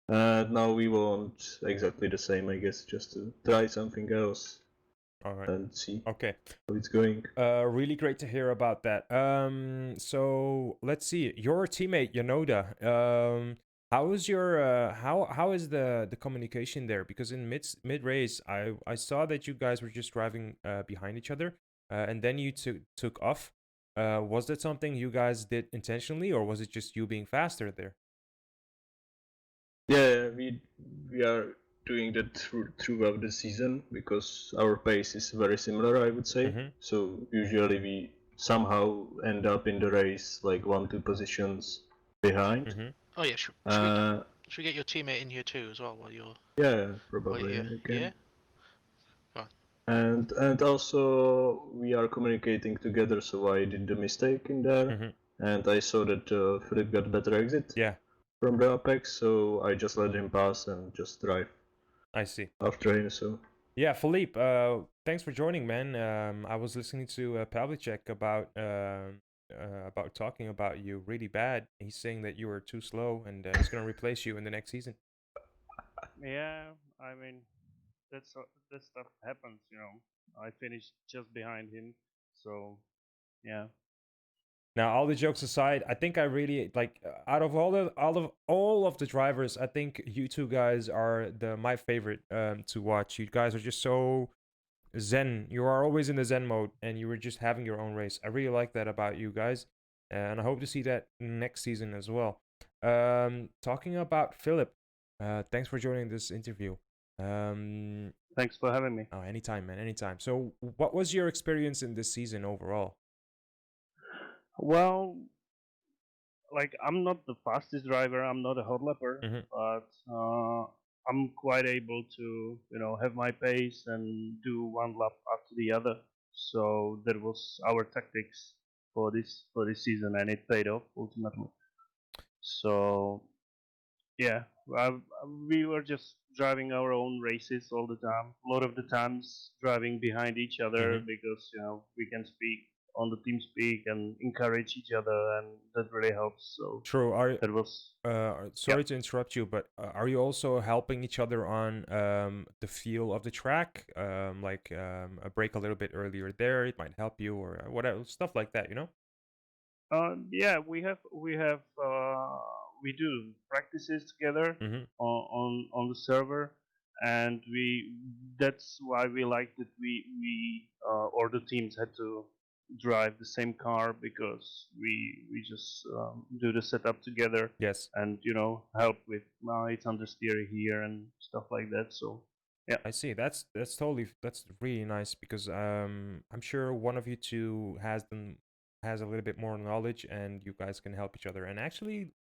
And now we want exactly the same, I guess, just to try something else All right. and see Okay. how it's going. Really great to hear about that. So let's see. Your teammate Yanoda. How is your how is the communication there? Because in mid race, I saw that you guys were just driving behind each other, and then you took off. Was that something you guys did intentionally, or was it just you being faster there? Yeah, we are doing that throughout the season because our pace is very similar, I would say. Mhm. So usually we somehow end up in the race like 1-2 positions behind. Mhm. Oh yeah, should we get your teammate in here too as well while you're Probably here? I can. Yeah. Right. And also we are communicating together, so I did the mistake in there, Mhm. and I saw that Philip got better exit Yeah, from the apex, so I just let him pass and just drive I see. after him. So Yeah, Philippe, thanks for joining, man. I was listening to Pavlicek about talking about you really bad. He's saying that you were too slow and he's gonna replace you in the next season. Yeah, I mean, that stuff happens, you know. I finished just behind him, so yeah. Now, all the jokes aside, I think I really like out of all of the drivers, I think you two guys are my favorite to watch. You guys are just so zen. You are always in the zen mode, and you were just having your own race. I really like that about you guys, and I hope to see that next season as well. Talking about Philip, thanks for joining this interview. Thanks for having me. Oh, anytime, man, anytime. So, what was your experience in this season overall? Well, like I'm not the fastest driver, I'm not a hot lapper, Mhm. but I'm quite able to, you know, have my pace and do one lap after the other. So that was our tactics for this season, and it paid off ultimately. So yeah, we were just driving our own races all the time. A lot of the times driving behind each other Mhm. because you know we can speak on the team speak and encourage each other, and that really helps. So True. that was Sorry to interrupt you, but are you also helping each other on the feel of the track? Like a break a little bit earlier there, it might help you, or whatever stuff like that. You know? yeah, we do practices together Mm-hmm. on the server, and we that's why we like that we or the teams had to drive the same car because we just do the setup together Yes, and you know help with it's understeer here and stuff like that. So yeah. I see. That's really nice because I'm sure one of you two has a little bit more knowledge, and you guys can help each other and actually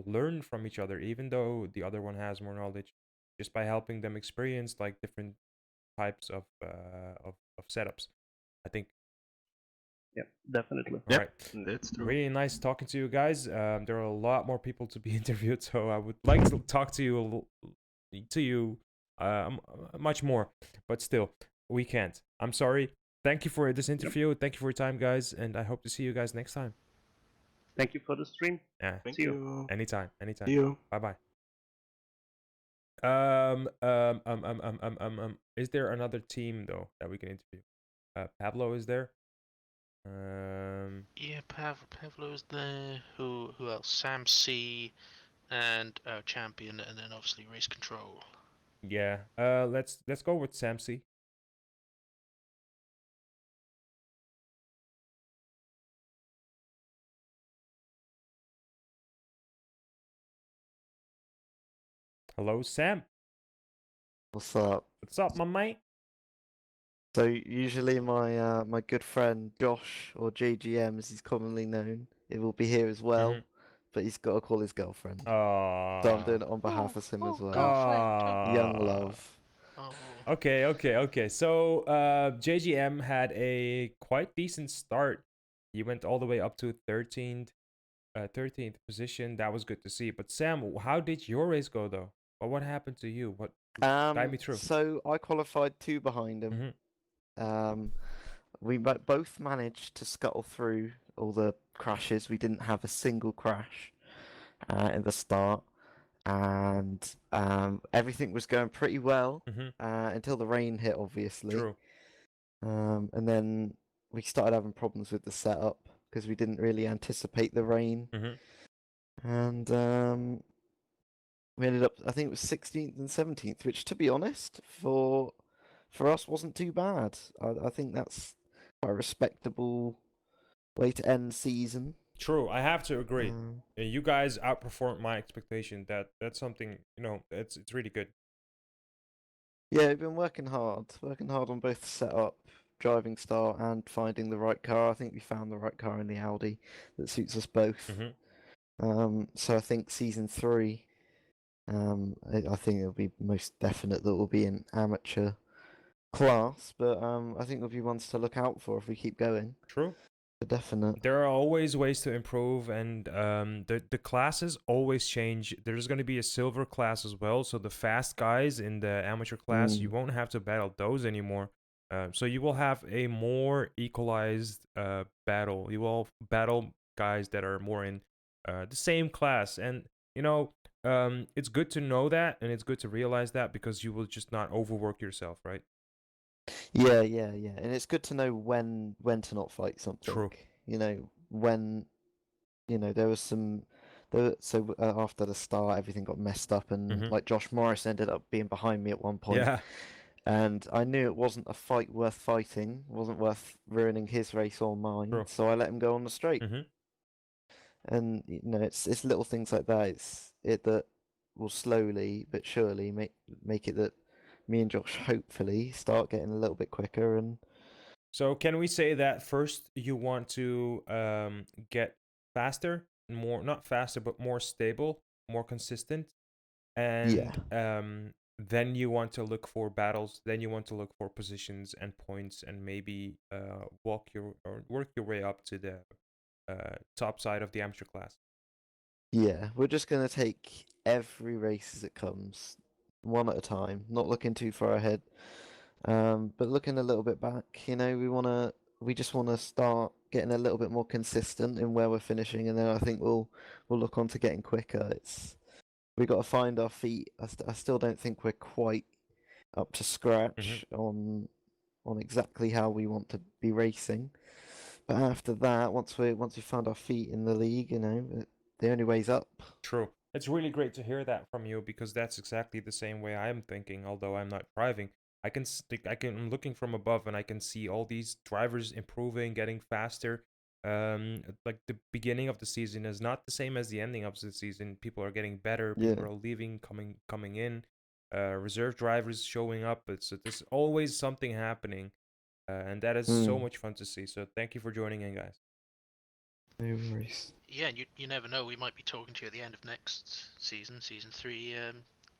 learn from each other, even though the other one has more knowledge, just by helping them experience like different types of setups. I think. Yeah, definitely. All right. that's true. Really nice talking to you guys. There are a lot more people to be interviewed, so I would like to talk to you much more, but still, we can't. I'm sorry. Thank you for this Yep. interview. Thank you for your time, guys, and I hope to see you guys next time. Thank you for the stream. Yeah. Thank See you. you. Anytime. See Anytime. you. Bye bye. Is there another team though that we can interview? Pablo is there. Yeah, Pavlo's there. Who else? Sam C and Champion, and then obviously Race Control. Yeah. Let's go with Samsi. Hello, Sam. What's up? What's up, my mate? So usually my good friend Josh, or JGM as he's commonly known, he will be here as well, but he's got to call his girlfriend. So I'm doing it on behalf of him as well. Young love. Oh. Okay. So JGM had a quite decent start. He went all the way up to 13th position. That was good to see. But Sam, how did your race go though? Or what happened to you? What guide me through? So I qualified 2 behind him. We both managed to scuttle through all the crashes. We didn't have a single crash in the start, and everything was going pretty well until the rain hit, obviously. True. And then we started having problems with the setup because we didn't really anticipate the rain. And we ended up, I think it was 16th and 17th, which, to be honest, for us wasn't too bad. I think that's quite a respectable way to end season. True, I have to agree. You guys outperformed my expectation. That's something, it's really good. Yeah, we've been working hard on both the setup, driving style, and finding the right car. I think we found the right car in the Audi that suits us both. So I think season 3, I think it'll be most definite that we'll be in amateur class, but I think there'll be ones to look out for if we keep going. True. For definite. There are always ways to improve, and the classes always change. There's going to be a silver class as well, so the fast guys in the amateur class, you won't have to battle those anymore. So you will have a more equalized battle. You will battle guys that are more in the same class, and you know, it's good to know that, and it's good to realize that because you will just not overwork yourself, right? Yeah, and it's good to know when to not fight something. True. You know, when there was some after the start everything got messed up, and like Josh Morris ended up being behind me at one point. Yeah. And I knew it wasn't a fight worth fighting, wasn't worth ruining his race or mine, True. so I let him go on the straight. And it's little things like that. It's that will slowly but surely make it that me and Josh hopefully start getting a little bit quicker. And so can we say that first you want to get faster, more, not faster, but more stable, more consistent, and then you want to look for battles, then you want to look for positions and points, and maybe work your way up to the top side of the amateur class. Yeah, we're just gonna take every race as it comes, one at a time, not looking too far ahead, but looking a little bit back. We just wanna start getting a little bit more consistent in where we're finishing, and then I think we'll look on to getting quicker. We got to find our feet. I still don't think we're quite up to scratch on exactly how we want to be racing. But after that, once we found our feet in the league, the only way's up. True. It's really great to hear that from you because that's exactly the same way I'm thinking. Although I'm not driving, I'm looking from above and I can see all these drivers improving, getting faster. Like the beginning of the season is not the same as the ending of the season. People are getting better. People are leaving, coming in. Reserve drivers showing up. There's always something happening, and that is so much fun to see. So thank you for joining in, guys. No worries. Yeah, and you never know. We might be talking to you at the end of next season, season 3.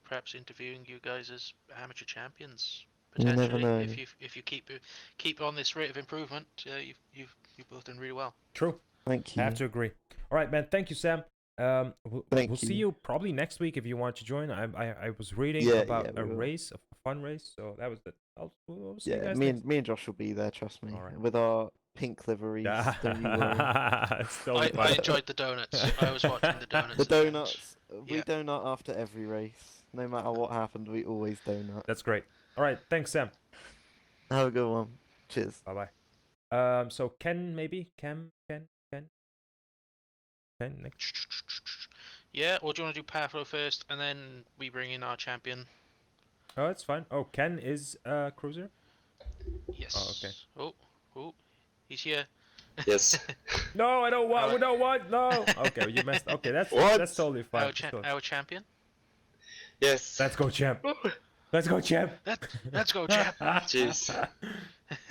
Perhaps interviewing you guys as amateur champions potentially. You never know. If you keep on this rate of improvement, you've both done really well. True. Thank you. I have to agree. All right, man. Thank you, Sam. We'll see you probably next week if you want to join. I was reading about a race, a fun race. So that was the. We'll see you guys me and Josh will be there. Trust me. All right. With our pink liveries. Don't you worry. I enjoyed the donuts. I was watching the donuts. The donuts. We donut after every race. No matter what happened, we always donut. That's great. All right. Thanks, Sam. Have a good one. Cheers. Bye bye. So Ken, maybe Ken. Yeah, or do you want to do Powerflow first, and then we bring in our champion? Oh, it's fine. Oh, Ken is cruiser. Yes. Oh, okay. Oh, he's here. Yes. No, I don't want. We don't want. No. Okay, you messed. Okay, that's totally fine. Our champion. Yes. Let's go, champ. Let's go, champ. Let's go, champ. Jeez.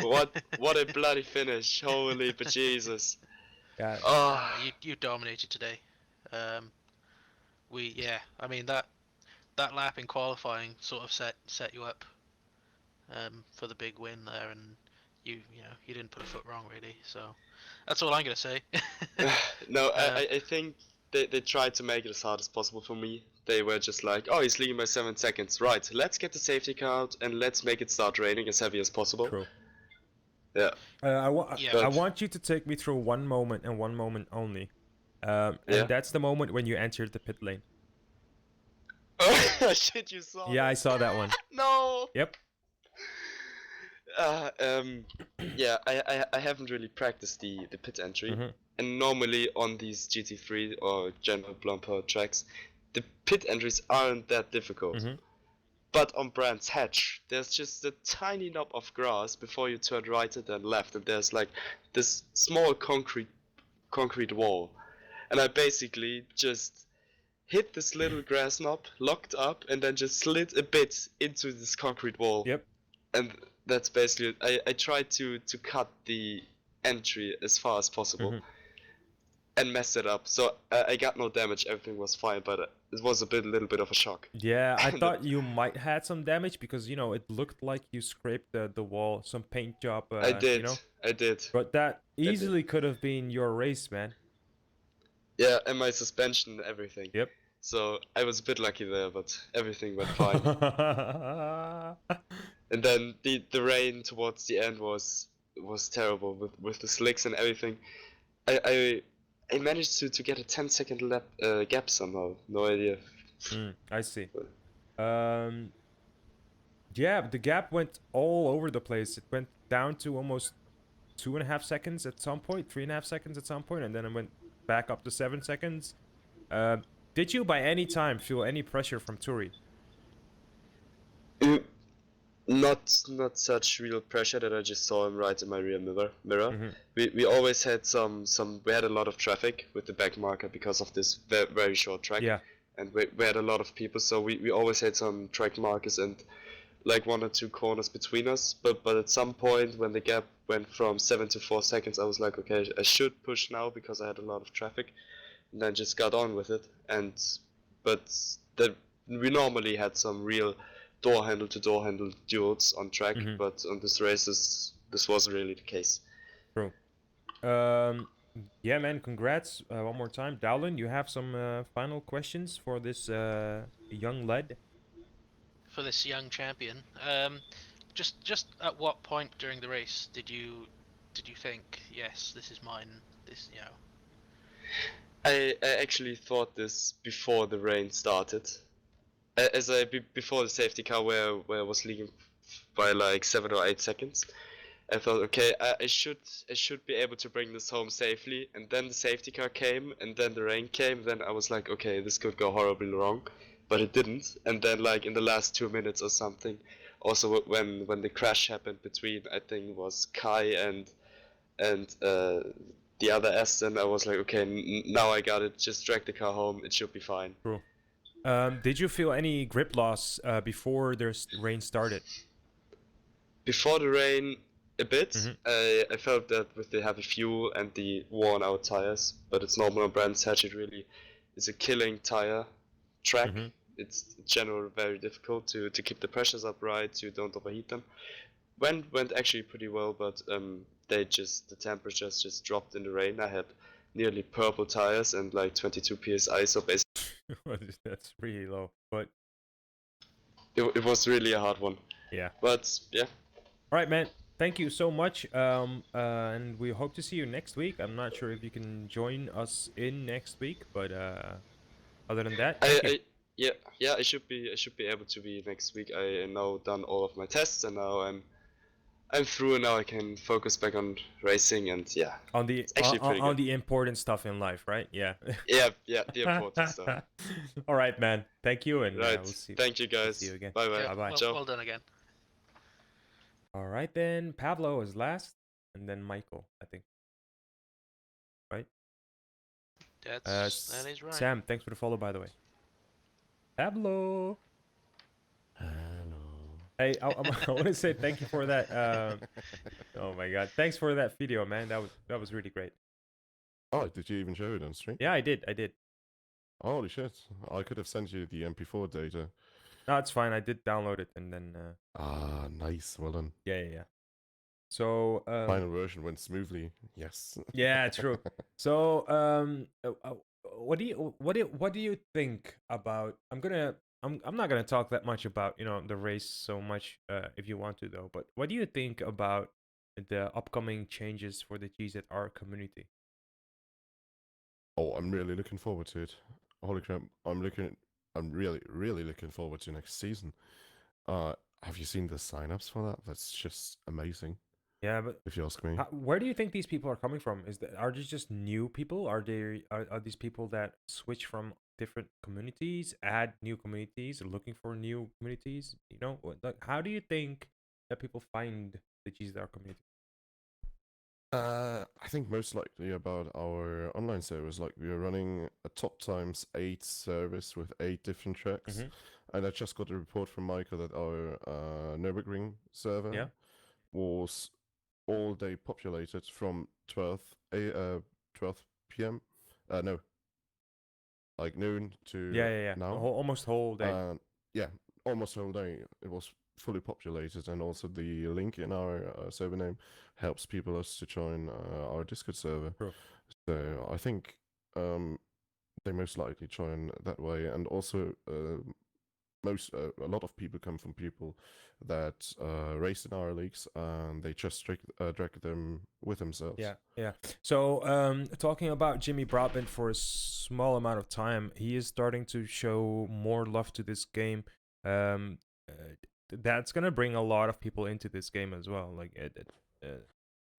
What a bloody finish! Holy bejesus. Yeah. Oh. You dominated today. I mean that lap in qualifying sort of set you up for the big win there, and you didn't put a foot wrong really. So that's all I'm gonna say. No, I think they tried to make it as hard as possible for me. They were just like, oh, he's leading by 7 seconds. Right, let's get the safety car out and let's make it start raining as heavy as possible. True. Yeah. I want you to take me through one moment and one moment only. And that's the moment when you entered the pit lane. Oh shit! You saw? Yeah, I saw that one. No. Yep. Yeah, I haven't really practiced the pit entry, and normally on these GT3 or general bumper tracks, the pit entries aren't that difficult. But on Brands Hatch, there's just a tiny knob of grass before you turn right and then left, and there's like this small concrete wall, and I basically just hit this little grass knob, locked up, and then just slid a bit into this concrete wall. Yep. And that's basically it. I tried to cut the entry as far as possible and messed it up. So I got no damage, everything was fine, but it was a little bit of a shock. Yeah, I thought you might had some damage because, you know, it looked like you scraped the wall, some paint job, I did, you know? I did. But that easily could have been your race, man. Yeah, and my suspension and everything. Yep. So I was a bit lucky there, but everything went fine. And then the rain towards the end was terrible with the slicks and everything. I managed to get a 10-second gap somehow. No idea. I see. Yeah, the gap went all over the place. It went down to almost 2.5 seconds at some point, 3.5 seconds at some point, and then it went back up to 7 seconds. Did you by any time feel any pressure from Turi? Not such real pressure that I just saw him right in my rear mirror. We always had we had a lot of traffic with the back marker because of this very short track. Yeah. And we had a lot of people, so we always had some track markers and like 1 or 2 corners between us. But at some point when the gap went from 7 to 4 seconds, I was like, okay, I should push now because I had a lot of traffic, and then just got on with it. But we normally had some real door handle to door handle duels on track, but on this race this wasn't really the case. True. Yeah, man, congrats one more time. Dowlin, you have some final questions for this young lad? For this young champion, just at what point during the race did you think, yes, this is mine? This, you know. I actually thought this before the rain started. Before the safety car where I was leading by like 7 or 8 seconds, I thought, okay, I should be able to bring this home safely. And then the safety car came, and then the rain came. Then I was like, okay, this could go horribly wrong, but it didn't. And then like in the last 2 minutes or something, also when the crash happened between, I think it was Kai and the other Aston, I was like, okay, now I got it. Just drag the car home. It should be fine. True. Did you feel any grip loss before the rain started? Before the rain, a bit. I felt that with the heavy fuel and the worn out tires, but it's normal on Brands Hatch. It really is a killing tire track. It's in general very difficult to keep the pressures up right, so you don't overheat them. Went actually pretty well, but the temperatures just dropped in the rain. I had nearly purple tires and like 22 psi, so basically that's really low, but it was really a hard one. Yeah. But yeah. All right, man. Thank you so much. And we hope to see you next week. I'm not sure if you can join us in next week, but other than that, I should be able to be next week. I now done all of my tests, and now I'm through, and now I can focus back on racing, and yeah. On the the important stuff in life, right? Yeah. yeah, the important stuff. All right, man. Thank you, and right. We'll see. Thank you, guys. We'll see you again. Bye bye. Yeah, Bye. Well done again. All right, then Pablo is last, and then Michael, I think. Right? That is right. Sam, thanks for the follow, by the way. Pablo. Hey, I want to say thank you for that. Oh my God, thanks for that video, man. That was really great. Oh, did you even show it on stream? Yeah, I did. Holy shit! I could have sent you the MP4 data. No, it's fine. I did download it and then. Ah, nice. Well done. Yeah. So final version went smoothly. Yes. Yeah, true. So what do you think about? I'm not gonna talk that much about the race so much if you want to though. But what do you think about the upcoming changes for the GZR community? Oh, I'm really looking forward to it. Holy crap! I'm really looking forward to next season. Have you seen the signups for that? That's just amazing. Yeah, but if you ask me, where do you think these people are coming from? Are these just new people? Are these people that switch from different communities, add new communities, looking for new communities? Like, how do you think that people find the GZR community? I think most likely about our online service. Like we are running a top times 8 service with 8 different tracks, and I just got a report from Michael that our Nürburgring server was all day populated from 12 p.m. No, like noon to now. Almost whole day. Yeah, almost whole day. It was fully populated, and also the link in our server name helps people us to join our Discord server. True. So I think they most likely join that way, and also a lot of people come from people that race in our leagues, and they just drag them with themselves. Yeah. So talking about Jimmy Broadbent for a small amount of time, he is starting to show more love to this game. That's gonna bring a lot of people into this game as well. Like,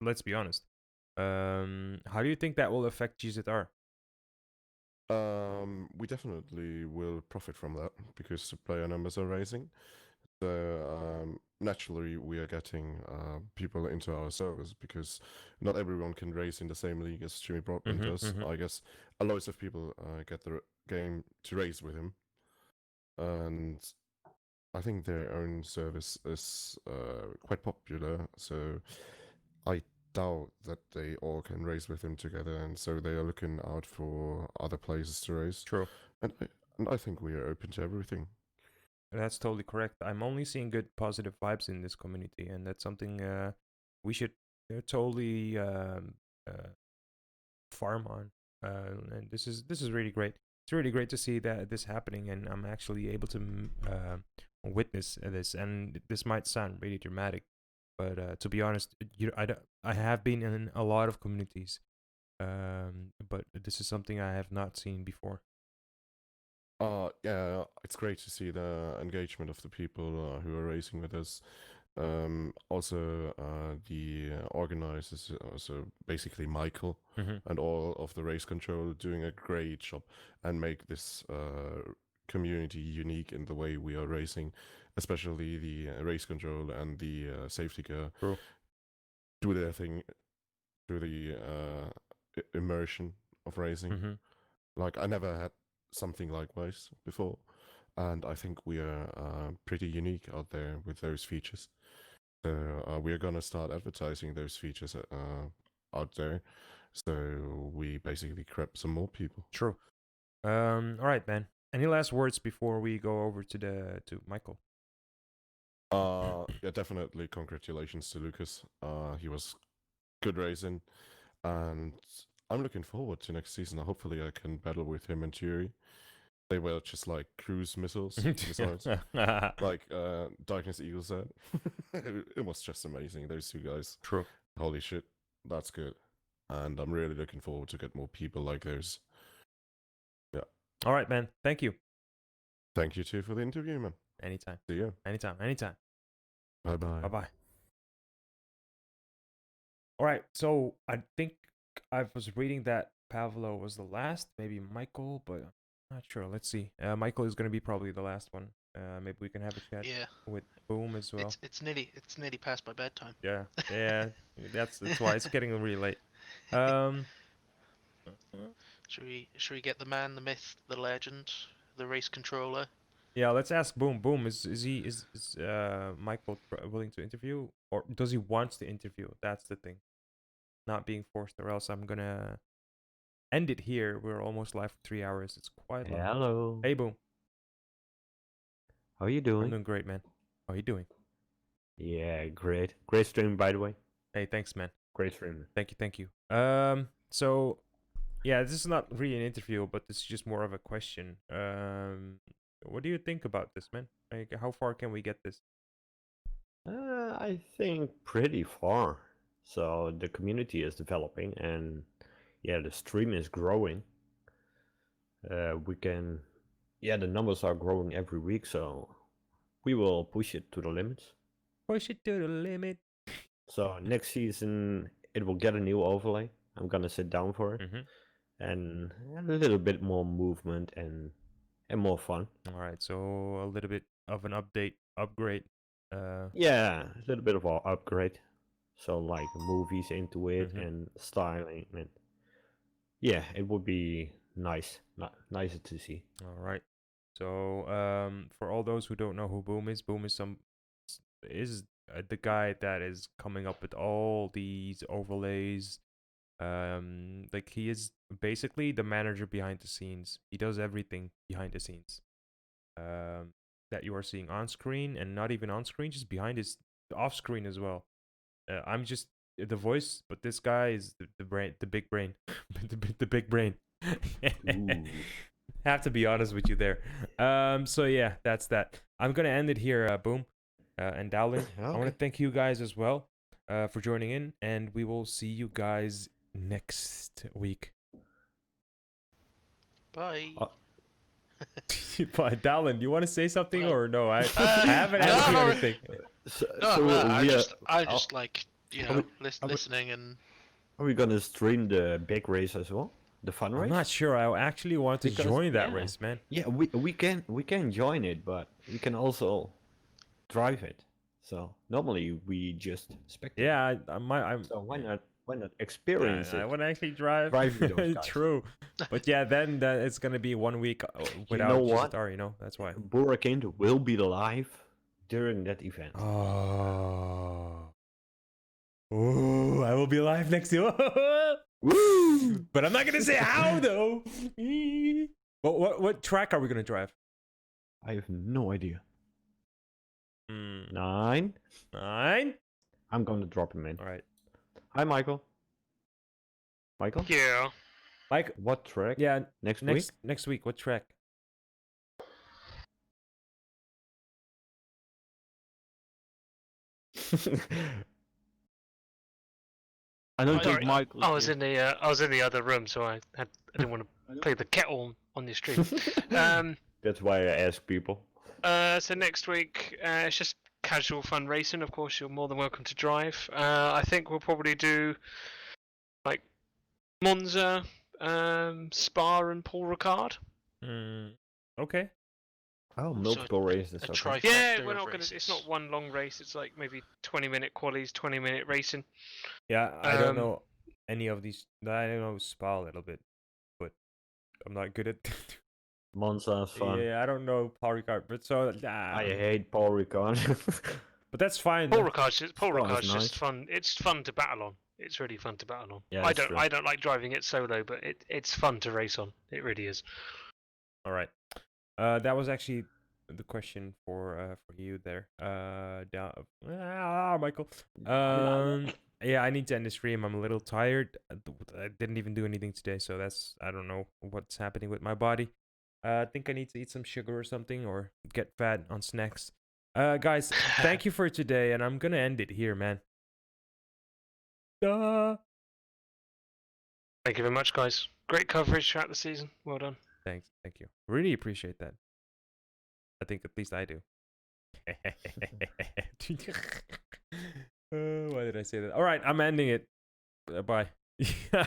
let's be honest. How do you think that will affect GZR? We definitely will profit from that because the player numbers are rising. So naturally, we are getting people into our servers because not everyone can race in the same league as Jimmy Broadbent does. I guess a lot of people get the game to race with him, and I think their own service is quite popular. So I doubt that they all can race with him together, and so they are looking out for other places to race. True. And I think we are open to everything. That's totally correct. I'm only seeing good positive vibes in this community, and that's something we should totally farm on. And this is really great. It's really great to see that this happening, and I'm actually able to witness this. And this might sound really dramatic, but to be honest, I have been in a lot of communities, but this is something I have not seen before. Yeah, it's great to see the engagement of the people who are racing with us. Also, the organizers, so basically Michael and all of the race control, doing a great job and make this community unique in the way we are racing, especially the race control and the safety car. True. Do their thing through the immersion of racing. Like I never had something likewise before, and I think we are pretty unique out there with those features. So we are gonna start advertising those features out there, so we basically grab some more people. True. All right, man. Any last words before we go over to Michael? Yeah, definitely. Congratulations to Lucas. He was good racing, and I'm looking forward to next season. Hopefully, I can battle with him and Jury. They were just like cruise missiles, like Darkness Eagle said. It was just amazing. Those two guys. True. Holy shit, that's good. And I'm really looking forward to get more people like those. Yeah. All right, man. Thank you. Thank you too for the interview, man. Anytime. See you. Anytime. Bye bye. Bye bye. All right. So I think I was reading that Pavlo was the last, maybe Michael, but I'm not sure. Let's see. Michael is going to be probably the last one. Maybe we can have a chat with Boom as well. It's nearly past my bedtime. Yeah. That's why it's getting really late. Should we get the man, the myth, the legend, the race controller? Yeah, let's ask Boom. Boom, is Michael willing to interview, or does he want to interview? That's the thing. Not being forced, or else I'm gonna end it here. We're almost live for 3 hours. It's quite long. Hello. Hey, Boom. How are you doing? I'm doing great, man. How are you doing? Yeah, great. Great stream, by the way. Hey, thanks, man. Great stream. Thank you. So, yeah, this is not really an interview, but this is just more of a question. What do you think about this, man? Like, how far can we get this? I think pretty far. So the community is developing, and yeah, the stream is growing. The numbers are growing every week, so we will push it to the limits. Push it to the limit. So next season it will get a new overlay. I'm gonna sit down for it, and a little bit more movement and more fun. All right, so a little bit of an upgrade. Yeah, a little bit of an upgrade. So like movies into it and styling, and yeah, it would be nice, nicer to see. All right. So for all those who don't know who Boom is the guy that is coming up with all these overlays. Like he is basically the manager behind the scenes. He does everything behind the scenes. That you are seeing on screen and not even on screen, just behind his off screen as well. I'm just the voice, but this guy is the brain, the big brain, the big brain. Have to be honest with you there. So yeah, that's that. I'm gonna end it here, Boom, and Dowling. I want to thank you guys as well, for joining in, and we will see you guys next week. Bye. But Dowling, do you want to say something or no? I haven't asked you anything. I'm just like, listening and. Are we gonna stream the big race as well? The fun race? I'm not sure. I actually want to join that race, man. Yeah, we can join it, but we can also drive it. So normally we just spectate. Yeah, I'm. So why not experience it? I want to actually drive. With those guys. True, but yeah, then it's gonna be 1 week without GZR. You know, that's why. Burakind will be live during that event. Oh, I will be live next year. Woo! But I'm not gonna say how though. What track are we gonna drive? I have no idea. 9. I'm gonna drop him in. All right. Hi, Michael. Michael? Yeah. Mike, what track? Yeah, next week. Next week, what track? I don't think Michael. I was in the other room, so I didn't want to play the kettle on the stream. That's why I ask people. So next week, it's just casual fun racing. Of course, you're more than welcome to drive. I think we'll probably do like Monza, Spa, and Paul Ricard. Okay. Oh, multiple races. Okay. Yeah, we're not gonna. It's not one long race. It's like maybe 20-minute qualies, 20-minute racing. Yeah, I don't know any of these. I don't know Spa a little bit, but I'm not good at. Monza's fun. Yeah, I don't know Paul Ricard, but so I hate Paul Ricard. But that's fine. Paul Ricard's just fun. It's fun to battle on. It's really fun to battle on. Yeah, I don't like driving it solo, but it's fun to race on. It really is. All right. That was actually the question for you there. Michael. Yeah, I need to end the stream. I'm a little tired. I didn't even do anything today, so I don't know what's happening with my body. I think I need to eat some sugar or something, or get fat on snacks. Guys, thank you for today, and I'm gonna end it here, man. Thank you very much, guys. Great coverage throughout the season. Well done. Thank you. Really appreciate that. I think at least I do. Why did I say that? All right, I'm ending it. Bye. Bye.